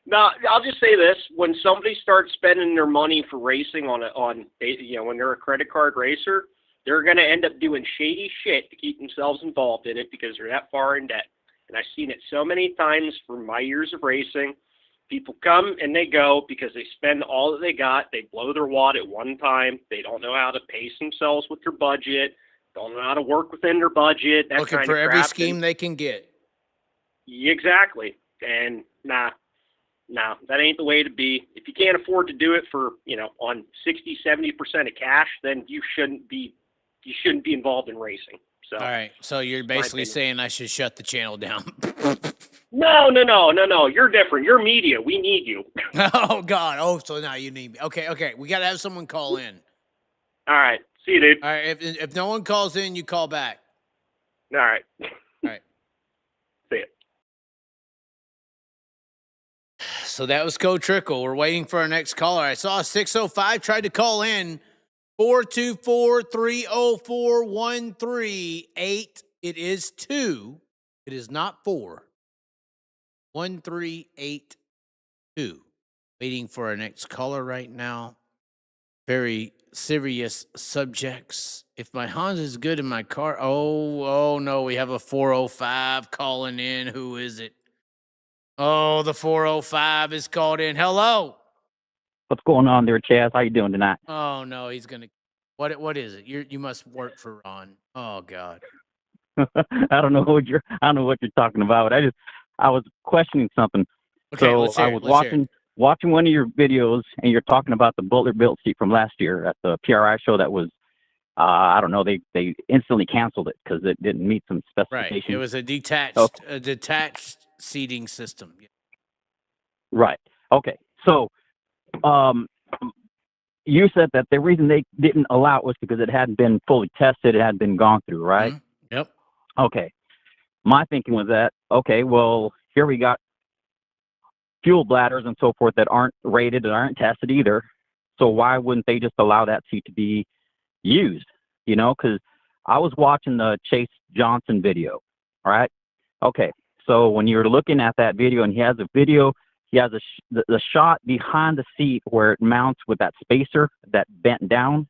Now, I'll just say this: when somebody starts spending their money for racing when they're a credit card racer, they're going to end up doing shady shit to keep themselves involved in it because they're that far in debt. And I've seen it so many times from my years of racing. People come and they go because they spend all that they got. They blow their wad at one time. They don't know how to pace themselves with their budget. Don't know how to work within their budget. That Looking kind for of every crap. scheme they can get. Exactly. And nah, that ain't the way to be. If you can't afford to do it for, on 60, 70% of cash, then you shouldn't be involved in racing. So All right. So you're basically saying I should shut the channel down. No. You're different. You're media. We need you. Oh God. Oh, so now you need me. Okay. We got to have someone call in. All right. See you, dude. All right. If no one calls in, you call back. All right. All right. See ya. So that was Code Trickle. We're waiting for our next caller. I saw a 605 tried to call in. 424-304-138. It is 2. It is not 4. 1382. Waiting for our next caller right now. Very serious subjects. If my Honda is good in my car. Oh no, we have a 405 calling in. Who is it? Oh, the 405 is called in. Hello. What's going on there, Chaz? How you doing tonight? Oh no, he's gonna. What is it? You must work for Ron. Oh God. I don't know what you're talking about. I was questioning something. Okay, so let's hear I it. was Let's hear it. watching one of your videos, and you're talking about the Butler built seat from last year at the PRI show. That was, I don't know. They instantly canceled it because it didn't meet some specifications. Right. It was a detached seating system. Right. Okay. So, you said that the reason they didn't allow it was because it hadn't been fully tested. It hadn't been gone through, right? Mm-hmm. Yep. Okay. My thinking was that, okay, well, here we got fuel bladders and so forth that aren't rated and aren't tested either. So why wouldn't they just allow that seat to be used? Because I was watching the Chase Johnson video, all right? Okay. So when you're looking at that video and he has the shot behind the seat where it mounts with that spacer that bent down.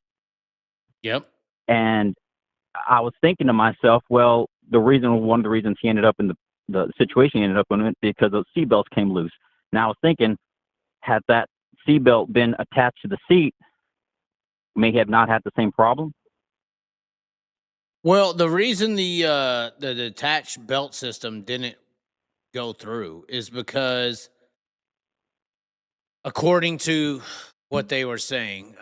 Yep. And I was thinking to myself, well, one of the reasons he ended up in the situation he ended up in it because those seatbelts came loose. Now I was thinking, had that seatbelt been attached to the seat, may have not had the same problem. Well, the reason the detached belt system didn't go through is because, according to what they were saying,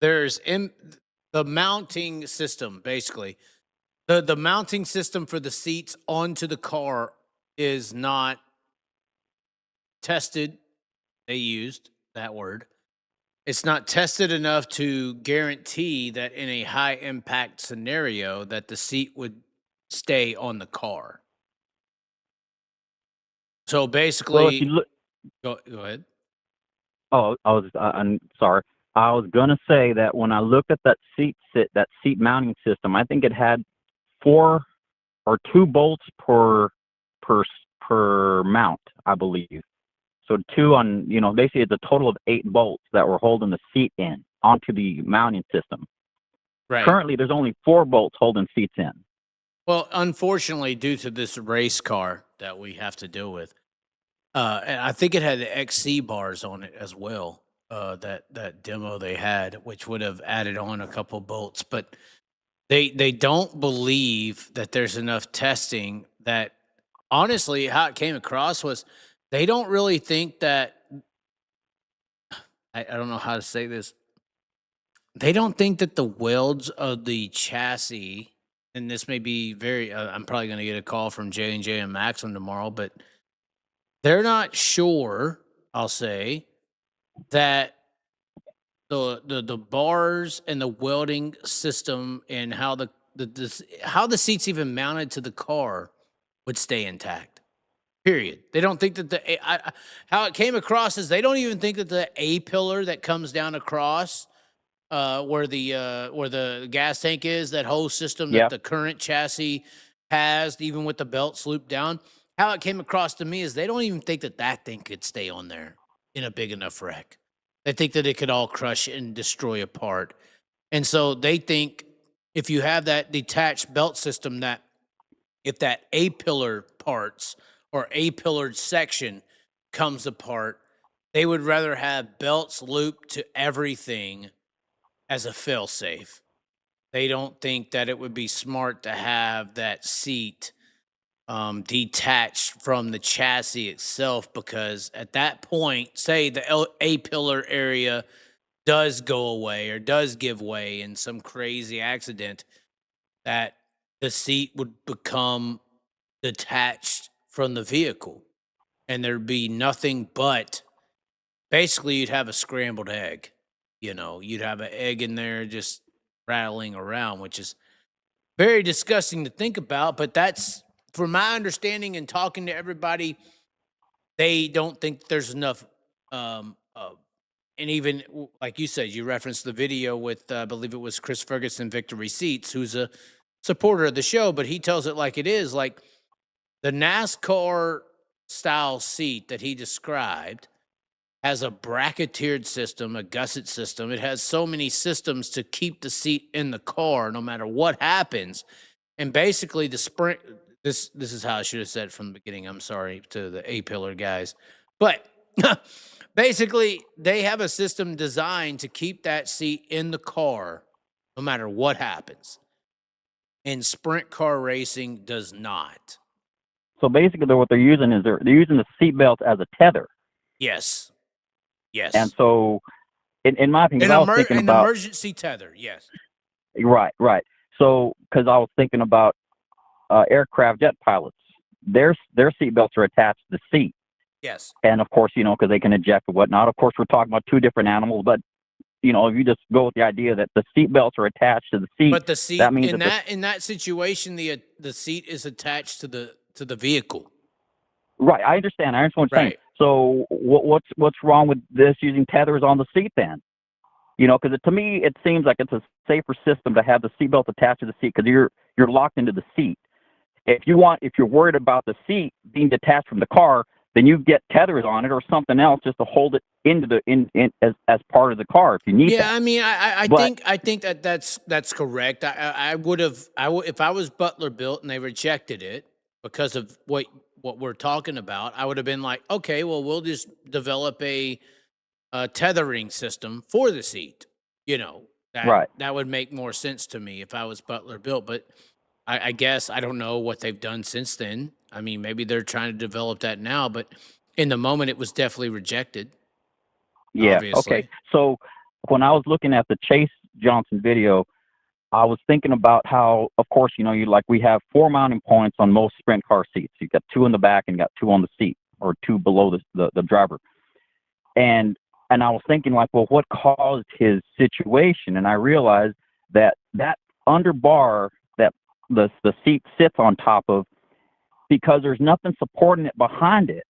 there's the mounting system, basically. The mounting system for the seats onto the car is not tested. They used that word. It's not tested enough to guarantee that in a high impact scenario that the seat would stay on the car. So basically, Well, if you look, go ahead. Oh, I'm sorry. I was gonna say that when I looked at that seat mounting system, I think it had 4 or 2 bolts per mount, I believe. So 2 on, basically it's a total of 8 bolts that were holding the seat in onto the mounting system. Right. Currently, there's only 4 bolts holding seats in. Well, unfortunately, due to this race car that we have to deal with, and I think it had the XC bars on it as well. That demo they had, which would have added on a couple bolts, but they don't believe that there's enough testing. That honestly, how it came across was they don't really think that. I don't know how to say this. They don't think that the welds of the chassis, and this may be very. I'm probably going to get a call from J&J and Maxim tomorrow, but they're not sure. I'll say that the bars and the welding system and how the seats even mounted to the car would stay intact. Period. They don't think that how it came across is they don't even think that the A pillar that comes down across where the gas tank is, that whole system that the current chassis has, even with the belts looped down. How it came across to me is they don't even think that that thing could stay on there in a big enough wreck. They think that it could all crush and destroy apart. And so they think if you have that detached belt system, that if that A pillar parts or A pillared section comes apart, they would rather have belts looped to everything as a fail-safe. They don't think that it would be smart to have that seat detached from the chassis itself, because at that point, say the A pillar area does go away or does give way in some crazy accident, that the seat would become detached from the vehicle, and there'd be nothing but basically you'd have a scrambled egg. You'd have an egg in there just rattling around, which is very disgusting to think about. But that's, from my understanding and talking to everybody, they don't think there's enough. And even like you said, you referenced the video with, I believe it was Chris Ferguson, Victory Seats, who's a supporter of the show, but he tells it like it is. Like the NASCAR style seat that he described has a bracketeered system, a gusset system. It has so many systems to keep the seat in the car no matter what happens. And basically the sprint, this is how I should have said it from the beginning. I'm sorry to the A-pillar guys. But basically they have a system designed to keep that seat in the car no matter what happens. And sprint car racing does not. So basically, what they're using is they're using the seatbelt as a tether. Yes. Yes. And so, in my opinion, I was thinking an about emergency tether. Yes. Right. So, because I was thinking about aircraft jet pilots, their seatbelts are attached to the seat. Yes. And of course, because they can eject and whatnot. Of course, we're talking about two different animals, but if you just go with the idea that the seatbelts are attached to the seat, but the seat, that means in that situation, the seat is attached to the vehicle. Right, I understand what you're saying. So what's wrong with this using tethers on the seat then? Because to me it seems like it's a safer system to have the seatbelt attached to the seat, because you're locked into the seat. If you're worried about the seat being detached from the car, then you get tethers on it or something else just to hold it into as part of the car if you need that. Yeah, I mean, I think that's correct. I would if I was Butler built and they rejected it because of what we're talking about, I would have been like, okay, well, we'll just develop a tethering system for the seat. That would make more sense to me if I was Butler built. But I guess I don't know what they've done since then. I mean, maybe they're trying to develop that now, but in the moment, it was definitely rejected. Yeah. Obviously. Okay. So when I was looking at the Chase Johnson video, I was thinking about how, of course, we have 4 mounting points on most sprint car seats. You got 2 in the back and got 2 on the seat, or 2 below the driver. And I was thinking well, what caused his situation? And I realized that underbar that the seat sits on top of, because there's nothing supporting it behind it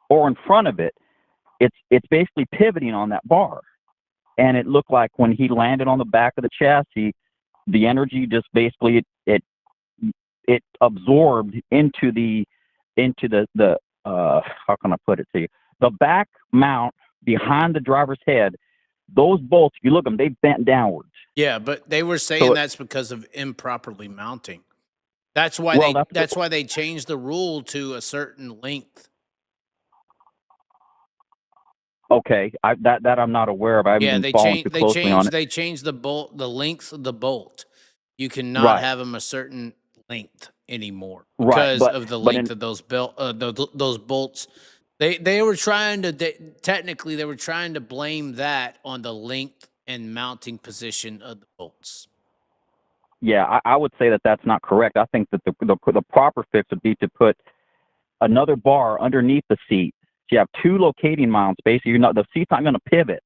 or in front of it, it's basically pivoting on that bar. And it looked like when he landed on the back of the chassis, the energy just basically it absorbed into the how can I put it to you? The back mount behind the driver's head, those bolts, if you look at them, they bent downwards. Yeah, but they were saying that's because of improperly mounting. That's why that's why they changed the rule to a certain length. Okay, that I'm not aware of. I haven't been following too closely on it. They changed the length of the bolt. You cannot have them a certain length anymore because of the length of those those bolts. They were trying to technically they were trying to blame that on the length and mounting position of the bolts. Yeah, I would say that that's not correct. I think that the proper fix would be to put another bar underneath the seat. So you have 2 locating mounts. Basically, the seat's not going to pivot.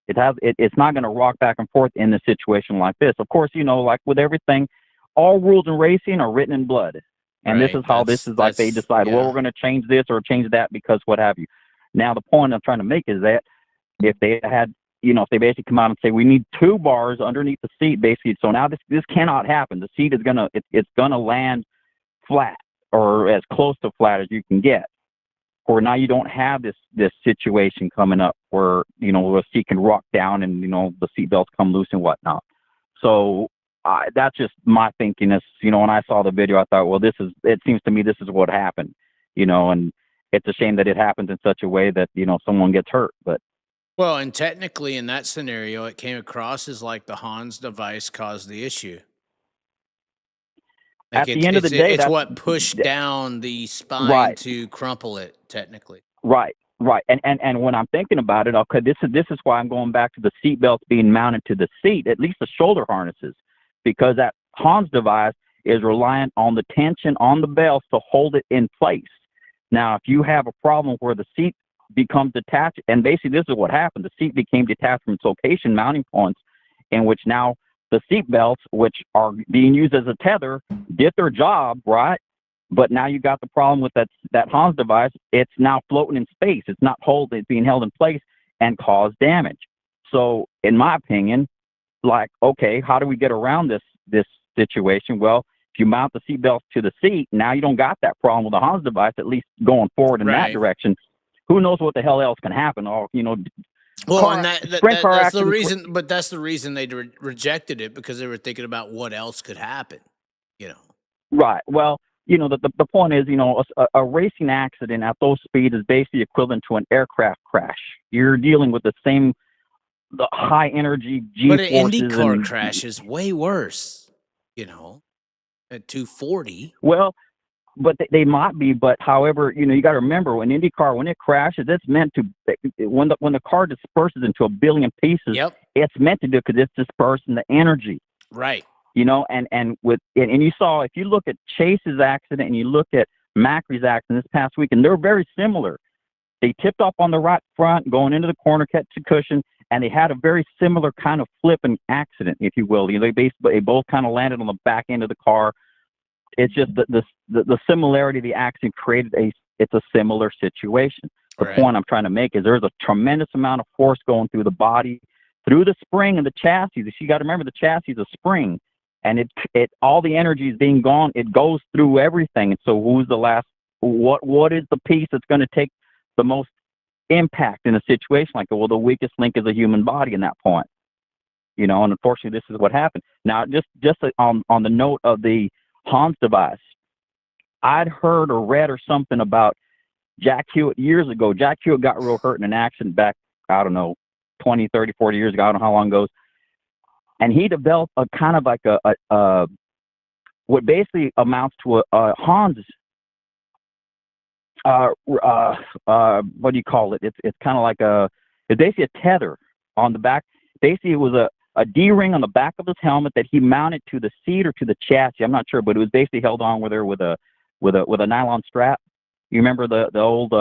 It's not going to rock back and forth in a situation like this. Of course, like with everything, all rules in racing are written in blood. And this Right. is how this is like they decide, well, we're going to change this or change that because what have you. Now, the point I'm trying to make is that if they had, if they basically come out and say we need 2 bars underneath the seat, basically, so now this cannot happen. The seat is it's gonna land flat or as close to flat as you can get. Or now you don't have this situation coming up where the seat can rock down and the seat belts come loose and whatnot. So that's just my thinking. Is when I saw the video, I thought, well, it seems to me this is what happened, and it's a shame that it happens in such a way that someone gets hurt. But well, and technically in that scenario, it came across as like the Hans device caused the issue. Like at the end of the day, it's that's what pushed down the spine right. to crumple it, technically. Right. And when I'm thinking about it, okay, this is why I'm going back to the seat belts being mounted to the seat, at least the shoulder harnesses, because that Hans device is reliant on the tension on the belts to hold it in place. Now, if you have a problem where the seat becomes detached, and basically this is what happened, the seat became detached from its location mounting points, in which now the seat belts, which are being used as a tether, did their job, right? But now you got the problem with that Hans device. It's now floating in space. It's not it's being held in place and cause damage. So in my opinion, like, okay, how do we get around this situation? Well, if you mount the seat belts to the seat, now you don't got that problem with the Hans device, at least going forward in that direction. Who knows what the hell else can happen? Or, well, and that's the reason, but that's the reason they rejected it, because they were thinking about what else could happen, Right. Well, the point is, a racing accident at those speeds is basically equivalent to an aircraft crash. You're dealing with the high energy G-forces. But an IndyCar crash is way worse, at 240. Well, but they might be. But however, you got to remember, when IndyCar, when it crashes, it's meant to, when the car disperses into a billion pieces, it's meant to do, because it's dispersing the energy. Right. And you saw, if you look at Chase's accident and you look at Macri's accident this past weekend, they're very similar. They tipped off on the right front, going into the corner, catch the cushion, and they had a very similar kind of flipping accident, if you will. They both kind of landed on the back end of the car. It's just the similarity of the accident created it's a similar situation. The point I'm trying to make is there's a tremendous amount of force going through the body, through the spring and the chassis. You got to remember, the chassis is a spring. And it all the energy is being gone. It goes through everything. And so who's the last? What is the piece that's going to take the most impact in a situation like that? Well, the weakest link is a human body in that point. And unfortunately, this is what happened. Now, just on the note of the Hans device, I'd heard or read or something about Jack Hewitt years ago. Jack Hewitt got real hurt in an accident back, I don't know, 20, 30, 40 years ago. I don't know how long it goes. And he developed a kind of like a what basically amounts to a Hans. What do you call it? It's kind of like it's basically a tether on the back. Basically, it was a D-ring on the back of his helmet that he mounted to the seat or to the chassis. I'm not sure, but it was basically held on with a nylon strap. You remember the old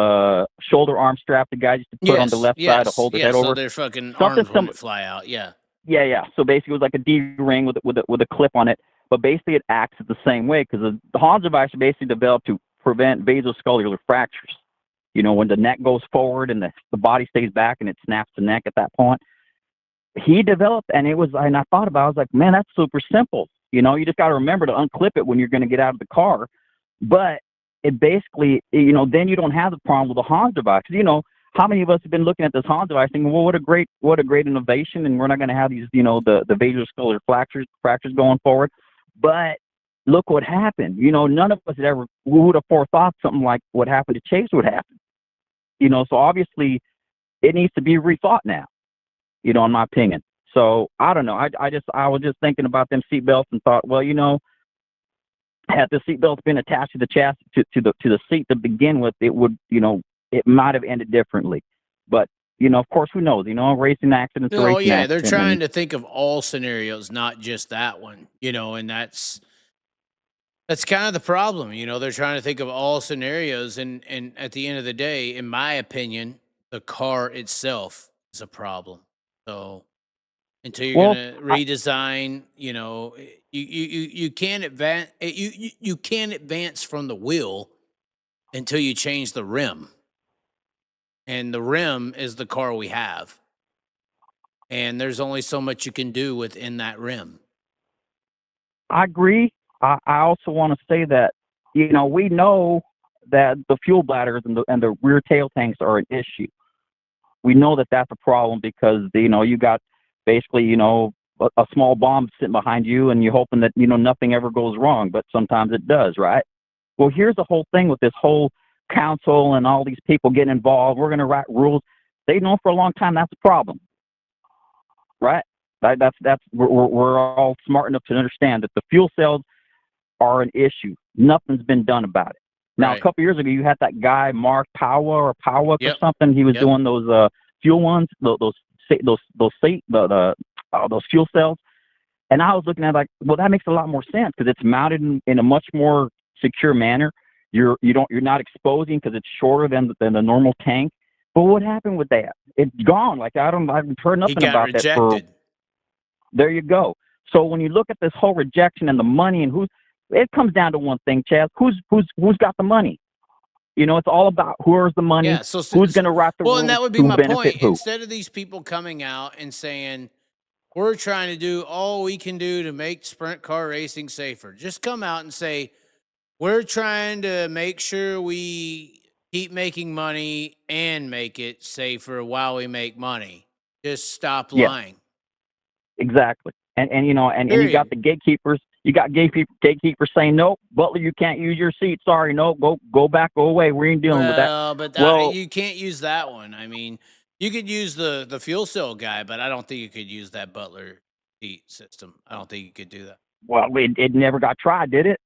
shoulder arm strap the guys used to put on the left side to hold the head over? So their fucking arms wouldn't fly out. Yeah. Yeah. So basically, it was like a D-ring with a clip on it, but basically it acts the same way, because the Hans device is basically developed to prevent vasoscullar fractures. When the neck goes forward and the body stays back and it snaps the neck at that point. He developed, and I thought about it, I was like, man, that's super simple. You just got to remember to unclip it when you're going to get out of the car. But it basically, then you don't have the problem with the Hans device. How many of us have been looking at this Hans device thinking, well, what a great innovation, and we're not going to have these, the vasoscullar fractures going forward. But look what happened. None of us would have forethought something like what happened to Chase would happen. So obviously it needs to be rethought now, in my opinion. So I don't know. I was just thinking about them seatbelts and thought, well, had the seatbelts been attached to the chassis to the seat to begin with, it would, it might have ended differently. But of course, who knows? Racing accidents. Oh yeah, they're trying to think of all scenarios, not just that one. And that's kind of the problem. They're trying to think of all scenarios, and at the end of the day, in my opinion, the car itself is a problem. So until you're gonna redesign, You can't advance. You can't advance from the wheel until you change the rim, and the rim is the car we have, and there's only so much you can do within that rim. I agree. I also want to say that, we know that the fuel bladders and the rear tail tanks are an issue. We know that that's a problem because, you got basically, a small bomb sitting behind you and you're hoping that, nothing ever goes wrong, but sometimes it does, right? Well, here's the whole thing with this whole council and all these people getting involved. We're going to write rules. They know for a long time that's a problem, right? We're all smart enough to understand that the fuel cells are an issue. Nothing's been done about it. Now, Right. a couple years ago, you had that guy Mark Powell or Yep. something. He was Yep. doing those fuel ones, those fuel cells, and I was looking at it like, well, that makes a lot more sense because it's mounted in a much more secure manner. You're not exposing because it's shorter than the normal tank. But what happened with that? It's gone. Like I haven't heard He nothing got about that for. rejected. There you go. So when you look at this whole rejection and the money and it comes down to one thing, Chaz. Who's got the money? It's all about who's the money, Yeah. So who's going to write the well, rules, and that would be who my benefit point. who. Instead of these people coming out and saying, we're trying to do all we can do to make sprint car racing safer, just come out and say, we're trying to make sure we keep making money and make it safer while we make money. Just stop Yeah. lying. Exactly. And you got Period. the gatekeepers. You got gatekeepers saying, nope, Butler, you can't use your seat. Sorry, no, go back, go away. We ain't dealing with that. Well, but Well, you can't use that one. I mean, you could use the fuel cell guy, but I don't think you could use that Butler seat system. I don't think you could do that. well, it never got tried, did it?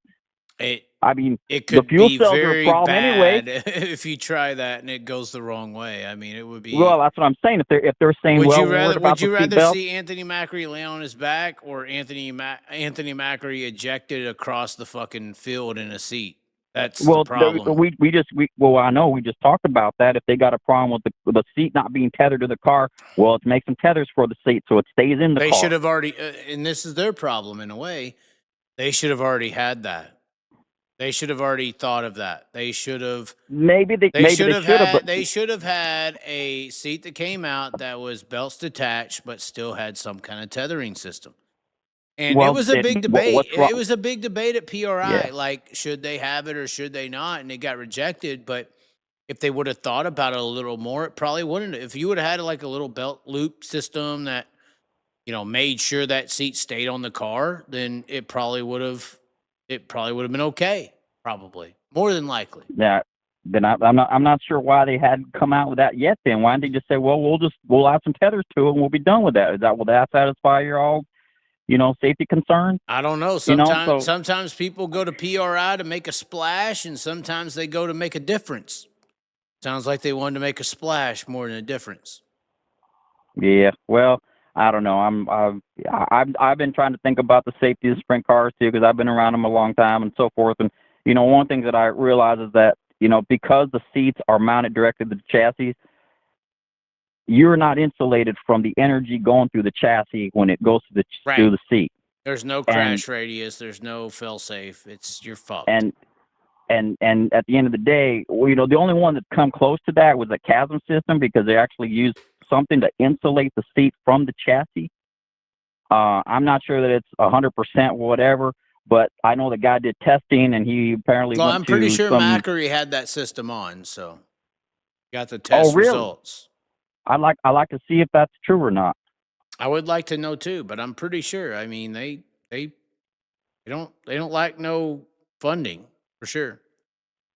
It I mean, it the could fuel be cells are a very problem anyway. bad if you try that and it goes the wrong way. I mean, it would be. Well, that's what I'm saying. If they're saying, Would well, you we're worried rather about would you the rather seatbelt, see Anthony Macri lay on his back or Anthony Macri ejected across the fucking field in a seat? That's the well, problem. I know we just talked about that. If they got a problem with the seat not being tethered to the car, well, let's make some tethers for the seat so it stays in the They car. should have already, and this is their problem in a way. They should have already had that. They should have already thought of that. They should have. Maybe they should have, but They should have had a seat that came out that was belts detached, but still had some kind of tethering system. And well, it was a big debate. what's wrong? It was a big debate at PRI. Yeah. Like, should they have it or should they not? And it got rejected. But if they would have thought about it a little more, it probably wouldn't. If you would have had like a little belt loop system that, made sure that seat stayed on the car, then it probably would have been okay. Probably more than likely. Yeah. Then I'm not sure why they hadn't come out with that yet. Then why didn't they just say, well, we'll add some tethers to it and we'll be done with that? Will that satisfy your all, safety concerns? I don't know. Sometimes people go to PRI to make a splash, and sometimes they go to make a difference. Sounds like they wanted to make a splash more than a difference. Yeah. Well, I don't know. I've been trying to think about the safety of sprint cars too, because I've been around them a long time and so forth. And one thing that I realize is that because the seats are mounted directly to the chassis, you're not insulated from the energy going through the chassis when it goes to the seat. There's no crash radius. There's no fail safe. It's your fault. And at the end of the day, the only one that come close to that was the Chasm system, because they actually used something to insulate the seat from the chassis. I'm not sure that it's 100% whatever, but I know the guy did testing and he apparently. Well, went I'm pretty to sure some, Macri had that system on, so got the test really? results. I like to see if that's true or not. I would like to know too, but I'm pretty sure. I mean, they don't like no funding for sure.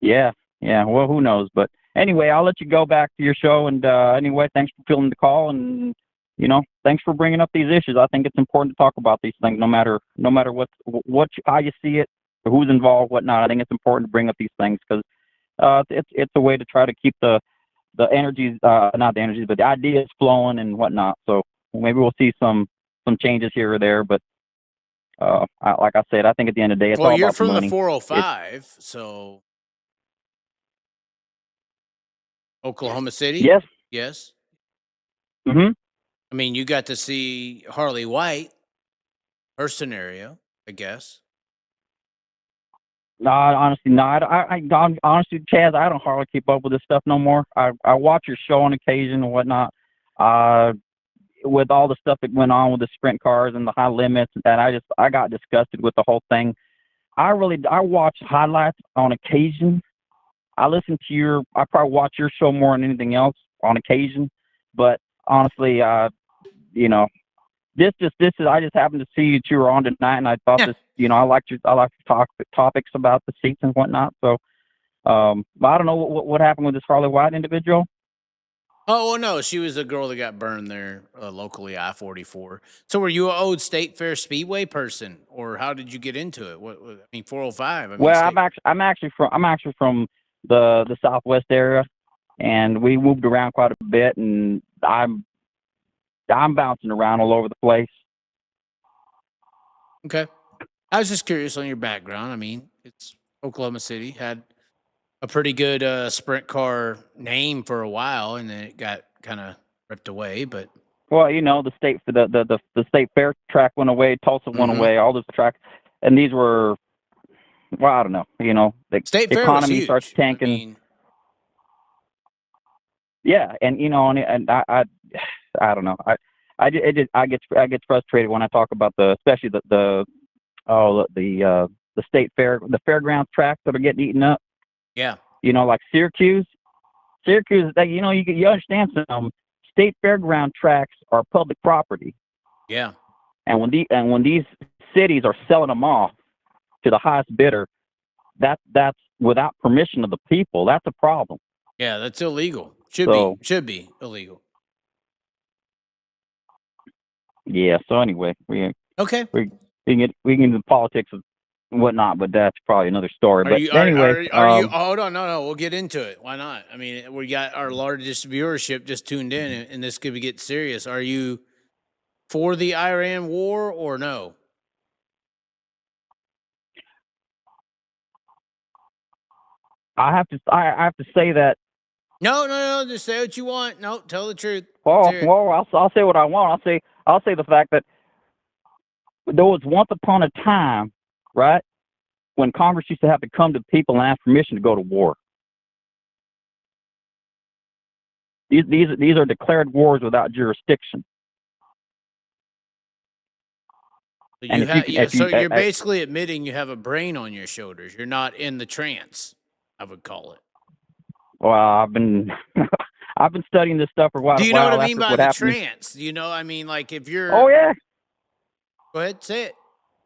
Yeah. Well, who knows? But anyway, I'll let you go back to your show. And anyway, thanks for filling the call, and thanks for bringing up these issues. I think it's important to talk about these things, no matter how you see it, or who's involved, whatnot. I think it's important to bring up these things because it's a way to try to keep the energies, not the energies, but the ideas flowing and whatnot. So maybe we'll see some changes here or there. But like I said, I think at the end of the day, it's all you're about from money. the 405, so Oklahoma City. Yes. Mm-hmm. I mean, you got to see Harley White, her scenario. I guess. No, honestly, no. Honestly, Chaz, I don't hardly keep up with this stuff no more. I watch your show on occasion and whatnot. With all the stuff that went on with the sprint cars and the high limits, and I got disgusted with the whole thing. I watch highlights on occasion. I probably watch your show more than anything else on occasion. But honestly, this is, I just happened to see that you were on tonight, and I thought this, I like to talk topics about the seats and whatnot. So, but I don't know what happened with this Harley White individual. Oh, well, no, she was a girl that got burned there locally, I-44. So were you an old State Fair Speedway person, or how did you get into it? I mean, 405. I mean, well, I'm actually from the Southwest area, and we moved around quite a bit, and I'm bouncing around all over the place. Okay. I was just curious on your background. I mean, it's Oklahoma City, had a pretty good sprint car name for a while, and then it got kind of ripped away. But well, the state fair track went away, Tulsa went away, all those tracks, and these were, well, I don't know, the State Fair economy was huge. starts tanking. I mean, yeah, and and I don't know, I get frustrated when I talk about especially the state fair, the fairgrounds tracks that are getting eaten up. Yeah. Like Syracuse, you understand some state fairground tracks are public property. Yeah. And when these cities are selling them off to the highest bidder, that's without permission of the people. That's a problem. Yeah, that's illegal. Should be illegal. Yeah. So anyway, we can get into politics and whatnot, but that's probably another story. But anyway, are you? Hold on, no, we'll get into it. Why not? I mean, we got our largest viewership just tuned in, and this could get serious. Are you for the Iran war or no? I have to say that. No. Just say what you want. No, tell the truth. Well, I'll say what I want. I'll say the fact that there was once upon a time, right, when Congress used to have to come to people and ask permission to go to war. These are declared wars without jurisdiction. So you're basically admitting you have a brain on your shoulders. You're not in the trance, I would call it. Well, I've been studying this stuff for a while. Do you know what I mean by the trance? I mean, like if you're. Oh yeah. Go ahead, say it.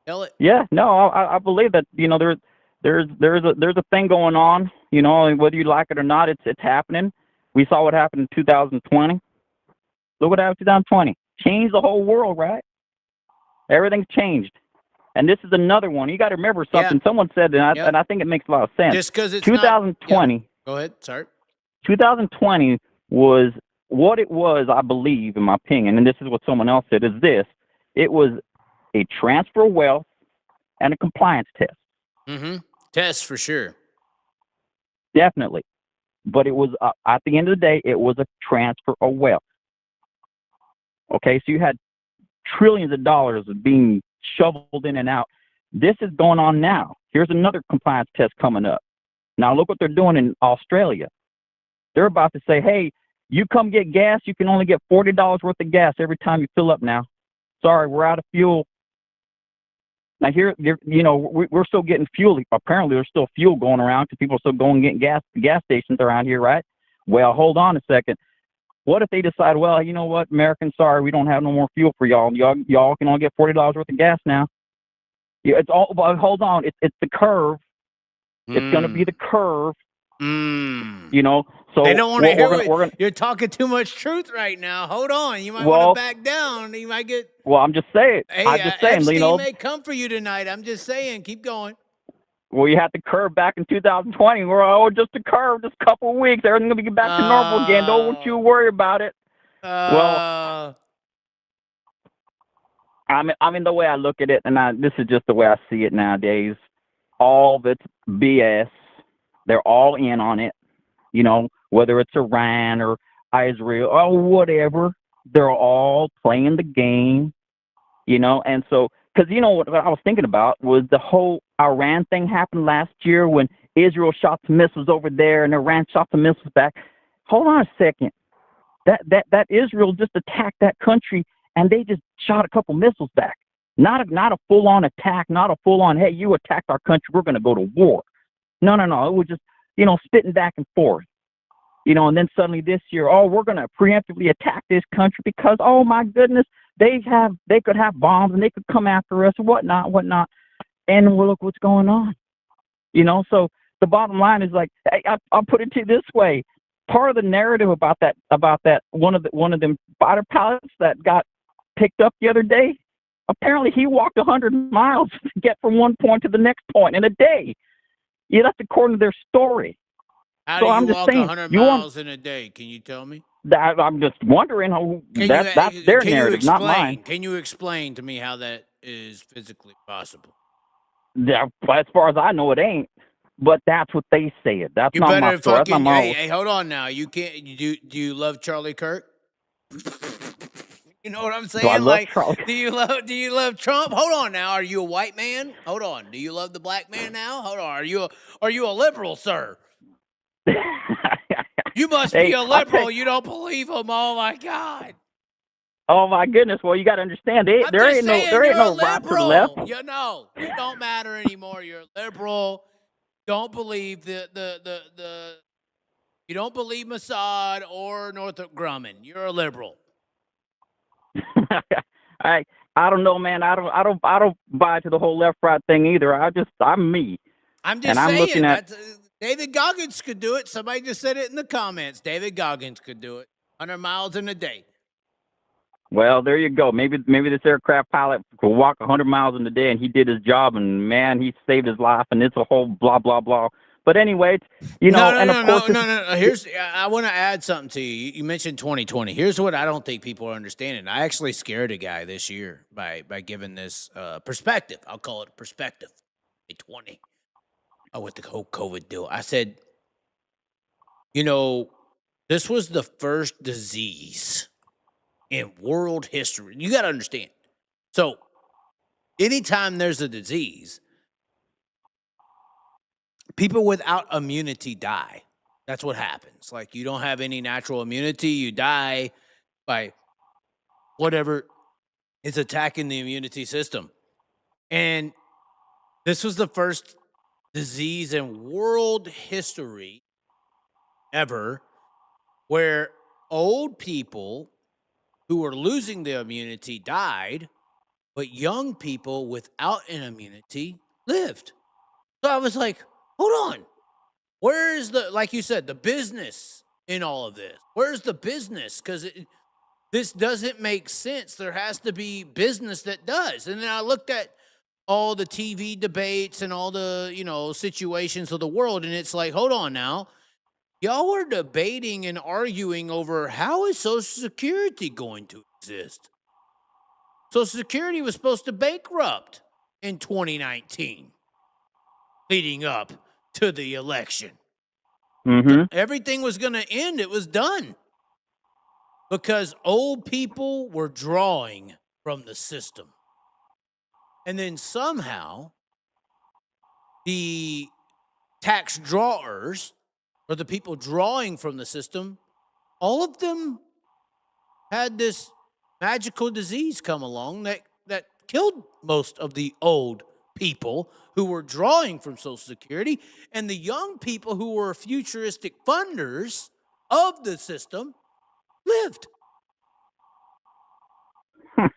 Tell it. Yeah, no, I believe that there's a thing going on. Whether you like it or not, it's happening. We saw what happened in 2020. Look what happened in 2020. Changed the whole world, right? Everything's changed, and this is another one. You got to remember something. Yeah. Someone said, and I think it makes a lot of sense. Just because it's 2020. Not, Go ahead. Sorry. 2020 was what it was, I believe, in my opinion, and this is what someone else said, is this. It was a transfer of wealth and a compliance test. Mm-hmm. Test for sure. Definitely. But it was, at the end of the day, it was a transfer of wealth. Okay, so you had trillions of dollars being shoveled in and out. This is going on now. Here's another compliance test coming up. Now look what they're doing in Australia. They're about to say, hey, you come get gas, you can only get $40 worth of gas every time you fill up now. Sorry, we're out of fuel. Now here, we're still getting fuel. Apparently there's still fuel going around because people are still going and getting gas stations around here, right? Well, hold on a second. What if they decide, well, you know what, Americans, sorry, we don't have no more fuel for y'all. Y'all can only get $40 worth of gas now. Yeah, it's all. Hold on, it's the curve. It's going to be the curve. So they don't want to hear it. You're talking too much truth right now. Hold on, you might want to back down. You might get. Well, I'm just saying. Hey, I'm just saying. Epstein may come for you tonight. I'm just saying. Keep going. Well, you had the curve back in 2020. We're just a curve, just a couple of weeks. Everything's gonna get back to normal again. Don't you worry about it. Well, I mean, the way I look at it, and this is just the way I see it nowadays. All of it's BS. They're all in on it. Whether it's Iran or Israel or whatever, they're all playing the game. And so because you know what I was thinking about was the whole Iran thing happened last year when Israel shot some missiles over there and Iran shot some missiles back. Hold on a second. That Israel just attacked that country and they just shot a couple missiles back. Not a full-on attack, not a full-on, hey, you attacked our country, we're going to go to war. No. It was just, spitting back and forth. And then suddenly this year, we're going to preemptively attack this country because, oh my goodness, they could have bombs and they could come after us, whatnot. And well, look what's going on. So the bottom line is like, I'll put it to you this way. Part of the narrative about that one of them fighter pilots that got picked up the other day, apparently he walked 100 miles to get from one point to the next point in a day. Yeah, that's according to their story. How so do you I'm just walk saying, 100 miles in a day? Can you tell me? I'm just wondering how that's their narrative, not mine. Can you explain to me how that is physically possible? Yeah, as far as I know, it ain't. But that's what they say. That's You not better my story. That's not my hey, hold on now. You can't. Do you love Charlie Kirk? You know what I'm saying? Do I love Charlie? Do you love Trump? Hold on now. Are you a white man? Hold on. Do you love the black man now? Hold on. Are you a liberal, sir? You must be a liberal. You don't believe him. Oh my God. Oh my goodness! Well, you got to understand, there ain't no right to the left. You don't matter anymore. You're a liberal. Don't believe you don't believe Mossad or Northrop Grumman. You're a liberal. I don't know, man. I don't buy to the whole left right thing either. I'm me. I'm just saying that David Goggins could do it. Somebody just said it in the comments. David Goggins could do it. 100 miles in a day. Well, there you go. Maybe this aircraft pilot could walk 100 miles in a day, and he did his job, and man, he saved his life, and it's a whole blah blah blah. But anyway, No. I want to add something to you. You mentioned 2020. Here's what I don't think people are understanding. I actually scared a guy this year by giving this perspective. I'll call it perspective. 2020. With the whole COVID deal, I said, this was the first disease in world history. You got to understand. So anytime there's a disease, people without immunity die. That's what happens. Like, you don't have any natural immunity. You die by whatever is attacking the immunity system. And this was the first disease in world history ever where old people who were losing their immunity died, but young people without an immunity lived. So I was like, hold on. Where is like you said, the business in all of this? Where's the business? Because this doesn't make sense. There has to be business that does. And then I looked at all the TV debates and all the, situations of the world, and it's like, hold on now. Y'all are debating and arguing over how is Social Security going to exist. Social Security was supposed to bankrupt in 2019, leading up to the election. Mm-hmm. Everything was going to end. It was done because old people were drawing from the system. And then somehow the tax drawers, or the people drawing from the system, all of them had this magical disease come along that killed most of the old people who were drawing from Social Security, and the young people who were futuristic funders of the system lived. How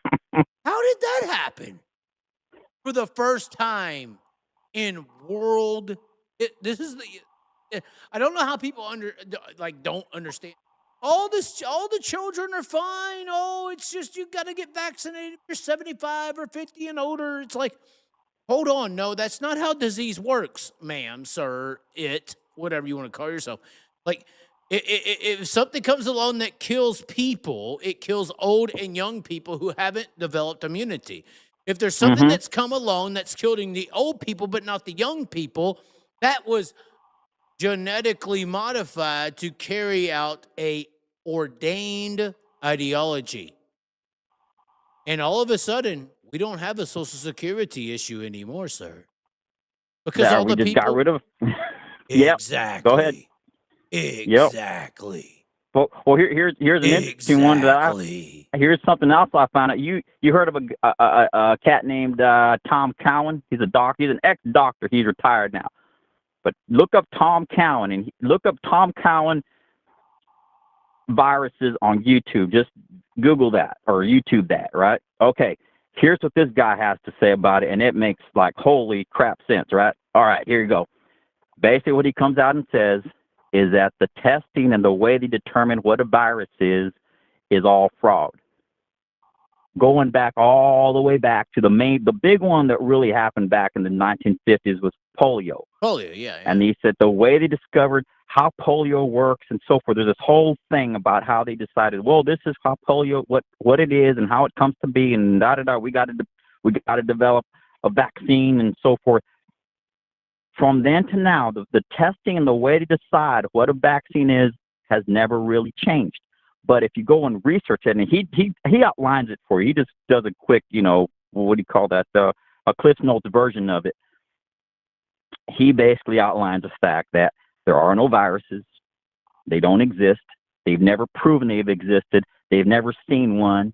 did that happen? For the first time in world, I don't know how people don't understand. All the children are fine. Oh, it's just you got to get vaccinated if you're 75 or 50 and older. It's like, hold on, no, that's not how disease works, ma'am, sir, whatever you want to call yourself. Like, if something comes along that kills people, it kills old and young people who haven't developed immunity. If there's something that's come along that's killing the old people but not the young people, that was genetically modified to carry out a ordained ideology. And all of a sudden, We don't have a Social Security issue anymore, sir. Because That all we the just got people. rid of. Yep. Go ahead. Exactly. Yep. Exactly. Well, here's an interesting one that Exactly. here's something else I found out. You heard of a cat named Tom Cowan? He's a doctor. He's an ex-doctor. He's retired now. But look up Tom Cowan and look up Tom Cowan viruses on YouTube. Just Google that or YouTube that, right? Okay. Here's what this guy has to say about it, and it makes like holy crap sense, right? All right, here you go. Basically, what he comes out and says is that the testing and the way they determine what a virus is all fraud. Going back all the way back to the big one that really happened back in the 1950s was polio. Polio, yeah. And he said the way they discovered how polio works and so forth, there's this whole thing about how they decided, well, this is how polio, what it is and how it comes to be, and da-da-da, we got to develop a vaccine and so forth. From then to now, the testing and the way to decide what a vaccine is has never really changed. But if you go and research it, and he outlines it for you, he just does a quick, what do you call that, a Cliff Notes version of it. He basically outlines the fact that there are no viruses. They don't exist. They've never proven they've existed. They've never seen one.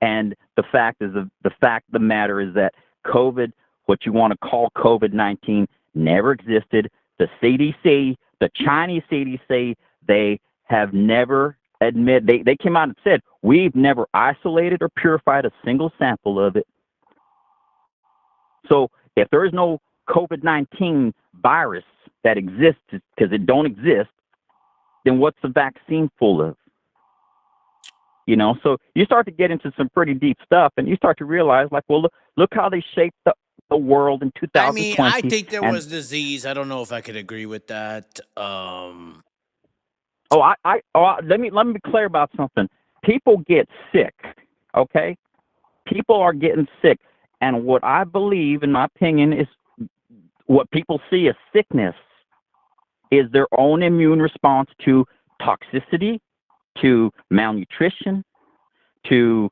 And the fact of the matter is that COVID, what you want to call COVID-19, never existed. The CDC, the Chinese CDC, they have never they came out and said, we've never isolated or purified a single sample of it. So if there is no COVID-19 virus that exists because it don't exist, then what's the vaccine full of? So you start to get into some pretty deep stuff, and you start to realize, like, well, look how they shaped the world in 2020. I mean, I think there was disease. I don't know if I could agree with that. Let me be clear about something. People get sick, okay? People are getting sick, and what I believe, in my opinion, is what people see as sickness is their own immune response to toxicity, to malnutrition, to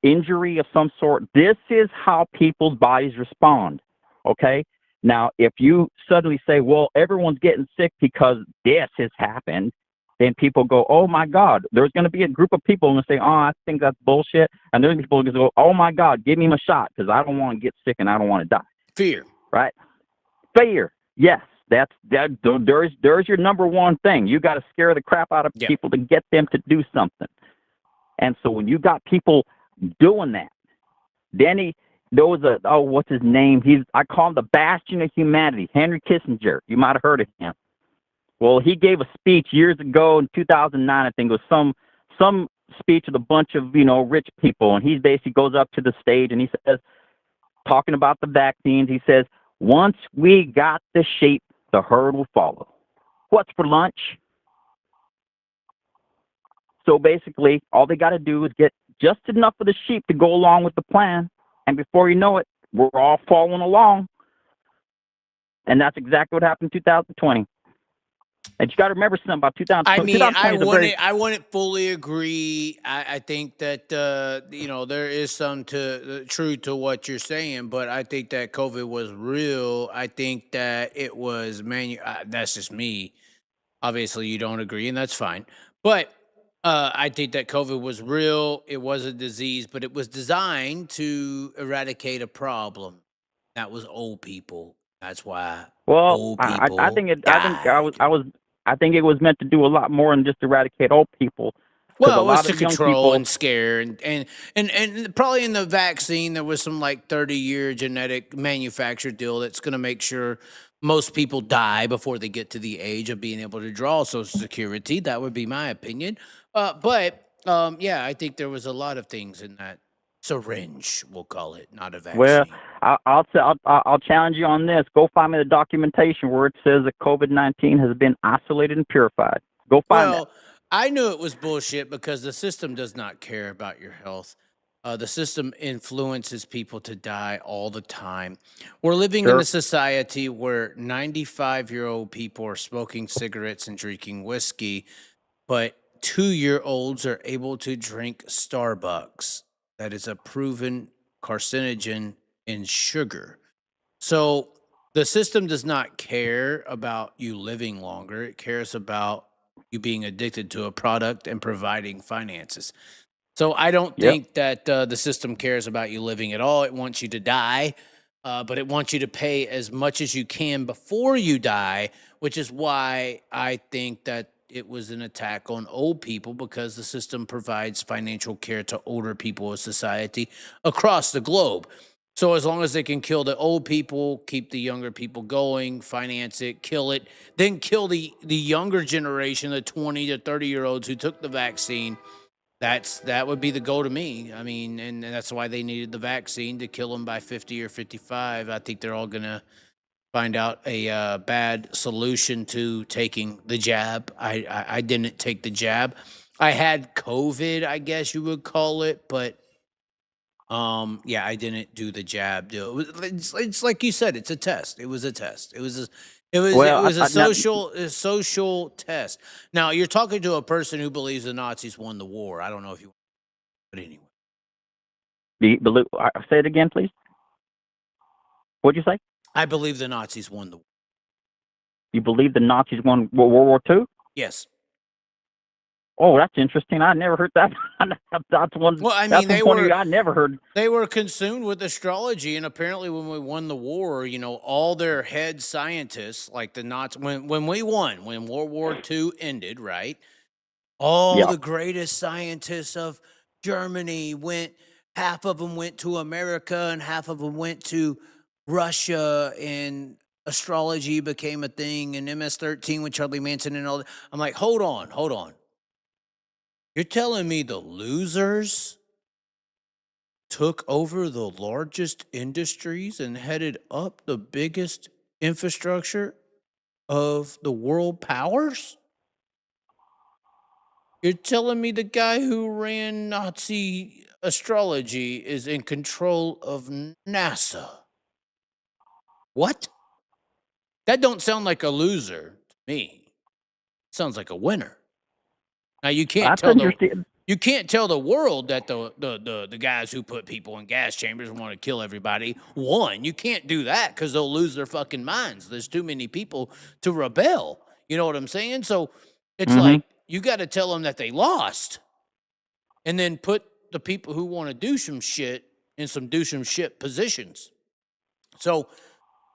injury of some sort. This is how people's bodies respond, okay? Now, if you suddenly say, well, everyone's getting sick because this has happened, then people go, oh, my God. There's going to be a group of people and say, oh, I think that's bullshit. And there's people who go, oh, my God, give me a shot because I don't want to get sick and I don't want to die. Fear. Right? Fear. Yes. There's your number one thing. You got to scare the crap out of people to get them to do something. And so when you got people doing that, then there was what's his name? I call him the bastion of humanity, Henry Kissinger. You might have heard of him. Well, he gave a speech years ago in 2009, I think it was some speech with a bunch of, rich people. And he basically goes up to the stage and he says, talking about the vaccines, he says, once we got the sheep, the herd will follow. What's for lunch? So basically, all they got to do is get just enough of the sheep to go along with the plan. And before you know it, we're all following along. And that's exactly what happened in 2020. And you got to remember something about 2020. I mean, I wouldn't fully agree. I think that there is some truth to what you're saying, but I think that COVID was real. I think that it was that's just me. Obviously, you don't agree, and that's fine. But I think that COVID was real. It was a disease, but it was designed to eradicate a problem. That was old people. That's why. Old people I think it was meant to do a lot more than just eradicate old people. Well, it was to control and scare, and probably in the vaccine there was some like 30-year genetic manufacturer deal that's going to make sure most people die before they get to the age of being able to draw Social Security. That would be my opinion. Yeah, I think there was a lot of things in that syringe, we'll call it, not a vaccine. Well, I'll challenge you on this. Go find me the documentation where it says that COVID-19 has been isolated and purified. Go find that. I knew it was bullshit because the system does not care about your health. The system influences people to die all the time. We're living in a society where 95-year-old people are smoking cigarettes and drinking whiskey, but 2-year-olds are able to drink Starbucks. That is a proven carcinogen in sugar. So the system does not care about you living longer. It cares about you being addicted to a product and providing finances. So I don't Yep. think that the system cares about you living at all. It wants you to die, but it wants you to pay as much as you can before you die, which is why I think that it was an attack on old people, because the system provides financial care to older people of society across the globe. So as long as they can kill the old people, keep the younger people going, finance it, kill it, then kill the younger generation, the 20 to 30-year-olds who took the vaccine, that would be the goal to me. I mean, and that's why they needed the vaccine, to kill them by 50 or 55. I think they're all going to find out a bad solution to taking the jab. I didn't take the jab. I had COVID, I guess you would call it, but yeah, I didn't do the jab deal. It's like you said, it's a test. It was a test. It was Well, a social test. Now you're talking to a person who believes the Nazis won the war. I don't know if you, but anyway. say it again, please. What'd you say? I believe the Nazis won the war. You believe the Nazis won World War II? Yes. Oh, that's interesting. I never heard that. That's one. Well, I That's mean, they one were I never heard. they were consumed with astrology, and apparently, when we won the war, all their head scientists, like the Nazis, when we won, when World War II ended, right? All Yeah. the greatest scientists of Germany went. Half of them went to America, and half of them went to Russia, and astrology became a thing, and MS-13 with Charlie Manson and all that. I'm like, hold on. You're telling me the losers took over the largest industries and headed up the biggest infrastructure of the world powers? You're telling me the guy who ran Nazi astrology is in control of NASA? What? That don't sound like a loser to me. Sounds like a winner. Now you can't That's tell interesting. you can't tell the world that the guys who put people in gas chambers and want to kill everybody won. You can't do that, because they'll lose their fucking minds. There's too many people to rebel. You know what I'm saying? So it's like, you got to tell them that they lost, and then put the people who want to do some shit in some do some shit positions. So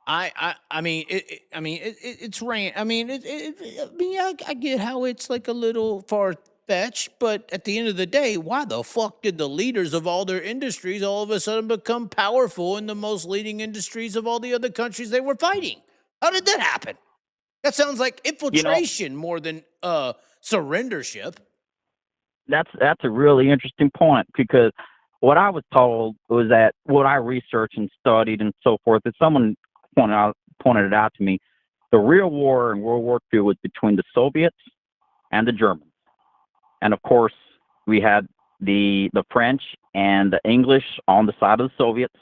I mean it's ran. I mean I get how it's like a little far fetched, but at the end of the day, why the fuck did the leaders of all their industries all of a sudden become powerful in the most leading industries of all the other countries they were fighting? How did that happen? That sounds like infiltration more than surrendership. That's a really interesting point, because what I was told was that what I researched and studied and so forth, that someone pointed it out to me, the real war in World War II was between the Soviets and the Germans. And of course, we had the French and the English on the side of the Soviets.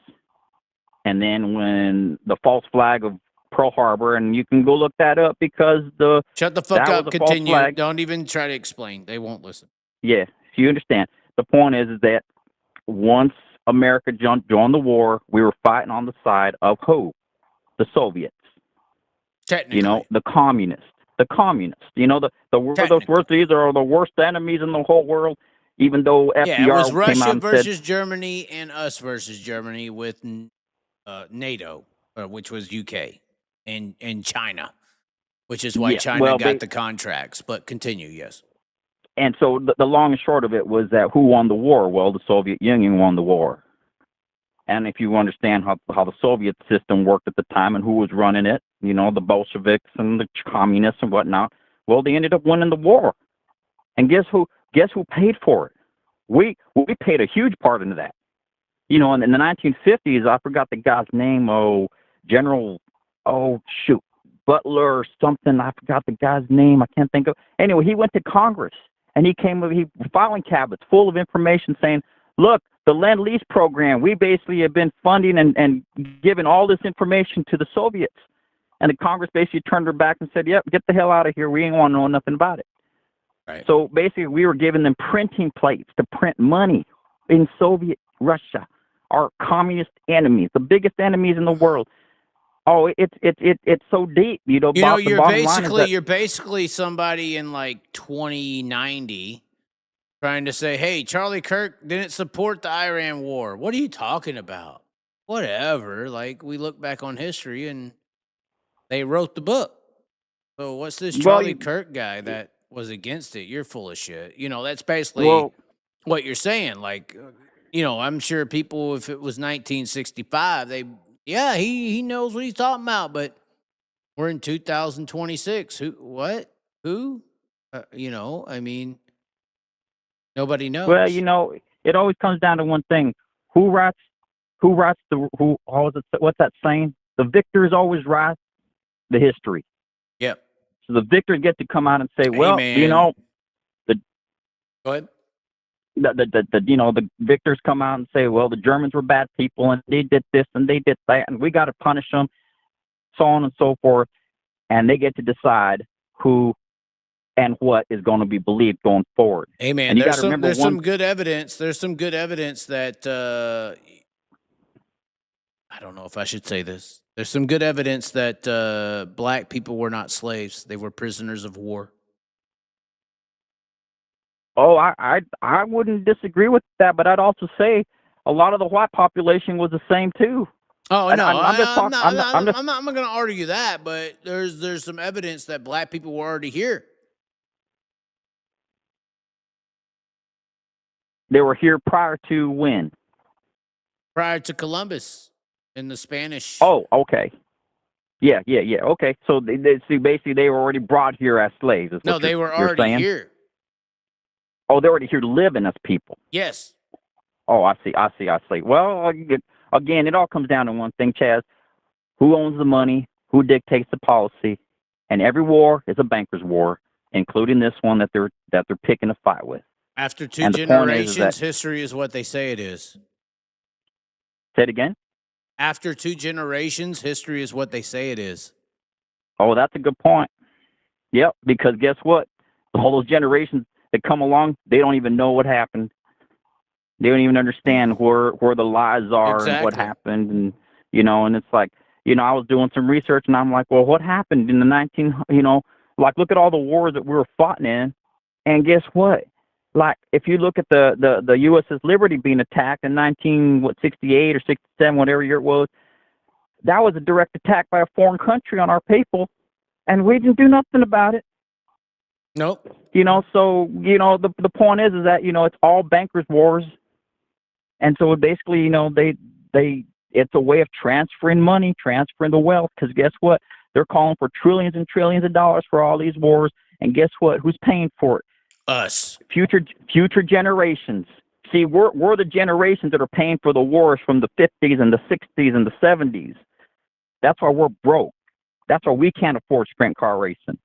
And then when the false flag of Pearl Harbor, and you can go look that up, because Shut the fuck up. was a false Continue. flag. Don't even try to explain. They won't listen. Yeah, if you understand. The point is that once America joined the war, we were fighting on the side of who? The Soviets. Technically. The communists. The communists. The worst, these are the worst enemies in the whole world, even though FDR Yeah, it was came Russia out and versus said, Germany and us versus Germany with NATO, which was UK, and China, which is why China got the contracts. But continue, yes. And so the long and short of it was that who won the war? Well, the Soviet Union won the war. And if you understand how the Soviet system worked at the time and who was running it, the Bolsheviks and the communists and whatnot, well, they ended up winning the war. And guess who paid for it? We paid a huge part into that. In the 1950s, I forgot the guy's name. Butler or something. I forgot the guy's name. I can't think of. Anyway, he went to Congress, and he filing cabinets full of information saying, look, the Lend-Lease program, we basically have been funding and giving all this information to the Soviets. And the Congress basically turned their back and said, yep, get the hell out of here. We ain't want to know nothing about it. Right. So basically, we were giving them printing plates to print money in Soviet Russia. our communist enemies, the biggest enemies in the world. Oh, it's so deep, you know. You know, The bottom line is that you're basically somebody in like 2090 trying to say, "Hey, Charlie Kirk didn't support the Iran war." What are you talking about? Whatever. Like, we look back on history and they wrote the book. So what's this well, Charlie you, Kirk guy that was against it? You're full of shit. You know, that's basically well, what you're saying. Like, you know, I'm sure people, if it was 1965, yeah, he knows what he's talking about, but we're in 2026. Who, what, who, you know, I mean, nobody well, knows. you know, it always comes down to one thing: who writes, who? What's that saying? The victors always write the history. Yep. So the victors get to come out and say, Hey, well, you man. know, the Go ahead. you know, the victors come out and say, well, the Germans were bad people and they did this and they did that and we got to punish them, so on and so forth. And they get to decide who and what is going to be believed going forward. Hey, man, And you got to remember some good evidence. There's some good evidence that I don't know if I should say this. There's some good evidence that black people were not slaves; they were prisoners of war. Oh, I wouldn't disagree with that, but I'd also say a lot of the white population was the same too. Oh And no, I'm just talking. I'm not going to argue that, but there's some evidence that black people were already here. They were here prior to when? Prior to Columbus and the Spanish. Oh, okay. Yeah. Okay, so they see basically they were already brought here as slaves. Is No, what they were you're already saying? here. Oh, they're already here living as people. Yes. Oh, I see. Well, again, it all comes down to one thing, Chaz. Who owns the money? Who dictates the policy? And every war is a banker's war, including this one that they're picking a fight with. After two And the point is generations, that, history is what they say it is. say it again? After 2 generations, history is what they say it is. Oh, that's a good point. Yep, because guess what? All those generations that come along, they don't even know what happened. They don't even understand where the lies are and what Exactly. happened, and you know, and it's like, you know, I was doing some research and I'm like, well, what happened in the like look at all the wars that we were fought in, and guess what? Like if you look at the USS Liberty being attacked in 1968 or 67, whatever year it was, that was a direct attack by a foreign country on our people, and we didn't do nothing about it. Nope. You know, so you know the point is that you know it's all bankers' wars, and so basically you know they it's a way of transferring money, transferring the wealth. Because guess what? They're calling for trillions and trillions of dollars for all these wars, and guess what? Who's paying for it? Us. Future generations. See, we're the generations that are paying for the wars from the 50s and the 60s and the 70s. That's why we're broke. That's why we can't afford sprint car racing.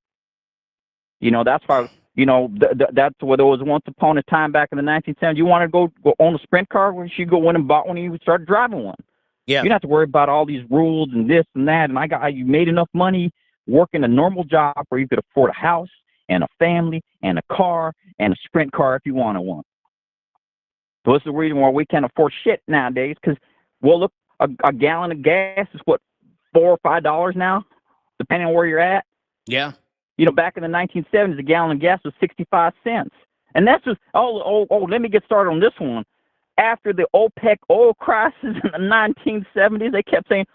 You know, that's why, you know, that's what it was once upon a time back in the 1970s. You want to go own a sprint car? Well, you go in and bought one and you start driving one. Yeah. You don't have to worry about all these rules and this and that. And you made enough money working a normal job where you could afford a house and a family and a car and a sprint car if you wanted one. So this is the reason why we can't afford shit nowadays. Because, well, look, a gallon of gas is what, $4 or $5 now, depending on where you're at. Yeah. You know, back in the 1970s, a gallon of gas was 65 cents. And that's just, let me get started on this one. After the OPEC oil crisis in the 1970s, they kept saying,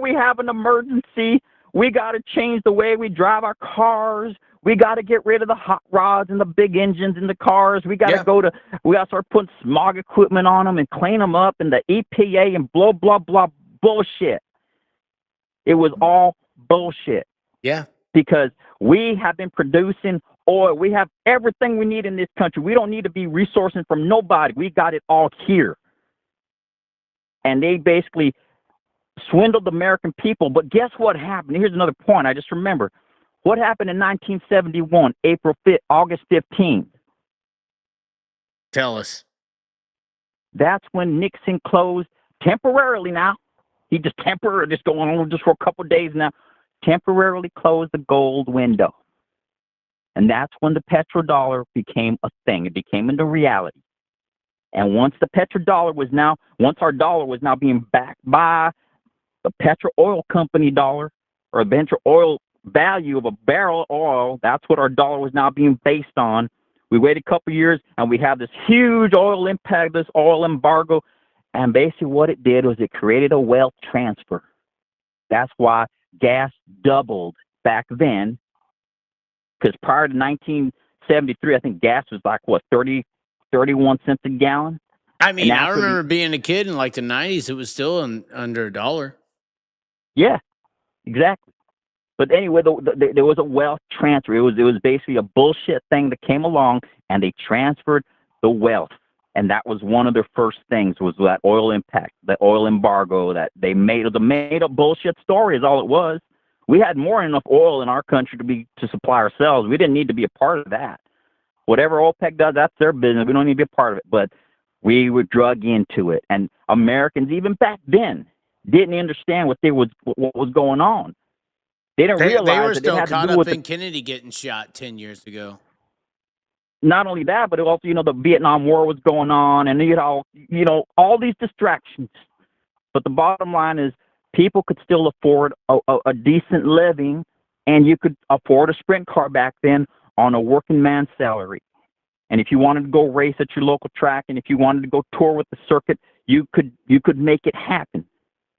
we have an emergency. We got to change the way we drive our cars. We got to get rid of the hot rods and the big engines in the cars. We got to we got to start putting smog equipment on them and clean them up, and the EPA and blah, blah, blah bullshit. It was all bullshit. Yeah. Because we have been producing oil. We have everything we need in this country. We don't need to be resourcing from nobody. We got it all here. And they basically swindled the American people. But guess what happened? Here's another point. I just remember. What happened in 1971, August 15th? Tell us. That's when Nixon closed temporarily now. He just going on just for a couple of days now. Temporarily closed the gold window. And that's when the petrodollar became a thing. It became into reality. And once our dollar was now being backed by the petro oil company dollar, or the petro oil value of a barrel of oil, that's what our dollar was now being based on. We waited a couple of years, and we have this huge oil impact, this oil embargo. And basically what it did was it created a wealth transfer. That's why gas doubled back then, because prior to 1973, I think gas was like, what, 31 cents a gallon? I mean, I remember being a kid in like the 90s, it was still under $1. Yeah, exactly. But anyway, there was a wealth transfer. It was basically a bullshit thing that came along, and they transferred the wealth. And that was one of their first things, was that oil impact, the oil embargo that they made. The made-up bullshit story is all it was. We had more than enough oil in our country to supply ourselves. We didn't need to be a part of that. Whatever OPEC does, that's their business. We don't need to be a part of it. But we were drug into it. And Americans, even back then, didn't understand what was going on. They didn't realize they were that still it had to caught do up with in Kennedy getting shot 10 years ago. Not only that, but also, the Vietnam War was going on, and all these distractions. But the bottom line is, people could still afford a decent living, and you could afford a sprint car back then on a working man's salary. And if you wanted to go race at your local track, and if you wanted to go tour with the circuit, you could make it happen.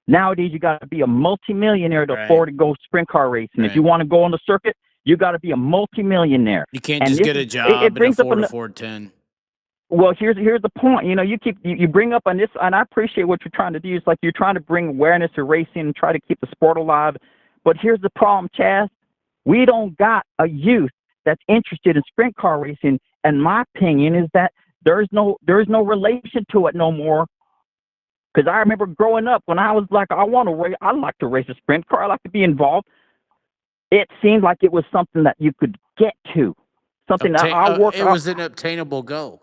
Nowadays, you got to be a multimillionaire to afford to go sprint car racing. If you want to go on the circuit, you got to be a multimillionaire. You can't just get a job and afford a Ford 10. Well, here's the point. You bring up on this, and I appreciate what you're trying to do. It's like you're trying to bring awareness to racing and try to keep the sport alive. But here's the problem, Chaz. We don't got a youth that's interested in sprint car racing. And my opinion is that there's no relation to it no more. Because I remember growing up when I was like, I like to race a sprint car. I like to be involved. It seemed like it was something that you could get to, something that I work. It was an obtainable goal.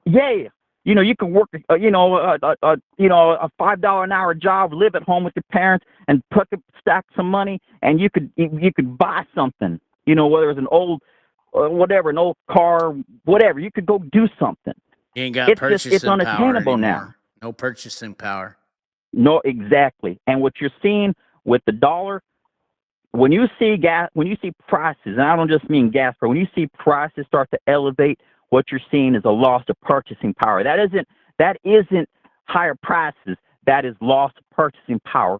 Yeah, you can work, a $5 an hour job, live at home with your parents, and stack some money, and you could buy something. Whether it's an old, an old car, whatever. You could go do something. You ain't got purchasing power. It's unattainable now. No purchasing power. No, exactly. And what you're seeing with the dollar, when you see prices, and I don't just mean gas, but when you see prices start to elevate, what you're seeing is a loss of purchasing power. That isn't higher prices. That is loss of purchasing power.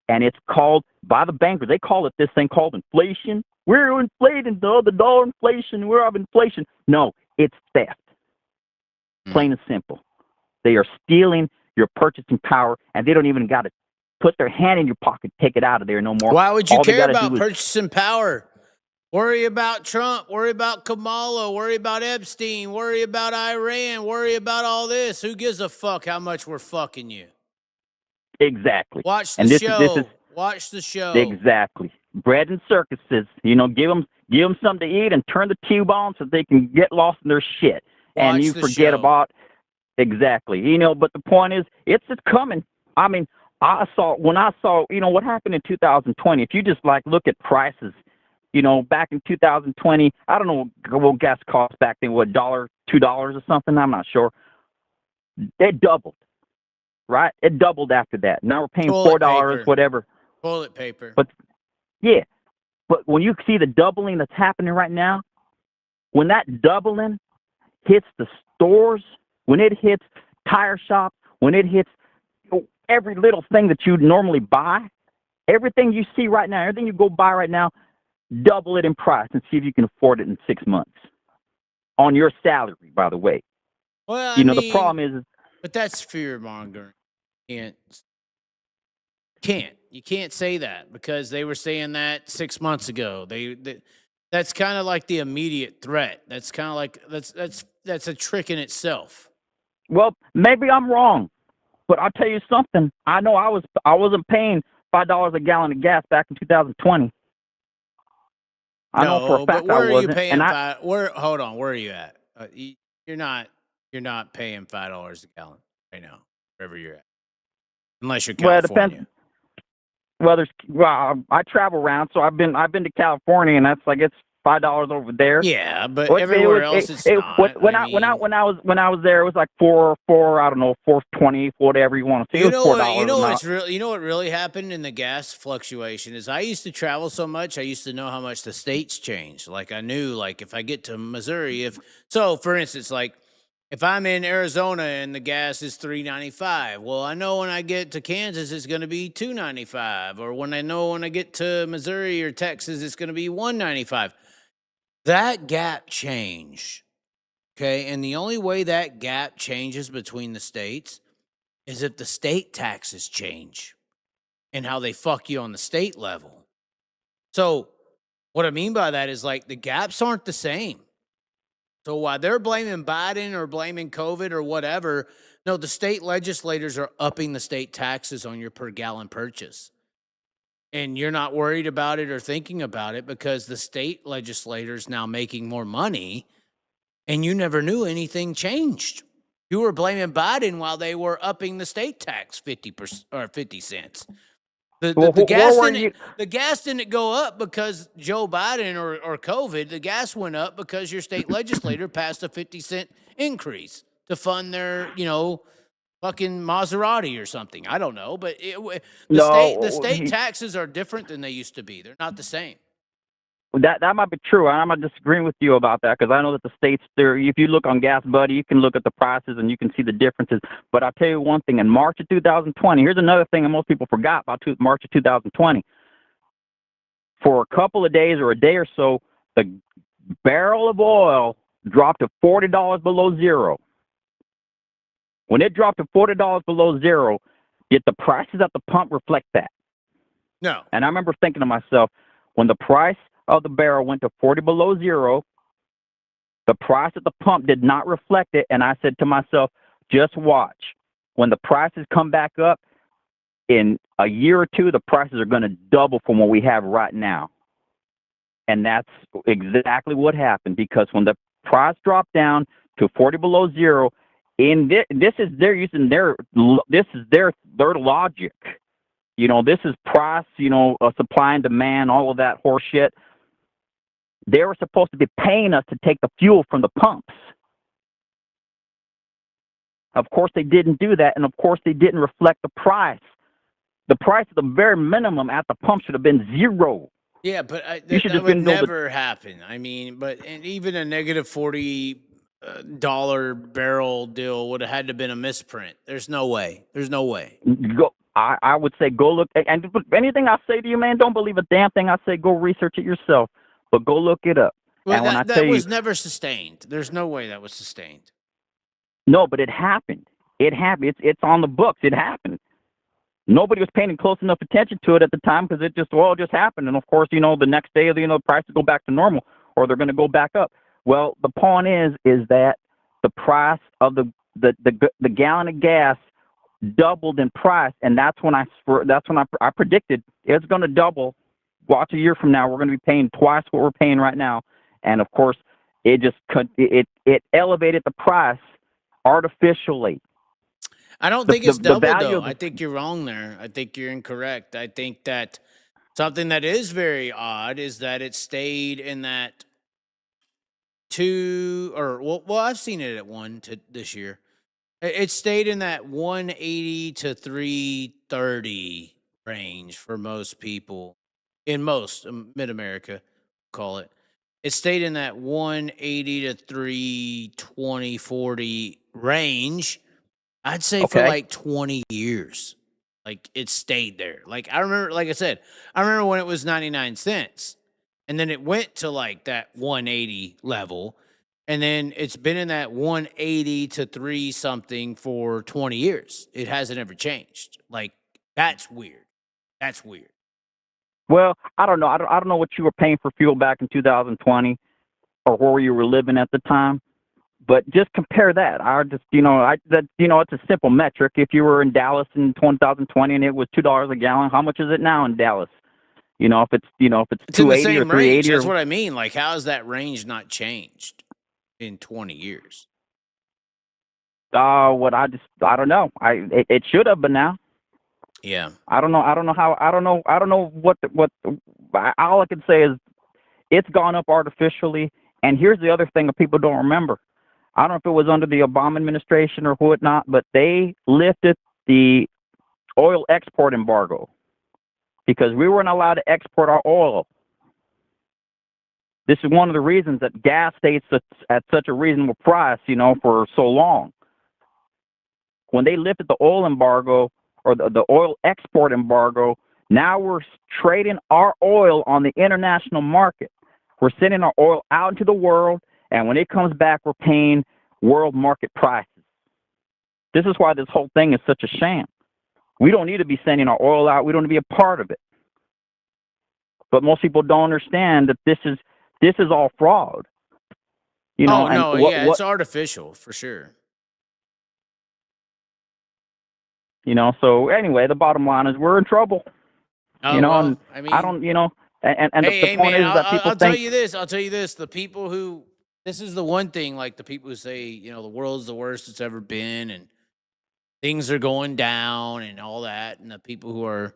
And it's called, by the bankers, they call it this thing called inflation. We're inflating, the dollar inflation. We're of inflation. No, it's theft. Plain and simple. They are stealing your purchasing power, and they don't even got to put their hand in your pocket, take it out of there no more. Why would you care about purchasing power? Worry about Trump, worry about Kamala, worry about Epstein, worry about Iran, worry about all this. Who gives a fuck how much we're fucking you? Exactly. Watch the show. Watch the show. Exactly. Bread and circuses. Give them something to eat and turn the tube on so they can get lost in their shit. And you forget about. Exactly. But the point is, it's coming. I mean, I saw what happened in 2020. If you just look at prices, back in 2020, I don't know what gas cost back then, what, $1, $2 or something? I'm not sure. It doubled, right? It doubled after that. Now we're paying $4, whatever. Toilet paper. But yeah, but when you see the doubling that's happening right now, when that doubling hits the stores, when it hits tire shops, when it hits every little thing that you normally buy, everything you see right now, everything you go buy right now, double it in price and see if you can afford it in 6 months. On your salary, by the way. Well, the problem is. But that's fear mongering. You can't say that because they were saying that 6 months ago. That's kind of like the immediate threat. That's kind of like that's a trick in itself. Well, maybe I'm wrong, but I'll tell you something. I know I wasn't paying $5 a gallon of gas back in 2020. I know for a fact but where I wasn't. Are you paying hold on, where are you at? You're not paying $5 a gallon right now, wherever you're at, unless you're California. Well, I travel around, so I've been to California, and that's $5 over there. Yeah, but Well, everywhere else it's not. When I was there, it was like four, I don't know, 4.20, whatever you want to say. It was $4. You know what really happened in the gas fluctuation is I used to travel so much. I used to know how much the states changed. Like I knew, like if I get to Missouri, for instance, like if I'm in Arizona and the gas is $3.95, well, I know when I get to Kansas it's going to be $2.95, or when I get to Missouri or Texas it's going to be $1.95. That gap changed. Okay. And the only way that gap changes between the states is if the state taxes change and how they fuck you on the state level. So, what I mean by that is like the gaps aren't the same. So, while they're blaming Biden or blaming COVID or whatever, no, the state legislators are upping the state taxes on your per gallon purchase. And you're not worried about it or thinking about it because the state legislators now making more money and you never knew anything changed. You were blaming Biden while they were upping the state tax 50% or 50 cents. The gas didn't go up because Joe Biden or COVID. The gas went up because your state legislator passed a 50-cent increase to fund their, fucking Maserati or something. I don't know, but the state taxes are different than they used to be. They're not the same. That might be true. I'm not disagreeing with you about that because I know that the states there. If you look on Gas Buddy, you can look at the prices and you can see the differences. But I'll tell you one thing: in March of 2020, here's another thing that most people forgot about March of 2020. For a couple of days or a day or so, the barrel of oil dropped to $40 below zero. When it dropped to $40 below zero, yet the prices at the pump reflect that. No. And I remember thinking to myself, when the price of the barrel went to 40 below zero, the price at the pump did not reflect it. And I said to myself, just watch. When the prices come back up, in a year or two, the prices are going to double from what we have right now. And that's exactly what happened, because when the price dropped down to 40 below zero, this is their logic. This is price, supply and demand, all of that horse shit. They were supposed to be paying us to take the fuel from the pumps. Of course, they didn't do that, and of course, they didn't reflect the price. The price of the bare minimum at the pump should have been zero. Yeah, but that would never happen. I mean, and even a negative $40 barrel deal would have had to been a misprint. There's no way. I would say go look. And anything I say to you, man, don't believe a damn thing I say. Go research it yourself. But go look it up. Well, and that was never sustained. There's no way that was sustained. No, but it happened. It happened. It's on the books. It happened. Nobody was paying close enough attention to it at the time because it just happened. And of course, the next day, the prices go back to normal, or they're going to go back up. Well, the point is that the price of the gallon of gas doubled in price, and that's when I predicted it's going to double. Watch a year from now, we're going to be paying twice what we're paying right now. And of course, it elevated the price artificially. I don't think it's double, though. I think you're wrong there. I think you're incorrect. I think that something that is very odd is that it stayed in that I've seen it at 1 this year. It stayed in that 180 to 330 range for most people. In most mid-America, call it. It stayed in that 180 to 320, 40 range. I'd say for like 20 years. Like it stayed there. Like I remember when it was 99 cents. And then it went to like that 180 level. And then it's been in that 180 to 3 something for 20 years. It hasn't ever changed. Like that's weird. Well, I don't know. I don't know what you were paying for fuel back in 2020 or where you were living at the time. But just compare that. It's a simple metric. If you were in Dallas in 2020 and it was $2 a gallon, how much is it now in Dallas? If it's 280 or 380. That's what I mean. Like, how has that range not changed in 20 years? I don't know. It should have, but now. Yeah. I don't know what all I can say is It's gone up artificially. And here's the other thing that people don't remember. I don't know if it was under the Obama administration or whatnot, but they lifted the oil export embargo because we weren't allowed to export our oil. This is one of the reasons that gas stays at such a reasonable price, for so long. When they lifted the oil embargo or the oil export embargo, now we're trading our oil on the international market. We're sending our oil out into the world, and when it comes back, we're paying world market prices. This is why this whole thing is such a sham. We don't need to be sending our oil out. We don't need to be a part of it. But most people don't understand that this is all fraud. It's artificial for sure. So anyway, the bottom line is we're in trouble. Oh, and I mean, I don't, and hey, the point man, is that people I'll think. I'll tell you this. The people who, this is the one thing, like the people who say, the world's the worst it's ever been and things are going down and all that. And the people who are,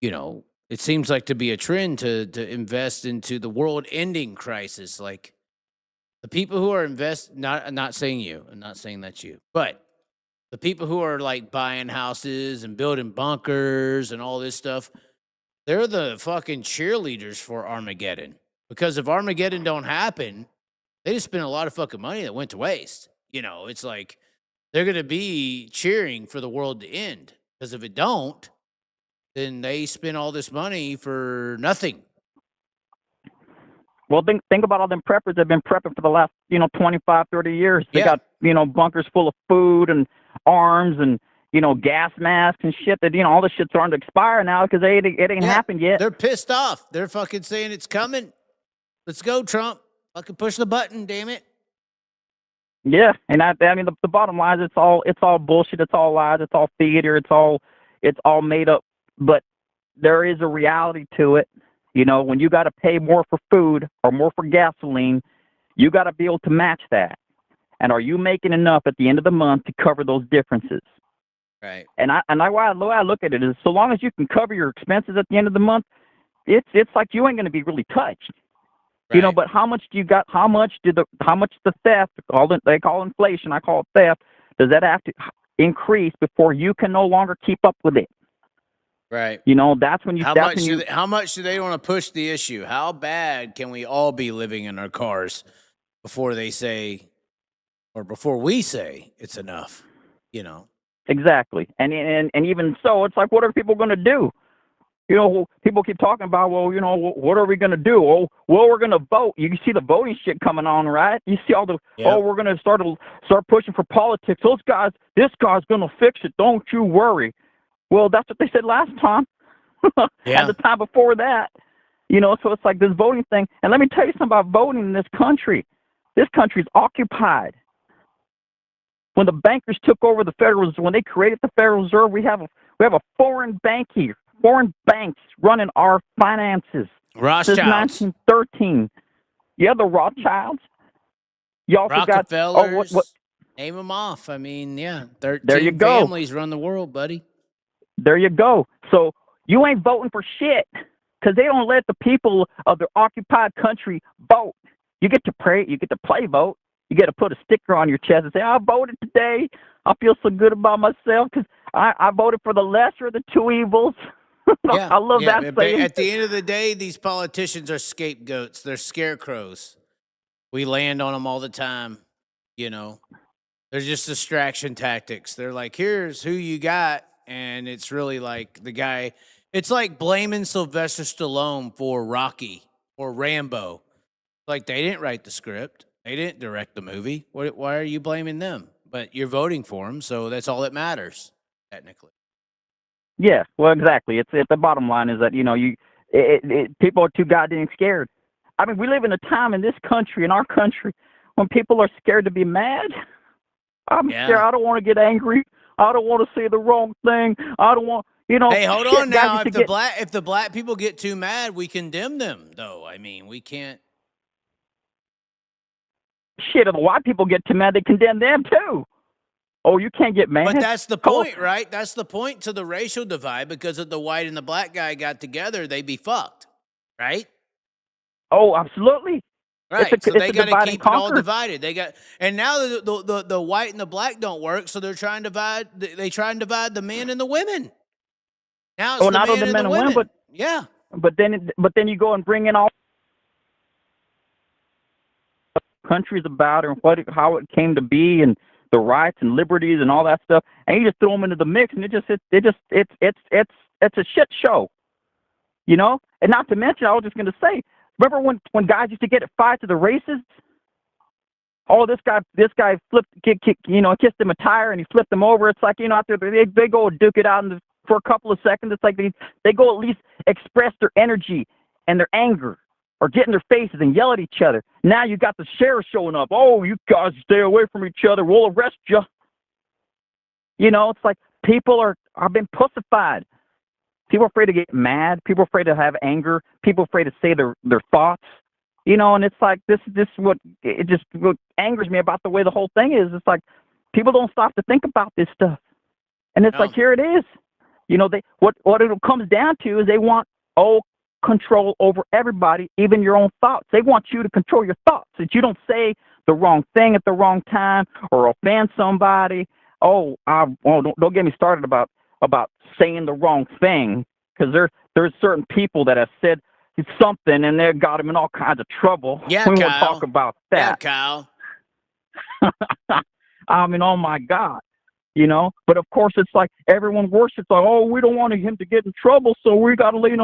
it seems like to be a trend to invest into the world ending crisis. Like the people who are I'm not saying you, I'm not saying that's you, but the people who are like buying houses and building bunkers and all this stuff, they're the fucking cheerleaders for Armageddon. Because if Armageddon don't happen, they just spent a lot of fucking money that went to waste. It's like they're going to be cheering for the world to end. Because if it don't, then they spend all this money for nothing. Well, think about all them preppers that have been prepping for the last, 25, 30 years. They got, bunkers full of food and arms and, gas masks and shit that, all this shit's starting to expire now because it ain't happened yet. They're pissed off. They're fucking saying it's coming. Let's go, Trump. Fucking push the button, damn it. Yeah, and the bottom line is it's all bullshit. It's all lies. It's all theater. It's all made up. But there is a reality to it. When you got to pay more for food or more for gasoline, you got to be able to match that. And are you making enough at the end of the month to cover those differences? Right. And the way I look at it is, so long as you can cover your expenses at the end of the month, it's like you ain't going to be really touched. Right. But how much do you got? How much the theft? They call inflation. I call it theft. Does that have to increase before you can no longer keep up with it? Right. That's when you. How much do they want to push the issue? How bad can we all be living in our cars before they say, or before we say it's enough? Exactly. And even so, it's like, what are people going to do? People keep talking about, well, what are we going to do? Oh, well, we're going to vote. You can see the voting shit coming on, right? You see all the, we're going to start pushing for politics. This guy's going to fix it. Don't you worry. Well, that's what they said last time. And the time before that. So it's like this voting thing. And let me tell you something about voting in this country. This country's occupied. When the bankers took over the when they created the Federal Reserve, we have a foreign bank here, foreign banks running our finances. Rothschilds. Since 1913. Yeah, the Rothschilds. You also Rockefellers. got name them off. I mean, 13 there you go. families run the world, buddy. There you go. So you ain't voting for shit because they don't let the people of the occupied country vote. You get to pray. You get to play vote. You get to put a sticker on your chest and say, I voted today. I feel so good about myself because I voted for the lesser of the two evils. I love that saying. At the end of the day, these politicians are scapegoats. They're scarecrows. We land on them all the time. They're just distraction tactics. They're like, here's who you got. And it's really like the guy. It's like blaming Sylvester Stallone for Rocky or Rambo. Like they didn't write the script. They didn't direct the movie. Why are you blaming them? But you're voting for them, so that's all that matters, technically. Yeah, well, exactly. It's the bottom line is that people are too goddamn scared. I mean, we live in a time in this country, in our country, when people are scared to be mad. I'm scared. I don't want to get angry. I don't want to say the wrong thing. I don't want. Hey, hold on now. If the black people get too mad, we condemn them, though. I mean, we can't. Shit, if the white people get too mad, they condemn them too. Oh, you can't get mad. But that's the point, right? That's the point to the racial divide, because if the white and the black guy got together, they'd be fucked, right? Oh, absolutely. Right. So they got to divide and keep it all conquer. divided. And now the white and the black don't work, so they're trying to divide. They try and divide the men and the women. Now it's Oh, the not only men the and the men and women, women. Yeah. but then you go and bring in all countries about and how it came to be and the rights and liberties and all that stuff, and you just throw them into the mix, and it's a shit show, you know. And not to mention, I was just going to say, remember when guys used to get at fights to the races? Oh, this guy kissed him a tire and he flipped him over. It's like, out there they go duke it out for a couple of seconds. It's like they go at least express their energy and their anger, or get in their faces and yell at each other. Now you got the sheriff showing up. Oh, you guys stay away from each other. We'll arrest you. It's like people are been pussified. People are afraid to get mad. People are afraid to have anger. People are afraid to say their thoughts. And it's like this is what angers me about the way the whole thing is. It's like people don't stop to think about this stuff. And it's like, here it is. What it comes down to is they want control over everybody, even your own thoughts. They want you to control your thoughts, that you don't say the wrong thing at the wrong time or offend somebody. Don't get me started about saying the wrong thing, because there's certain people that have said something and they got them in all kinds of trouble. Yeah, we Kyle. won't talk about that. Yeah, Kyle. I mean, oh my God. But of course it's like everyone worships like, oh, we don't want him to get in trouble, so we gotta let him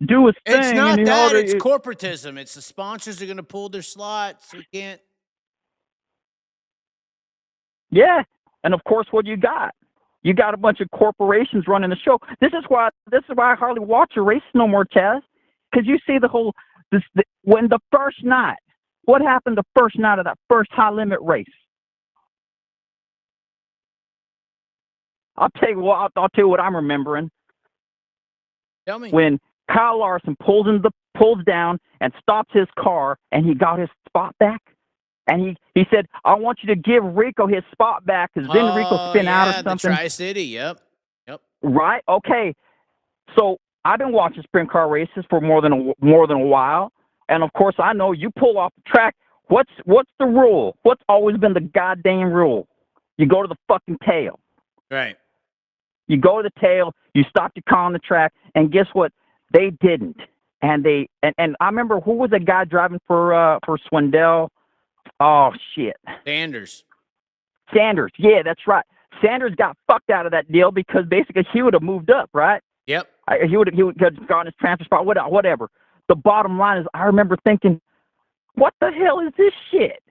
do his thing. It's not and, that, it's corporatism. It's the sponsors are gonna pull their slots. We can't. Yeah. And of course what you got a bunch of corporations running the show. This is why I hardly watch a race no more, Chaz. Because you see when the first night, what happened the first night of that first high limit race? I'll tell you what I'm remembering. Tell me. When Kyle Larson pulls down and stops his car, and he got his spot back, and he said, "I want you to give Rico his spot back, because then Rico spin out or something." The Tri-City. Yep. Right. Okay. So I've been watching sprint car races for more than a while, and of course I know you pull off the track. What's the rule? What's always been the goddamn rule? You go to the fucking tail. Right. You go to the tail, you stop your car on the track, and guess what? They didn't. And I remember, who was the guy driving for Swindell? Oh shit. Sanders. Yeah, that's right. Sanders got fucked out of that deal because basically he would have moved up, right? Yep. He would have gotten his transfer spot, whatever. The bottom line is, I remember thinking, what the hell is this shit?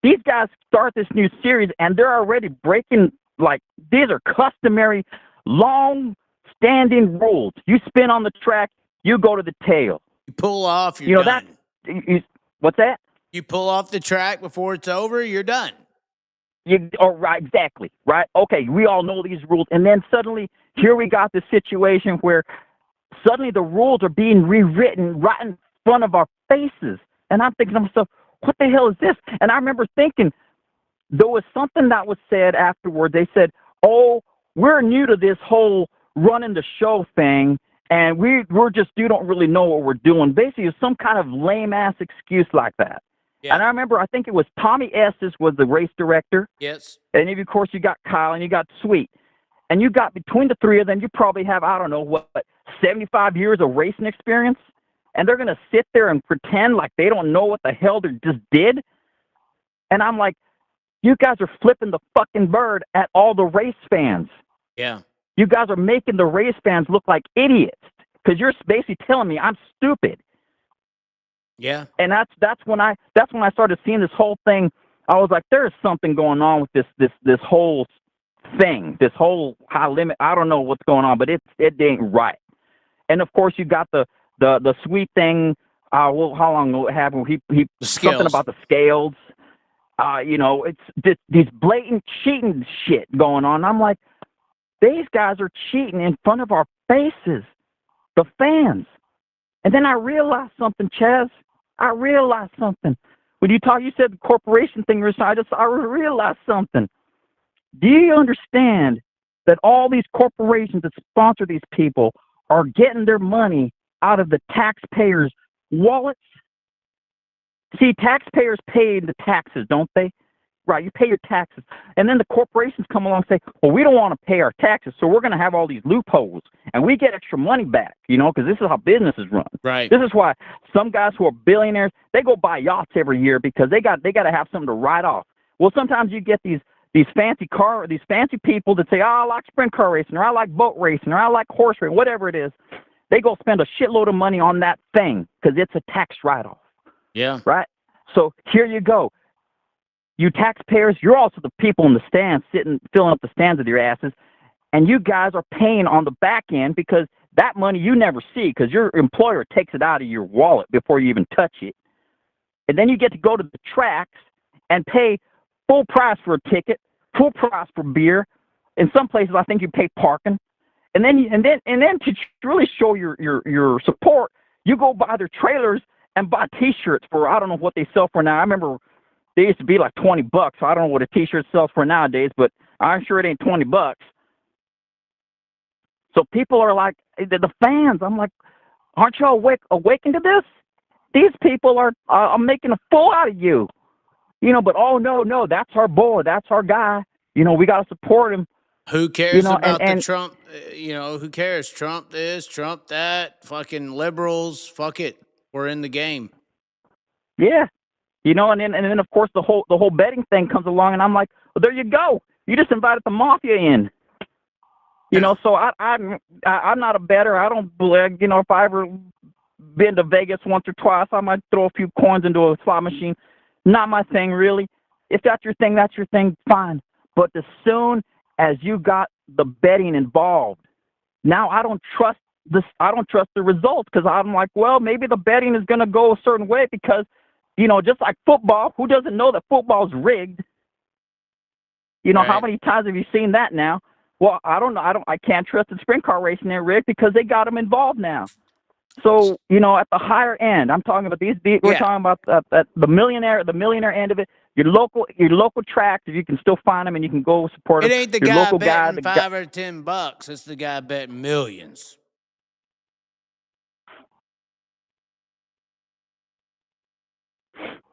These guys start this new series and they're already breaking. Like, these are customary, long-standing rules. You spin on the track, you go to the tail. You pull off, you're done. What's that? You pull off the track before it's over, you're done. Right, exactly. Right. Okay, we all know these rules, and then suddenly here we got this situation where suddenly the rules are being rewritten right in front of our faces, and I'm thinking to myself, what the hell is this? And I remember thinking, there was something that was said afterward. They said, "Oh, we're new to this whole running the show thing, and you don't really know what we're doing." Basically, it's some kind of lame ass excuse like that. Yeah. And I remember, I think it was Tommy Estes was the race director. Yes. And of course you got Kyle and you got Sweet, and you got, between the three of them, you probably have, I don't know, 75 years of racing experience, and they're gonna sit there and pretend like they don't know what the hell they just did. And I'm like, you guys are flipping the fucking bird at all the race fans. Yeah. You guys are making the race fans look like idiots, because you're basically telling me I'm stupid. Yeah. And that's when I started seeing this whole thing. I was like, there's something going on with this whole thing, this whole high limit. I don't know what's going on, but it ain't right. And of course you got the Sweet thing. How long will it happen? He something about the scales. It's these blatant cheating shit going on. I'm like, these guys are cheating in front of our faces, the fans. And then I realized something, Chaz. I realized something. When you said the corporation thing, I realized something. Do you understand that all these corporations that sponsor these people are getting their money out of the taxpayers' wallets. See, taxpayers pay the taxes, don't they? Right, you pay your taxes. And then the corporations come along and say, well, we don't want to pay our taxes, so we're going to have all these loopholes. And we get extra money back, because this is how businesses run. Right. This is why some guys who are billionaires, they go buy yachts every year because they got to have something to write off. Well, sometimes you get these fancy people that say, oh, I like sprint car racing, or I like boat racing, or I like horse racing, whatever it is. They go spend a shitload of money on that thing because it's a tax write-off. Yeah. Right? So here you go. You taxpayers, you're also the people in the stands filling up the stands with your asses, and you guys are paying on the back end because that money you never see because your employer takes it out of your wallet before you even touch it. And then you get to go to the tracks and pay full price for a ticket, full price for beer. In some places, I think you pay parking. And then to really show your support, you go buy their trailers and buy T-shirts for, I don't know what they sell for now. I remember they used to be like $20. So I don't know what a T-shirt sells for nowadays, but I'm sure it ain't $20. So people are like, the fans, I'm like, aren't you awakened to this? These people are making a fool out of you. But oh, no, that's our boy. That's our guy. We got to support him. Who cares about the Trump? Who cares? Trump this, Trump that, fucking liberals. Fuck it. We're in the game. Yeah. And then of course the whole betting thing comes along, and I'm like, well, there you go. You just invited the mafia in. So I'm not a bettor. I don't believe, if I ever been to Vegas once or twice, I might throw a few coins into a slot machine. Not my thing, really. If that's your thing, fine. But as soon as you got the betting involved, now I don't trust the results because I'm like, well, maybe the betting is going to go a certain way because, just like football, who doesn't know that football's rigged? Right. How many times have you seen that now? Well, I don't know. I can't trust the sprint car racing they're rigged because they got them involved now. So, at the higher end, I'm talking about we're talking about the millionaire end of it. Your local tracks, if you can still find them and you can go support them. It ain't the guy betting $5 or $10. It's the guy betting millions.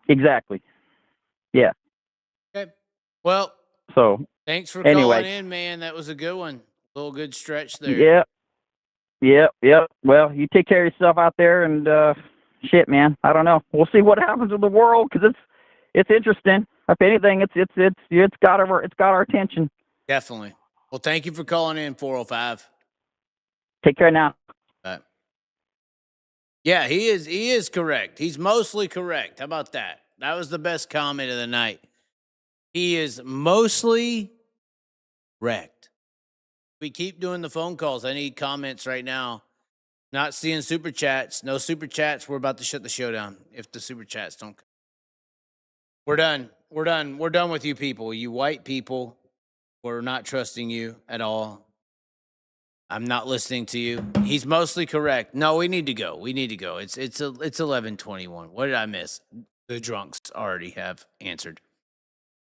Exactly. Yeah. Okay. Well, so thanks for calling in, man. That was a good one. A little good stretch there. Yep. Well, you take care of yourself out there, and shit, man. I don't know. We'll see what happens with the world because it's interesting. If anything, it's got our attention. Definitely. Well, thank you for calling in, 405. Take care now. Yeah, he is correct. He's mostly correct. How about that? That was the best comment of the night. He is mostly correct. We keep doing the phone calls. I need comments right now. Not seeing super chats. No super chats. We're about to shut the show down if the super chats don't come. We're done. We're done with you people. You white people. We're not trusting you at all. I'm not listening to you. He's mostly correct. No, we need to go. It's 11:21. What did I miss? The drunks already have answered.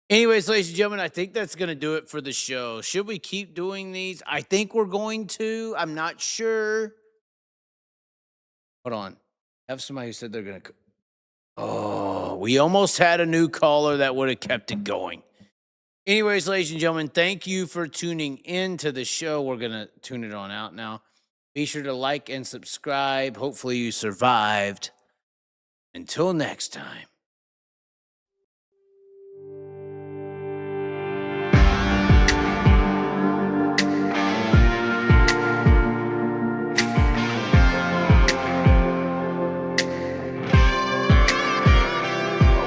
Anyways, ladies and gentlemen, I think that's going to do it for the show. Should we keep doing these? I think we're going to. I'm not sure. Hold on. I have somebody who said they're going to. Oh, we almost had a new caller that would have kept it going. Anyways, ladies and gentlemen, thank you for tuning in to the show. We're going to tune it on out now. Be sure to like and subscribe. Hopefully you survived. Until next time.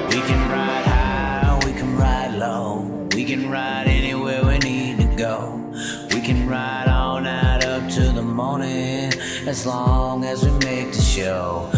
We can ride high, we can ride low. We can ride anywhere we need to go. We can ride all night up to the morning, as long as we make the show.